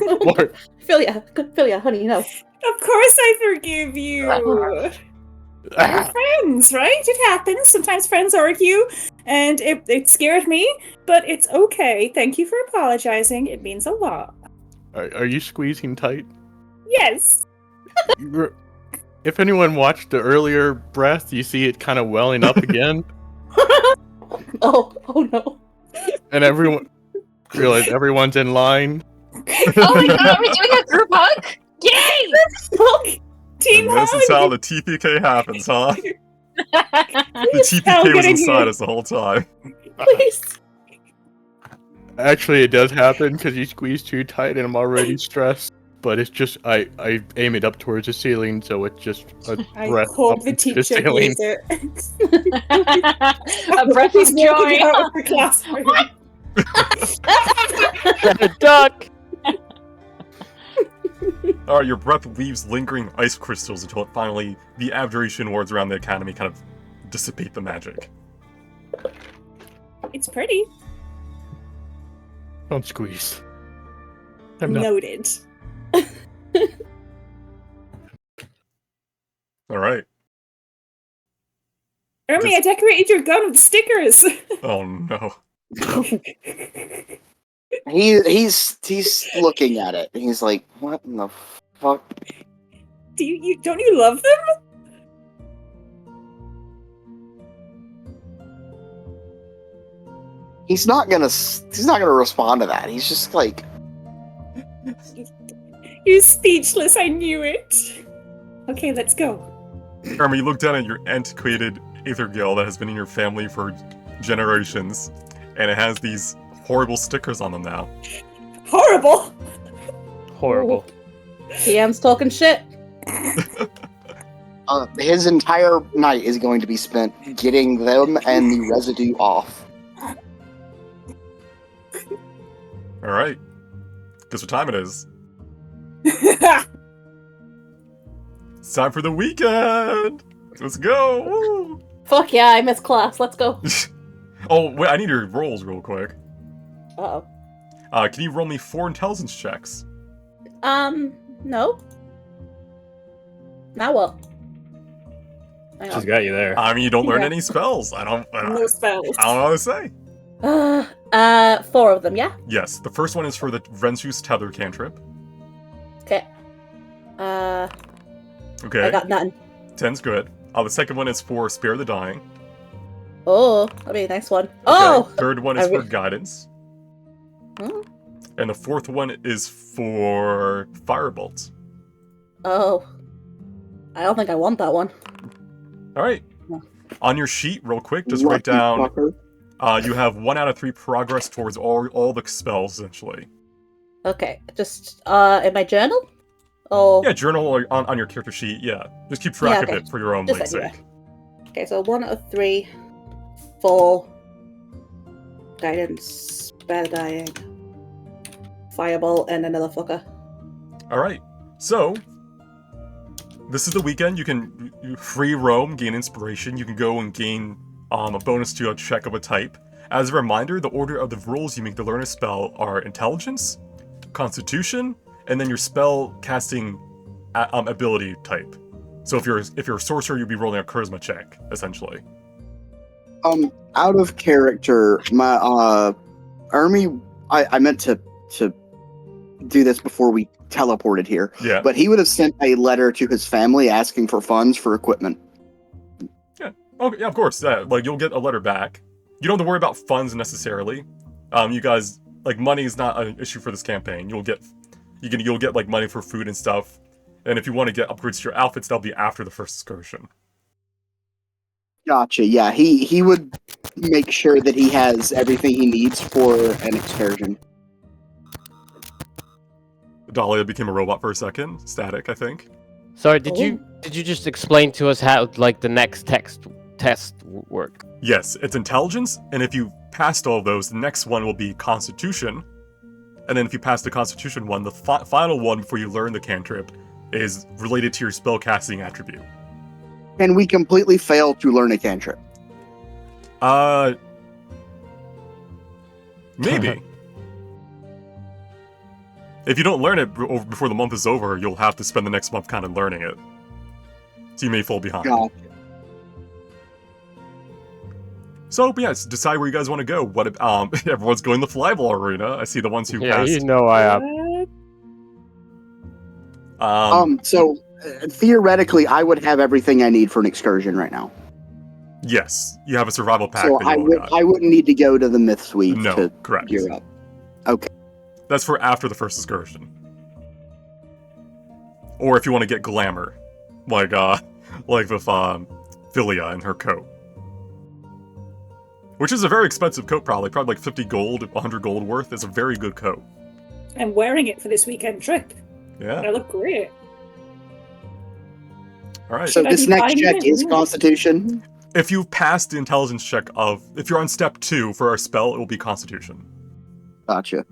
Lord. Philia, honey, no. Of course I forgive you. We're friends, right? It happens. Sometimes friends argue, and it scared me, but it's okay. Thank you for apologizing. It means a lot. Are you squeezing tight? Yes. If anyone watched the earlier breath, you see it kind of welling up again, Oh no. and everyone realize everyone's in line. Oh my god, are we doing a group hug? Yay! Team and this hug. is how the TPK happens, huh? The Please, TPK was get in inside here. us the whole time. Please. Actually, it does happen because you squeeze too tight, and I'm already stressed. But it's just I aim it up towards the ceiling, so it's just a I breath hope up the into teacher ceiling. hears it. A breath He's of walking joy. out of the classroom. Duck. Alright, your breath leaves lingering ice crystals until the abjuration wards around the academy kind of dissipate the magic. It's pretty. Don't squeeze. I'm not. Noted. Alright. Ermi, I decorated your gun with stickers. Oh no. He's looking at it. He's like, what in the fuck? Don't you love them? He's not gonna respond to that. He's just like, You're speechless. I knew it. Okay, let's go. Ermi, you look down at your antiquated Aether Gale that has been in your family for generations, and it has these horrible stickers on them now. Horrible. Horrible. PM's talking shit. his entire night is going to be spent getting them and the residue off. Alright. Guess what time it is? It's time for the weekend! Let's go! Woo! Fuck yeah, I missed class. Let's go. Oh, wait, I need your rolls real quick. Uh-oh. Can you roll me 4 intelligence checks? No. Now what? Hang She's got you there. I mean, you don't learn Yeah. any spells. I don't No spells. know what to say. on. 4 of them, yeah? Yes, the first one is for the Rensu's Tether cantrip. Okay. Okay, I got nothing. 10's good. The second one is for Spare the Dying. Oh, that'd be a nice one. Okay, Oh! third one is I for re- Guidance. Hmm? And the fourth one is for Firebolt. Oh. I don't think I want that one. Alright. No. On your sheet, real quick, just Lucky write down, fucker. you have 1 out of 3 progress towards all the spells, essentially. Okay, just, in my journal? Oh. Yeah, journal on your character sheet, yeah. Just keep track Yeah, of okay. it for your own Just like, anyway. sake. Okay, so 1 out of 3. 4. Guidance. Bad dying. Fireball and another fucker. Alright, so this is the weekend. You can free roam, gain inspiration. You can go and gain a bonus to a check of a type. As a reminder, the order of the rolls you make to learn a spell are Intelligence, Constitution, and then your spell casting ability type. So if you're a sorcerer, you'd be rolling a Charisma check, essentially. Out of character, my Ermi, I meant to do this before we teleported here, Yeah. but he would have sent a letter to his family asking for funds for equipment. Okay, yeah, of course. Yeah, like you'll get a letter back. You don't have to worry about funds necessarily. You guys, like, money is not an issue for this campaign. You'll get like money for food and stuff. And if you want to get upgrades to your outfits, that'll be after the first excursion. Gotcha. Yeah, he would make sure that he has everything he needs for an excursion. Dahlia became a robot for a second. Static, I think. Sorry, did you just explain to us how like the next text test work? Yes, it's intelligence, and if you passed all of those, the next one will be constitution. And then if you pass the constitution one, the final one before you learn the cantrip is related to your spellcasting attribute. Can we completely fail to learn a cantrip? Maybe. If you don't learn it before the month is over, you'll have to spend the next month kind of learning it. So you may fall behind. God. So, yes, decide where you guys want to go. What everyone's going to the flyball arena. I see the ones who Yeah, passed. you know I am. So theoretically, I would have everything I need for an excursion right now. Yes, you have a survival pack So that you all got. I wouldn't need to go to the Myth Suite No, to correct. gear up. Okay. That's for after the first excursion. Or if you want to get glamour, like with Philia and her coat. Which is a very expensive coat, probably like 50 gold, 100 gold worth. It's a very good coat. I'm wearing it for this weekend trip. Yeah. I look great. All right. So Should I this be next buying check it? is Constitution. If you've passed the intelligence check if you're on step 2 for our spell, it will be Constitution. Gotcha.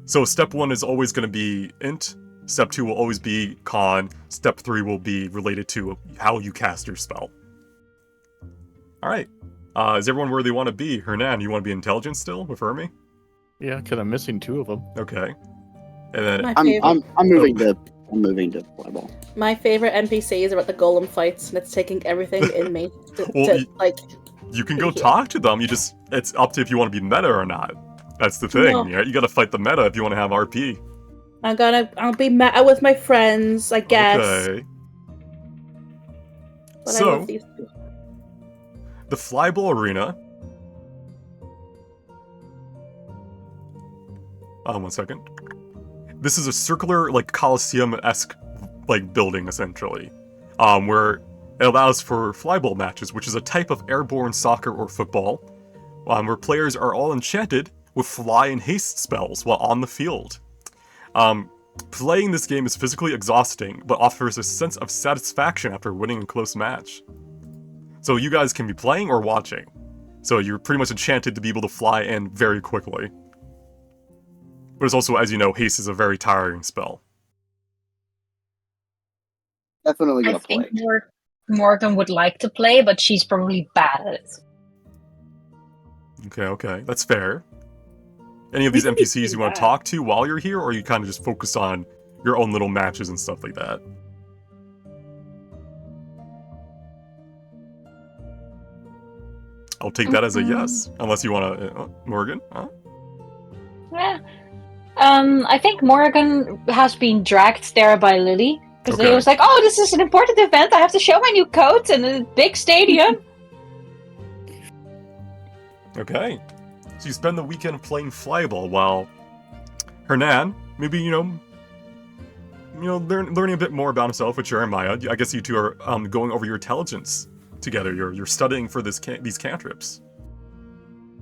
So step 1 is always going to be int. Step 2 will always be con. Step 3 will be related to how you cast your spell. All right. Is everyone where they want to be? Hernan, you want to be intelligence still with Hermie? Yeah, because I'm missing 2 of them. Okay. And then My I'm moving favorite, to flyball. my favorite NPCs are at the golem fights, and it's taking everything in me Well, you you can go talk to them. It's up to if you want to be meta or not. That's the thing. No. Yeah, you got to fight the meta if you want to have RP. I'll be meta with my friends, I guess. Okay. But I So love these two. the flyball arena. 1 second. This is a circular, like Coliseum-esque, like building essentially, where it allows for flyball matches, which is a type of airborne soccer or football, where players are all enchanted with fly and haste spells while on the field. Playing this game is physically exhausting, but offers a sense of satisfaction after winning a close match. So you guys can be playing or watching. So you're pretty much enchanted to be able to fly in very quickly. But it's also, as you know, haste is a very tiring spell. Definitely I gonna play. think Morgan would like to play, but she's probably bad at it. Okay, that's fair. Any of these We can be NPCs you want to bad. talk to while you're here, or you kind of just focus on your own little matches and stuff like that? I'll take that as a yes, unless you want to... Morgan? Huh? Yeah. I think Morgan has been dragged there by Lily. Because Okay. Lily was like, oh, this is an important event. I have to show my new coat in a big stadium. Okay. So you spend the weekend playing flyball while Hernan, maybe, learning a bit more about himself with Jeremiah. I guess you two are going over your intelligence together. You're studying for these cantrips.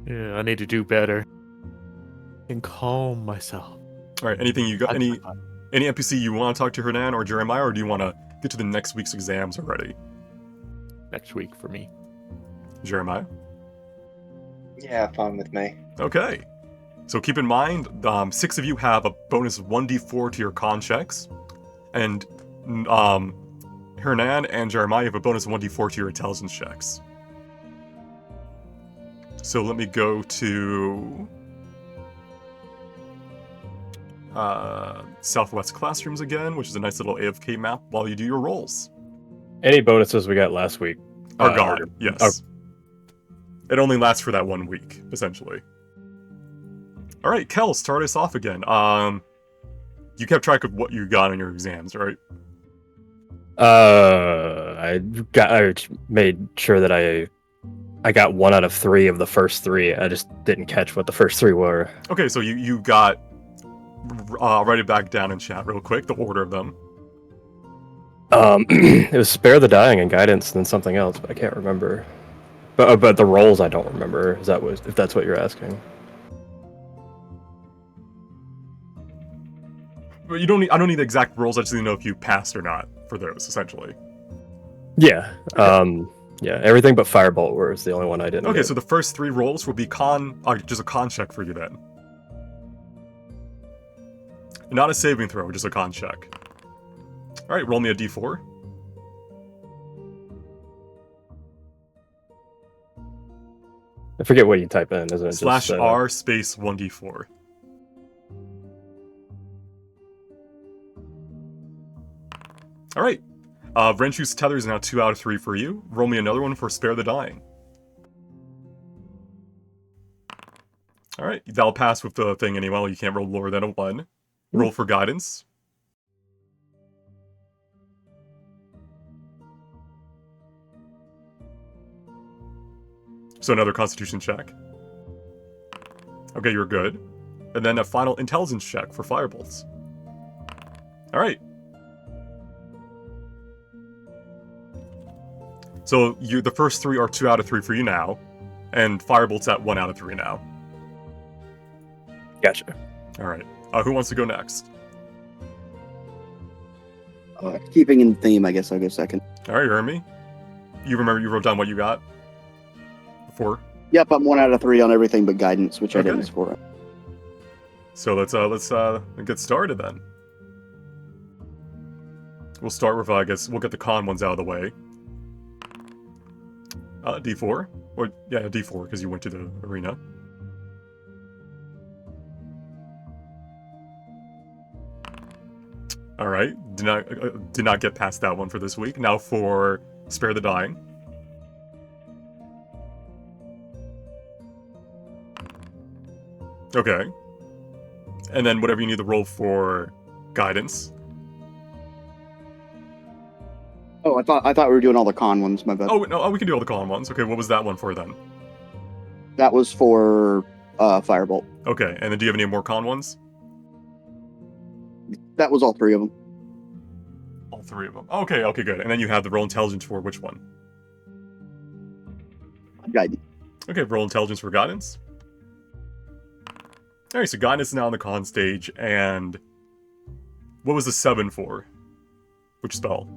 Yeah, I need to do better. And calm myself. All right, anything you got? Any NPC you want to talk to Hernan or Jeremiah, or do you want to get to the next week's exams already? Next week for me. Jeremiah? Yeah, fine with me. Okay. So keep in mind, 6 of you have a bonus 1d4 to your con checks, and Hernan and Jeremiah have a bonus 1d4 to your intelligence checks. So let me go to Southwest Classrooms again, which is a nice little AFK map while you do your rolls. Any bonuses we got last week Are gone, yes. It only lasts for that 1 week, essentially. Alright, Kel, start us off again. You kept track of what you got in your exams, right? I made sure that I got 1 out of 3 of the first 3. I just didn't catch what the first 3 were. Okay, so you got... write it back down in chat real quick, the order of them. It was Spare the Dying and Guidance, and then something else, but I can't remember. But the roles I don't remember. If that's what you're asking. But you don't need, I don't need the exact rolls, I just need to know if you passed or not for those, essentially. Yeah. Yeah, everything but Firebolt was the only one I didn't Okay, get. so the first 3 rolls will be just a con check for you then. Not a saving throw, just a con check. Alright, roll me a d4. I forget what you type in, isn't it? Slash R space 1d4. Alright. Renshu's tether is now 2 out of 3 for you. Roll me another one for Spare the Dying. Alright, that'll pass with the thing anyway. You can't roll lower than a 1. Roll for guidance. So another constitution check. Okay, you're good. And then a final intelligence check for firebolts. Alright. So the first 3 are 2 out of 3 for you now. And firebolt's at 1 out of 3 now. Gotcha. Alright. Who wants to go next? Keeping in theme, I guess I'll go second. Alright, you heard me? You remember you wrote down what you got? Before? Yep, I'm 1 out of 3 on everything but guidance, which I Okay. didn't score. So let's get started then. We'll start with I guess we'll get the con ones out of the way. D4 or yeah, D4 because you went to the arena. All right, did not get past that one for this week. Now for Spare the Dying. Okay. And then whatever you need to roll for guidance. Oh, I thought we were doing all the con ones. My bad. Oh no, we can do all the con ones. Okay, what was that one for then? That was for Firebolt. Okay, and then do you have any more con ones? That was all 3 of them. All 3 of them. Okay, good. And then you have the roll intelligence for which one? Guidance. Okay, roll intelligence for guidance. Alright, so guidance is now on the con stage, and what was the 7 for? Which spell?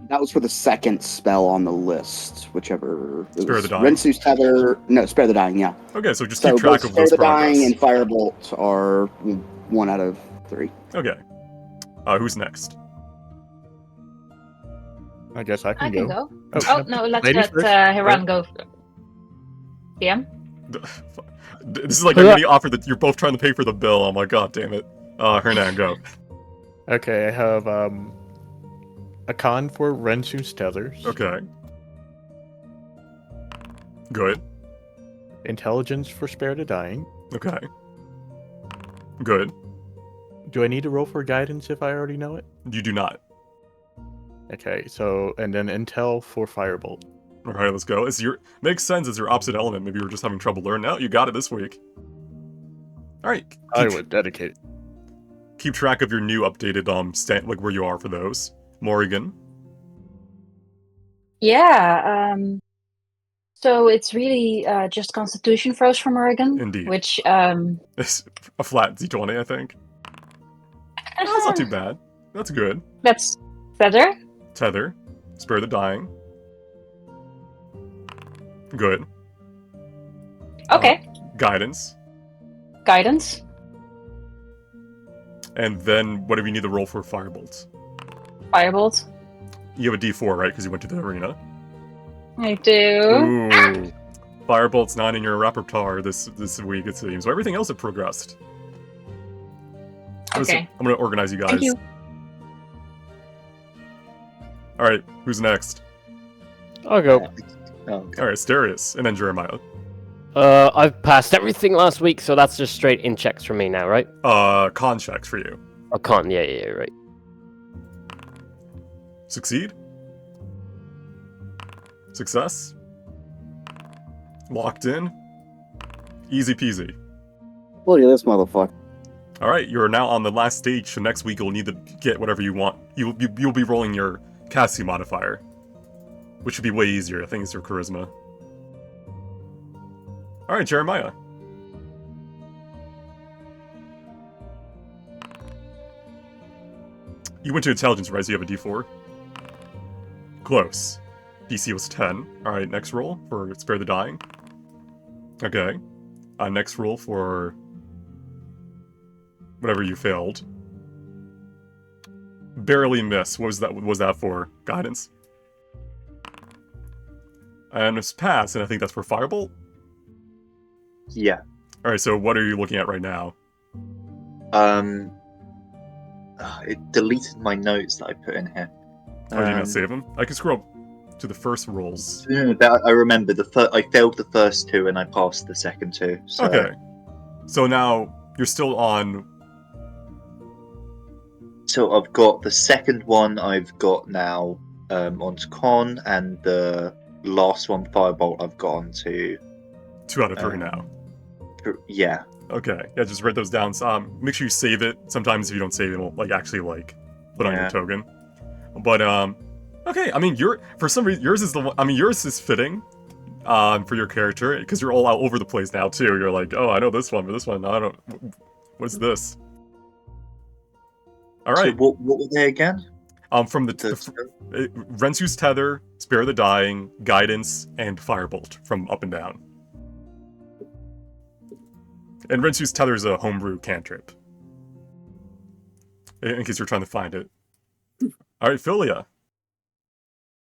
That was for the second spell on the list, whichever. Spare the Dying. Rensu's Tether. No, Spare the Dying, yeah. Okay, so just So keep track both of those Spare the progress. Dying and Firebolt are 1 out of 3. Okay. Who's next? I guess I can I go. can go. Oh, Oh, no, let's ladies let first. Hiran go. DM? This is like a mini offer that you're both trying to pay for the bill. I'm like, god damn it. Hernan, go. Okay, I have a con for Rensu's tethers. Okay. Good. Intelligence for Spare the Dying. Okay. Good. Do I need to roll for guidance if I already know it? You do not. Okay, so and then Intel for Firebolt. Alright, let's go. Makes sense as your opposite element. Maybe you were just having trouble learning. No, you got it this week. Alright. I would dedicate it. Keep track of your new updated like where you are for those. Morrigan. Yeah, so it's really just Constitution throws from Oregon. Indeed. Which, It's a flat D20, I think. That's not too bad. That's good. That's Feather. Tether. Spare the Dying. Good. Okay. Guidance. Guidance. And then whatever you need to roll for Firebolt. Firebolt. You have a D4, right? Because you went to the arena. I do. Ooh. Firebolt's not in your repertoire this week, it seems. So everything else had progressed. Okay. I'm gonna organize you guys. Thank you. Alright, who's next? I'll go. Oh, okay. Alright, Asterius, and then Jeremiah. I've passed everything last week, so that's just straight in checks from me now, right? Con checks for you. I can't. Yeah, right. Succeed? Success? Locked in? Easy peasy. Look at this motherfucker. Alright, you're now on the last stage, so next week you'll need to get whatever you want. You'll be rolling your Cassie modifier. Which should be way easier, I think it's your charisma. Alright, Jeremiah. You went to intelligence, right? So you have a D4? Close. DC was 10. Alright, next roll for Spare the Dying. Okay. Next roll for whatever you failed. Barely miss. What was that for? Guidance? And it's pass, and I think that's for Firebolt? Yeah. Alright, so what are you looking at right now? It deleted my notes that I put in here. Oh, did you not save them? I can scroll up to the first rolls. No, I remember I failed the first two and I passed the second two. So. Okay. So now you're still on. So I've got the second one I've got now onto Con, and the last one, Firebolt, I've got onto 2 out of 3 now. Yeah. Okay. Yeah, just write those down. Make sure you save it. Sometimes if you don't save it, it'll actually put on your token. But okay. I mean, for some reason yours is the one. I mean, yours is fitting for your character because you're all out over the place now too. You're like, oh, I know this one, but this one, no, I don't. What's this? All right. So what were they again? From Rensu's Tether, Spare the Dying, Guidance, and Firebolt from Up and Down. And Rensu's Tether is a homebrew cantrip. In case you're trying to find it. Alright, Philia.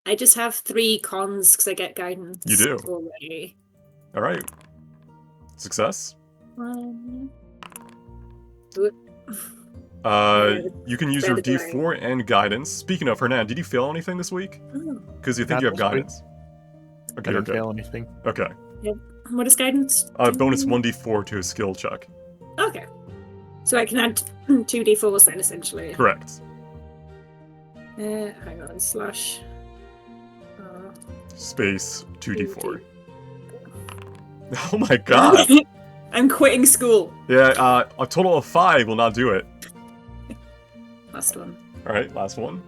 I just have 3 cons because I get guidance. You do. Already. Alright. Success? You can use your D4 and guidance. Speaking of, Hernan, did you fail anything this week? Because you think Not you have this week. guidance. Okay, I didn't okay. fail anything. Okay. What is guidance? Bonus 1d4 to a skill check. Okay. So I can add 2d4s then, essentially. Correct. Hang on, slash. Space 2d4. Oh my god! I'm quitting school. Yeah, a total of 5 will not do it. Last one. Alright, last one.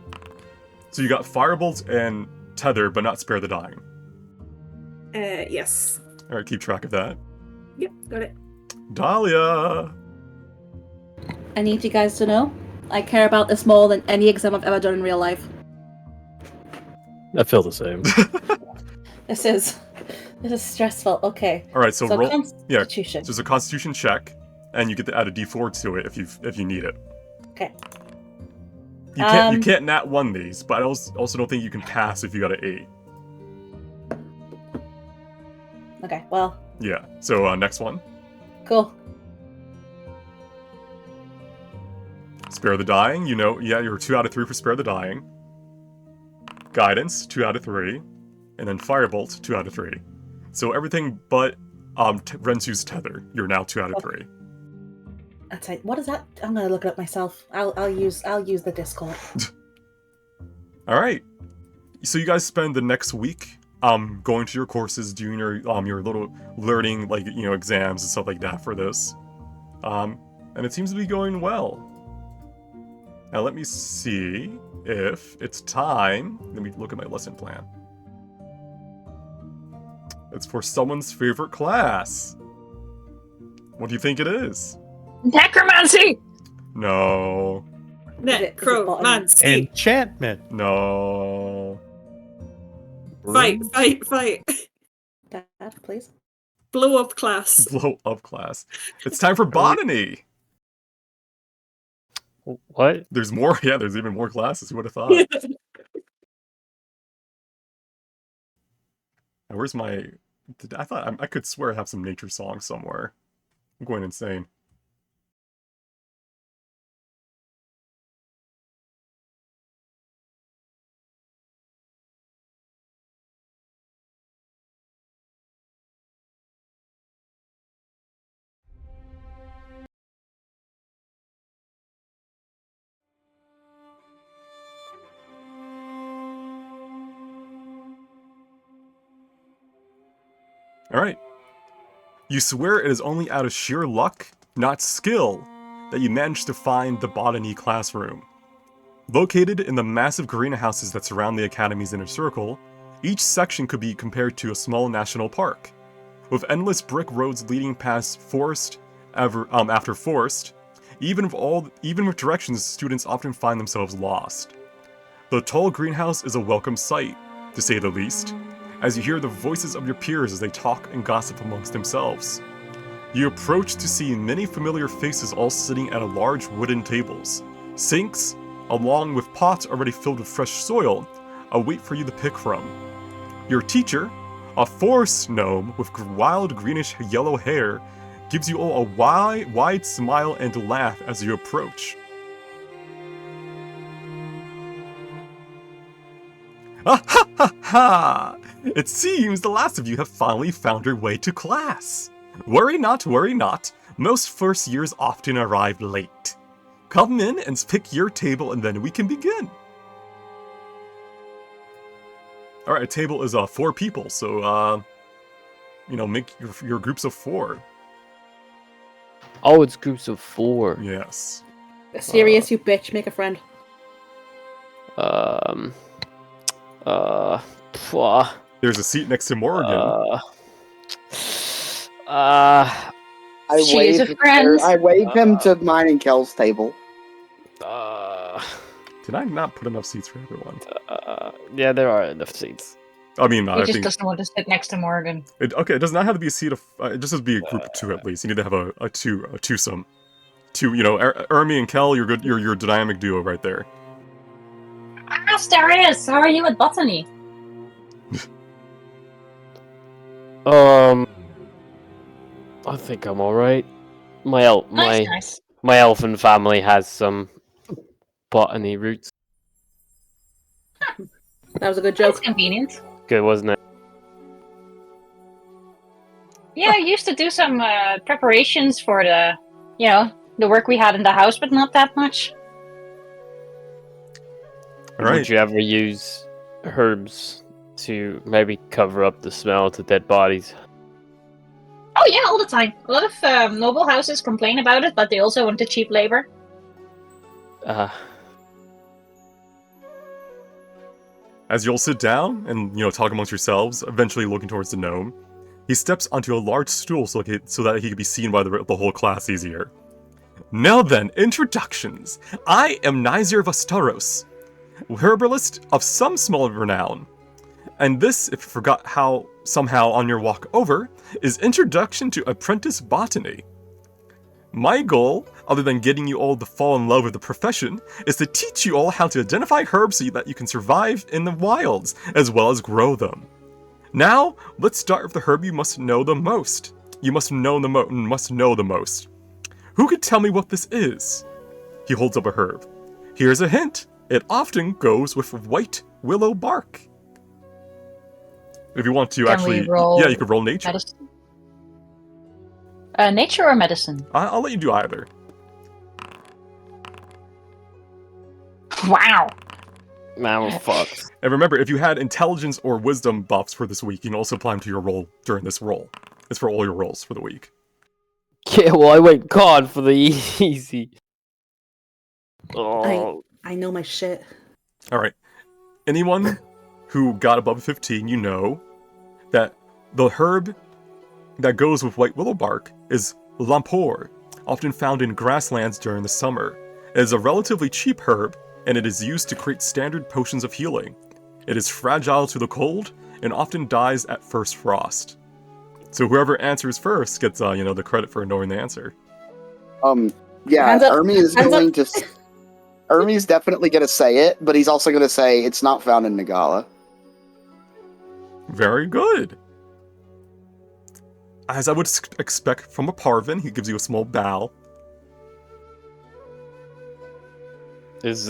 So you got Firebolt and Tether, but not Spare the Dying. Yes. Alright, keep track of that. Yep, got it. Dahlia! I need you guys to know, I care about this more than any exam I've ever done in real life. I feel the same. This is stressful. Okay. Alright, so roll. Yeah, Constitution. so there's a Constitution check, and you get to add a D4 to it if you need it. Okay. You can't nat 1 these, but I also don't think you can pass if you got an 8. Okay, well, Yeah, so next one. cool. Spare the Dying, you're 2 out of 3 for Spare the Dying. Guidance, 2 out of 3. And then Firebolt, 2 out of 3. So everything but Rensu's Tether, you're now 2 out of 3. That's it. What is that? I'm gonna look it up myself. I'll use the Discord. Alright. So you guys spend the next week going to your courses, doing your little learning exams and stuff like that for this. And it seems to be going well. Now let me see if it's time. Let me look at my lesson plan. It's for someone's favorite class. What do you think it is? Necromancy! No. Necromancy. Enchantment. No. Fight. Dad, please. Blow up class. Blow up class. It's time for botany. What? There's more. Yeah, there's even more classes. Who would have thought? Now, where's my? I could swear I have some nature songs somewhere. I'm going insane. Alright. You swear it is only out of sheer luck, not skill, that you managed to find the botany classroom. Located in the massive greenhouses that surround the Academy's inner circle, each section could be compared to a small national park, with endless brick roads leading past forest after forest. Even with directions, students often find themselves lost. The tall greenhouse is a welcome sight, to say the least, as you hear the voices of your peers as they talk and gossip amongst themselves. You approach to see many familiar faces all sitting at large wooden tables. Sinks, along with pots already filled with fresh soil, await for you to pick from. Your teacher, a forest gnome with wild greenish yellow hair, gives you all a wide smile and laugh as you approach. Ah ha ha ha! It seems the last of you have finally found your way to class. Worry not, most first years often arrive late. Come in and pick your table and then we can begin. Alright, a table is 4 people, so make your groups of 4. Oh, it's groups of 4. Yes. Serious, you bitch. Make a friend. There's a seat next to Morgan. I She is a friend. I wave him to mine and Kel's table. Did I not put enough seats for everyone? Yeah, there are enough seats. I mean, He I just think... doesn't want to sit next to Morgan. It does not have to be a seat of... it just has to be a group of 2 at least. You need to have a twosome. 2, Ermi and Kel, you're good. You're your dynamic duo right there. Asterius, how are you at botany? I think I'm alright. My Nice. elfin family has some botany roots. That was a good That's joke. convenient. Good, wasn't it? Yeah, I used to do some preparations for the work we had in the house, but not that much. Alright. Would you ever use herbs to maybe cover up the smell to dead bodies? Oh yeah, all the time. A lot of noble houses complain about it, but they also want the cheap labor. As you'll sit down and, talk amongst yourselves, eventually looking towards the gnome, he steps onto a large stool so that he can be seen by the whole class easier. Now then, introductions. I am Nizir Vastaros, herbalist of some small renown. And this, if you forgot how somehow on your walk over, is Introduction to Apprentice Botany. My goal, other than getting you all to fall in love with the profession, is to teach you all how to identify herbs so that you can survive in the wilds, as well as grow them. Now, let's start with the herb you must know the most. You must know the most. Who could tell me what this is? He holds up a herb. Here's a hint. It often goes with white willow bark. If you want to you could roll nature. Medicine? Nature or medicine? I'll let you do either. Wow. Man, we're fucked. And remember, if you had intelligence or wisdom buffs for this week, you can also apply them to your roll during this roll. It's for all your rolls for the week. Yeah, well, I went con for the easy. Oh. I know my shit. Alright. Anyone who got above 15, you know that the herb that goes with white willow bark is lampor, often found in grasslands during the summer. It is a relatively cheap herb, and it is used to create standard potions of healing. It is fragile to the cold, and often dies at first frost. So whoever answers first gets, the credit for knowing the answer. Yeah, Hands up. Ermi is Hands going to... Ermi's definitely going to say it, but he's also going to say it's not found in Nagala. Very good. As I would expect from a Parvin, he gives you a small bow. Is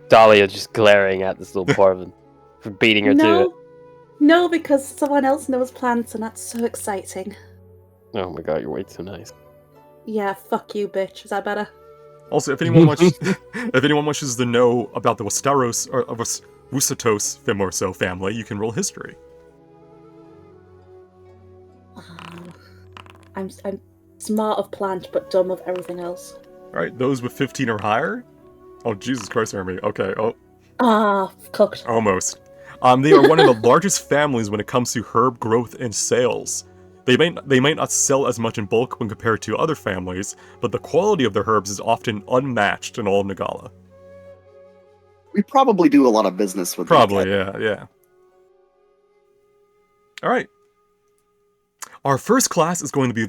Dahlia just glaring at this little Parvin for beating her to it? No, because someone else knows plants, and that's so exciting. Oh my god, you're way too nice. Yeah, fuck you, bitch. Is that better? Also, if anyone wishes to know about the Westeros or Wusatos Fimorso family, you can roll history. I'm smart of plant, but dumb of everything else. Alright, those with 15 or higher? Oh, Jesus Christ, Ermi. Okay, Cooked. almost. They are one of the largest families when it comes to herb growth and sales. They might not sell as much in bulk when compared to other families, but the quality of their herbs is often unmatched in all of Nagala. We probably do a lot of business with Probably, these yeah. All right. Our first class is going to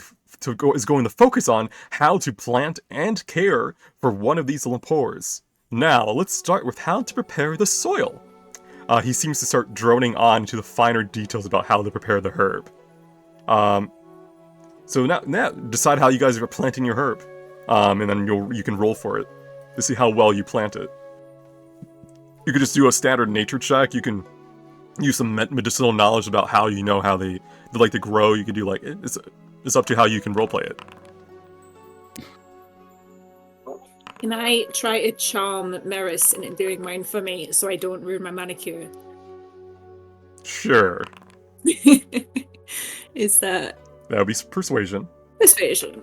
focus on how to plant and care for one of these lepores. Now, let's start with how to prepare the soil. He seems to start droning on to the finer details about how to prepare the herb. So now decide how you guys are planting your herb, and then you can roll for it to see how well you plant it. You could just do a standard nature check. You can use some medicinal knowledge about how you know how they like to grow. You could do like it's up to how you can roleplay it. Can I try to charm Maris into doing mine for me so I don't ruin my manicure? Sure. Is that That would be persuasion. persuasion?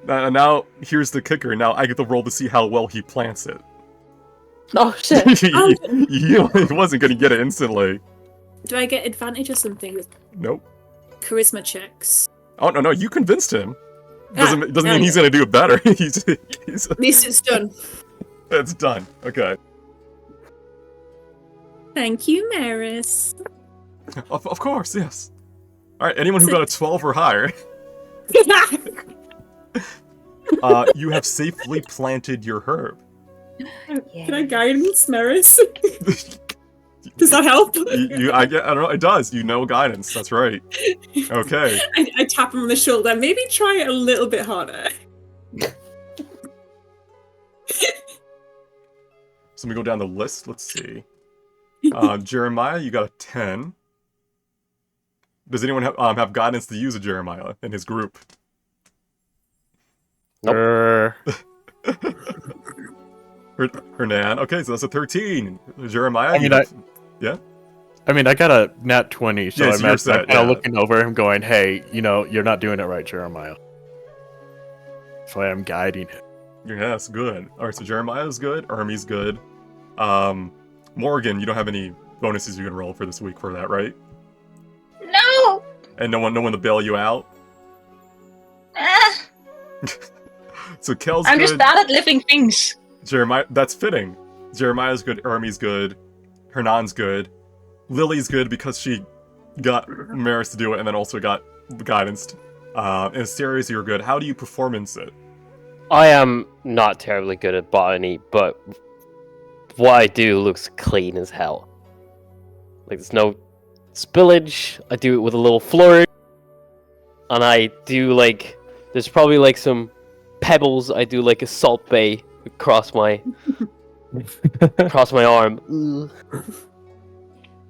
Now, here's the kicker. Now I get the roll to see how well he plants it. Oh shit! He wasn't going to get it instantly. Do I get advantage or something with Nope. charisma checks? Oh, no, you convinced him. Doesn't mean yeah. he's going to do it better. he's, At least it's done. It's done. Okay. Thank you, Maris. Of course, yes. Alright, anyone who got a 12 or higher, you have safely planted your herb. Can I guidance Maris? Does that help? I don't know, it does. You know guidance, that's right. Okay. I tap him on the shoulder. Maybe try it a little bit harder. So we go down the list, let's see. Jeremiah, you got a 10. Does anyone have guidance to use a Jeremiah in his group? Nope. Hernan. Okay, so that's a 13. Jeremiah, I mean, I got a nat 20, so Yes, you're set, I'm kind of yeah. looking over him going, hey, you're not doing it right, Jeremiah. So I am guiding him. Yes, good. Alright, so Jeremiah's good, Ermi's good. Morgan, you don't have any bonuses you can roll for this week for that, right? No! And no one to bail you out? Ah, So Kel's I'm good. just bad at living things. Jeremiah, that's fitting. Jeremiah's good, Ermi's good, Hernan's good. Lily's good because she got Maris to do it and then also got guidance. And Asterius, you're good. How do you performance it? I am not terribly good at botany, but what I do looks clean as hell. Like, there's no spillage. I do it with a little flourish. And I do, like, there's probably, like, some pebbles. I do, like, a salt bay across my arm.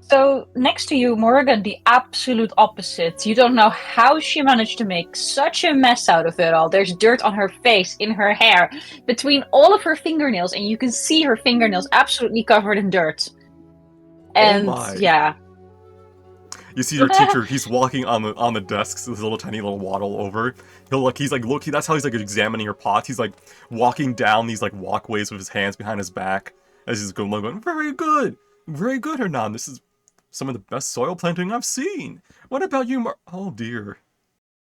So, next to you, Morgan, the absolute opposite. You don't know how she managed to make such a mess out of it all. There's dirt on her face, in her hair, between all of her fingernails, and you can see her fingernails absolutely covered in dirt. And, my. yeah. You see your teacher, he's walking on the desks, this little tiny little waddle over. That's how he's like examining your pots. He's like walking down these like walkways with his hands behind his back as he's going, very good, Hernan. This is some of the best soil planting I've seen. What about you, oh dear.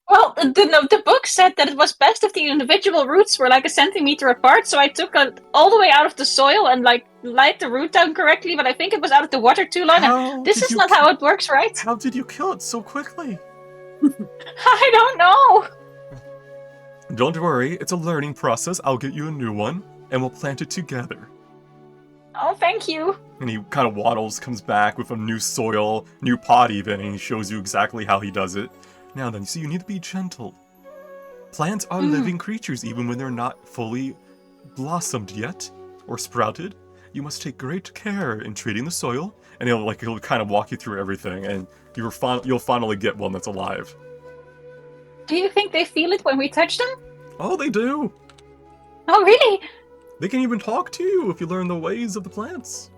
Well, the book said that it was best if the individual roots were like a centimeter apart, so I took it all the way out of the soil and like laid the root down correctly, but I think it was out of the water too long, and this is not how it works, right? How did you kill it so quickly? I don't know! Don't worry, it's a learning process. I'll get you a new one, and we'll plant it together. Oh, thank you. And he kind of waddles, comes back with a new soil, new pot even, and he shows you exactly how he does it. Now then, you need to be gentle. Plants are living creatures even when they're not fully blossomed yet, or sprouted. You must take great care in treating the soil, and he'll kind of walk you through everything, and you'll finally get one that's alive. Do you think they feel it when we touch them? Oh, they do! Oh, really? They can even talk to you if you learn the ways of the plants.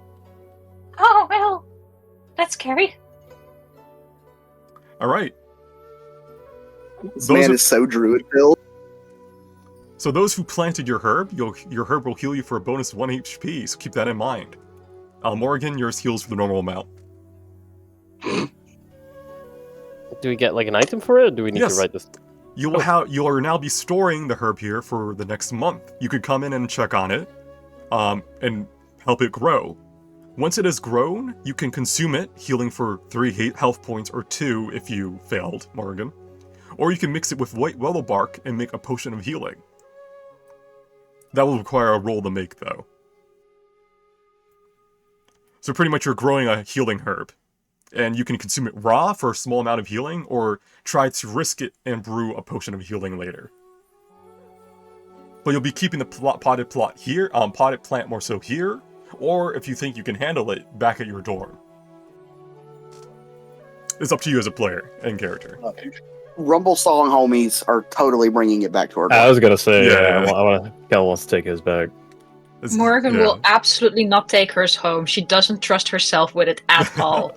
Oh, well, that's scary. Alright. This man is so druid-filled. So those who planted your herb, your herb will heal you for a bonus of 1 HP, so keep that in mind. Morgan, yours heals for the normal amount. Do we get like an item for it, or do we need Yes. to write this? You'll now be storing the herb here for the next month. You could come in and check on it. and help it grow. Once it has grown, you can consume it, healing for 3 health points or 2 if you failed, Morgan. Or you can mix it with white willow bark and make a potion of healing. That will require a roll to make, though. So pretty much you're growing a healing herb. And you can consume it raw for a small amount of healing, or try to risk it and brew a potion of healing later. But you'll be keeping the potted plant more so here, or if you think you can handle it, back at your dorm. It's up to you as a player and character. Rumble Song homies are totally bringing it back to our. I was gonna say, Yeah. I want Kel wants to take his back. Morgan will absolutely not take hers home. She doesn't trust herself with it at all.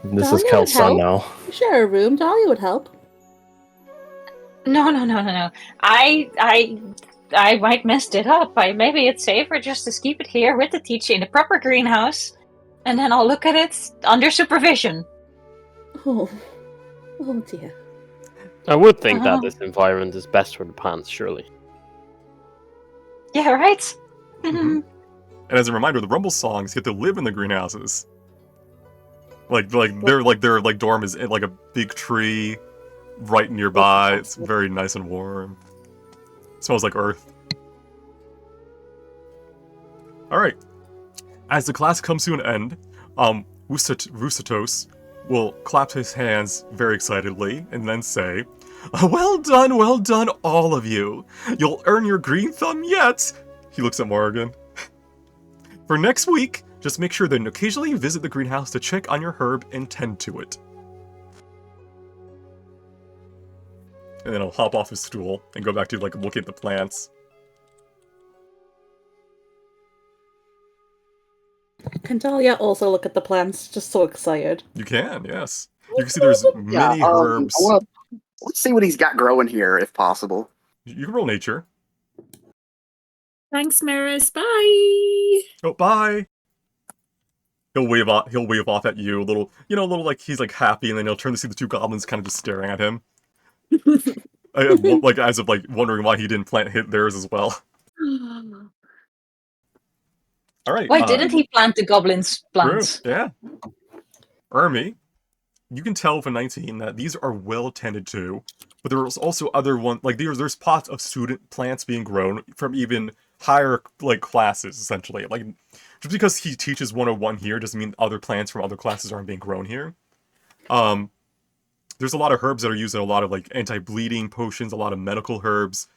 This Dahlia is Kel's would son help. now. Share a room. Dahlia would help. No. I might messed it up. Maybe it's safer just to keep it here with the teacher in the proper greenhouse, and then I'll look at it under supervision. Oh dear. I would think that this environment is best for the plants, surely. Yeah, right? Mhm. And as a reminder, the Rumble Songs get to live in the greenhouses. Their dorm is in like a big tree right nearby. It's very nice and warm. Smells like earth. Alright. As the class comes to an end, Rusatos will clap his hands very excitedly and then say, well done, all of you. You'll earn your green thumb yet. He looks at Morgan. For next week, just make sure that occasionally visit the greenhouse to check on your herb and tend to it. And then he'll hop off his stool and go back to looking at the plants. Can Dahlia also look at the plants? Just so excited. You can, yes. You can see there's many herbs. Let's see what he's got growing here, if possible. You can roll nature. Thanks, Maris. Bye. Oh, bye. He'll wave off at you a little, like he's like happy, and then he'll turn to see the 2 goblins kind of just staring at him. As if wondering why he didn't plant theirs as well. All right. Why didn't he plant the goblins' plants? True, yeah. Ermi, you can tell from 19 that these are well tended to, but there's also other ones, there's pots of student plants being grown from even higher classes, essentially. Just because he teaches 101 here doesn't mean other plants from other classes aren't being grown here. There's a lot of herbs that are used in a lot of anti-bleeding potions, a lot of medical herbs,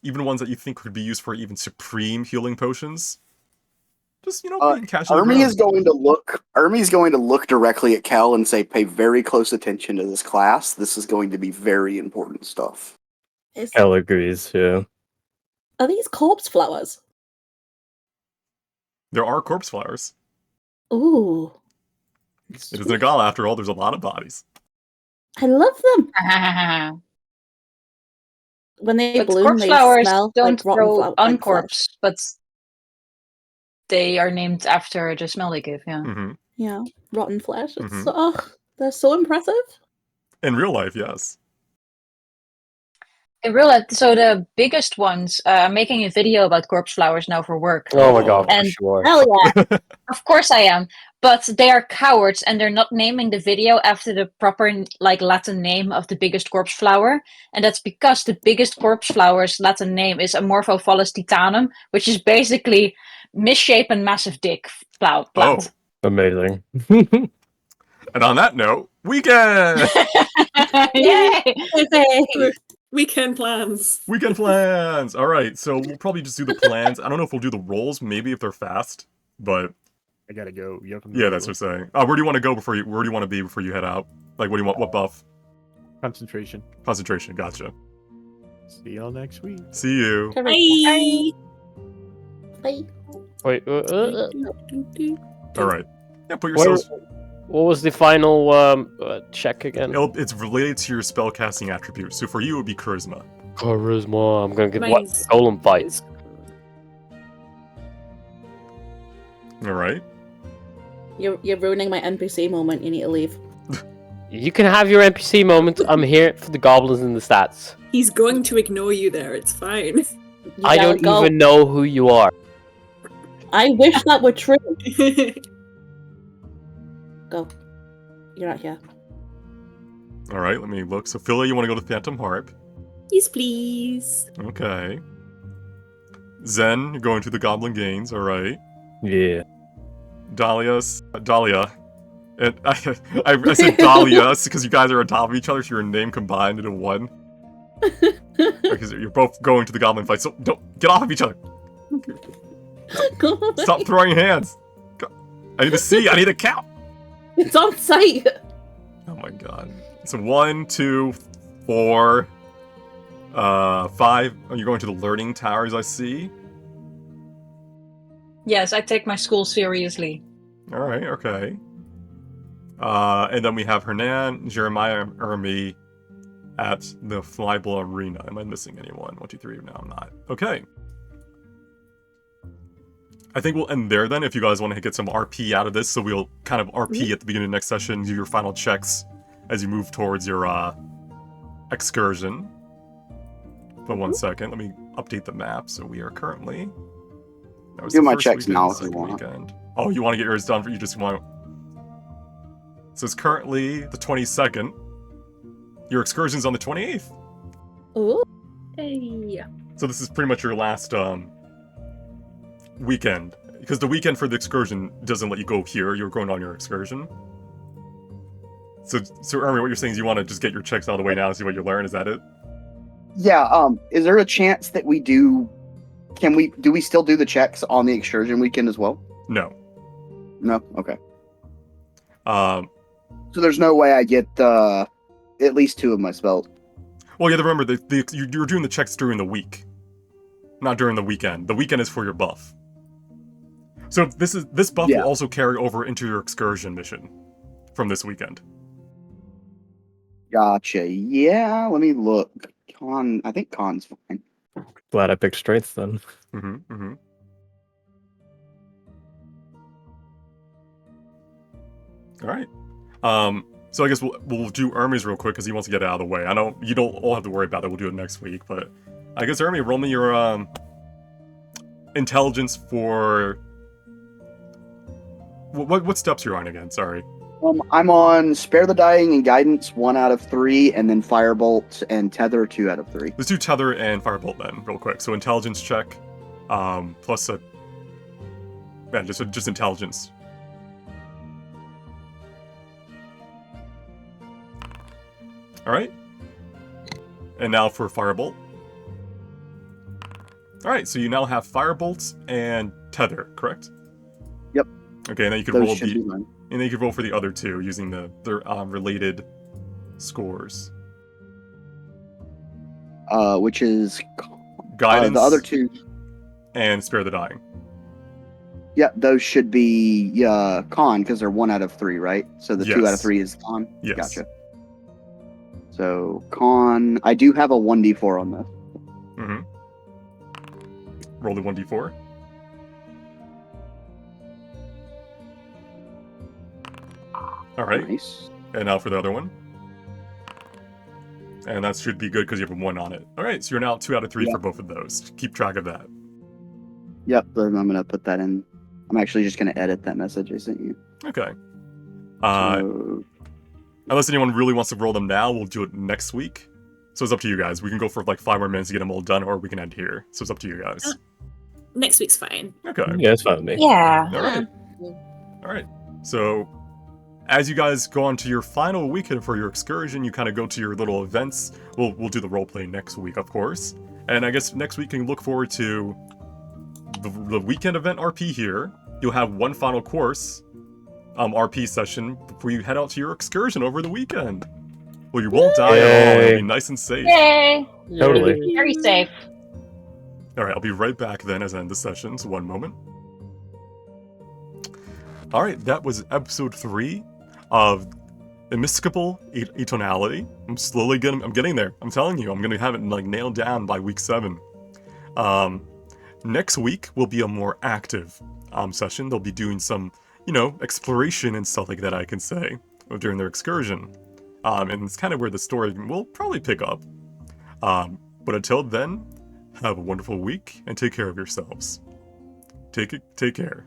even ones that you think could be used for even supreme healing potions. Just being casual. Ermi's going to look directly at Kel and say, "Pay very close attention to this class. This is going to be very important stuff." Kel agrees, yeah. Are these corpse flowers? There are corpse flowers. Ooh. It is Nagala, after all. There's a lot of bodies. I love them. When they But bloom, corpse they flowers smell don't like rotten grow on flesh. corpse, but they are named after the smell they give, yeah. Mm-hmm. Yeah, rotten flesh. Mhm. They're so impressive. In real life, yes. In real life, so the biggest ones, I'm making a video about corpse flowers now for work. Oh my god, And- for sure. Hell yeah. Of course I am, but they are cowards and they're not naming the video after the proper Latin name of the biggest corpse flower, and that's because the biggest corpse flower's Latin name is Amorphophallus titanum, which is basically misshapen massive dick plant. Amazing. And on that note, weekend! Yay! Weekend plans. Weekend plans! Alright, so we'll probably just do the plans. I don't know if we'll do the rolls, maybe if they're fast, but... I gotta go. Yeah, that's what I'm saying. Where do you want to go where do you want to be before you head out? What do you want? What buff? Concentration. Concentration, gotcha. See y'all next week. See you. Bye. Bye. Wait, Alright. Yeah, put yourselves... what was the final check again? It's related to your spellcasting attribute, so for you it would be Charisma. Charisma. I'm gonna get what? Mine's- Golem fights. Alright. You're ruining my NPC moment. You need to leave. You can have your NPC moment. I'm here for the goblins and the stats. He's going to ignore you there. It's fine. I don't even know who you are. I wish that were true. Go. You're not here. All right, let me look. So, Philly, you want to go to Phantom Harp? Yes, please. Okay. Zen, you're going to the Goblin Gains. All right. Yeah. Dahlia. And I said Dahlia because you guys are on top of each other, so your name combined into one. Because you're both going to the Goblin fight, so don't get off of each other. Stop throwing hands. I need to see. I need to count. It's on site. Oh my god. So 1, 2, 4, 5. Oh, you're going to the Learning Towers, I see. Yes, I take my school seriously. Alright, okay. And then we have Hernan, Jeremiah, and Ermi at the Flyball Arena. Am I missing anyone? 1, 2, 3. No, I'm not. Okay. I think we'll end there then if you guys want to get some RP out of this. So we'll kind of RP at the beginning of the next session, do your final checks as you move towards your excursion. But 1 second, let me update the map. So we are currently... That was Do the my first checks weekend, now the if you second want. weekend. Oh, you want to get yours done? You just want... So it's currently the 22nd. Your excursion's on the 28th. Ooh. Hey. So this is pretty much your last weekend. Because the weekend for the excursion doesn't let you go here. You're going on your excursion. So Ermi, what you're saying is you want to just get your checks out of the way now and see what you learn. Is that it? Yeah. Is there a chance that we do? Do we still do the checks on the excursion weekend as well? No. No. Okay. So there's no way I get at least 2 of my spells. Well, you have to remember you're doing the checks during the week, not during the weekend. The weekend is for your buff. So this buff will also carry over into your excursion mission from this weekend. Gotcha. Yeah. Let me look. I think Con's fine. Glad I picked strength then. All right. So I guess we'll do Ermi's real quick because he wants to get it out of the way. I know you don't all have to worry about it. We'll do it next week, but I guess Ermi, roll me your intelligence for what steps you're on again. Sorry. I'm on Spare the Dying and Guidance 1 out of 3, and then Firebolt and Tether 2 out of 3. Let's do Tether and Firebolt then, real quick. So intelligence check, plus a just intelligence. All right. And now for Firebolt. All right, so you now have Firebolt and Tether, correct? Yep. Okay, and then you can roll and then you can roll for the other 2 using their related scores. Which is Guidance. The other 2 and Spare the Dying. Yeah, those should be Con because they're 1 out of 3, right? So the 2 out of 3 is Con. Yes. Gotcha. So Con, I do have a 1d4 on this. Roll the 1d4. All right. Nice. And now for the other one. And that should be good because you have a 1 on it. All right, so you're now 2 out of 3 for both of those. Keep track of that. Yep, I'm going to put that in. I'm actually just going to edit that message I sent you. Okay. Unless anyone really wants to roll them now, we'll do it next week. So it's up to you guys. We can go for like 5 more minutes to get them all done, or we can end here. So it's up to you guys. Next week's fine. Okay. Yeah, it's fine with me. Yeah. All right. All right. So as you guys go on to your final weekend for your excursion, you kind of go to your little events. We'll do the roleplay next week, of course. And I guess next week you can look forward to the weekend event RP here. You'll have 1 final course RP session before you head out to your excursion over the weekend. Well, you won't die at all. You'll be nice and safe. Yay! Totally. Very safe. All right, I'll be right back then as I end the session. So 1 moment. All right, that was episode 3 of Immiscible Atonality. I'm getting there. I'm telling you, I'm gonna have it like nailed down by week 7. Next week will be a more active session. They'll be doing some, exploration and stuff like that, I can say, during their excursion. And it's kind of where the story will probably pick up. But until then, have a wonderful week and take care of yourselves. Take care.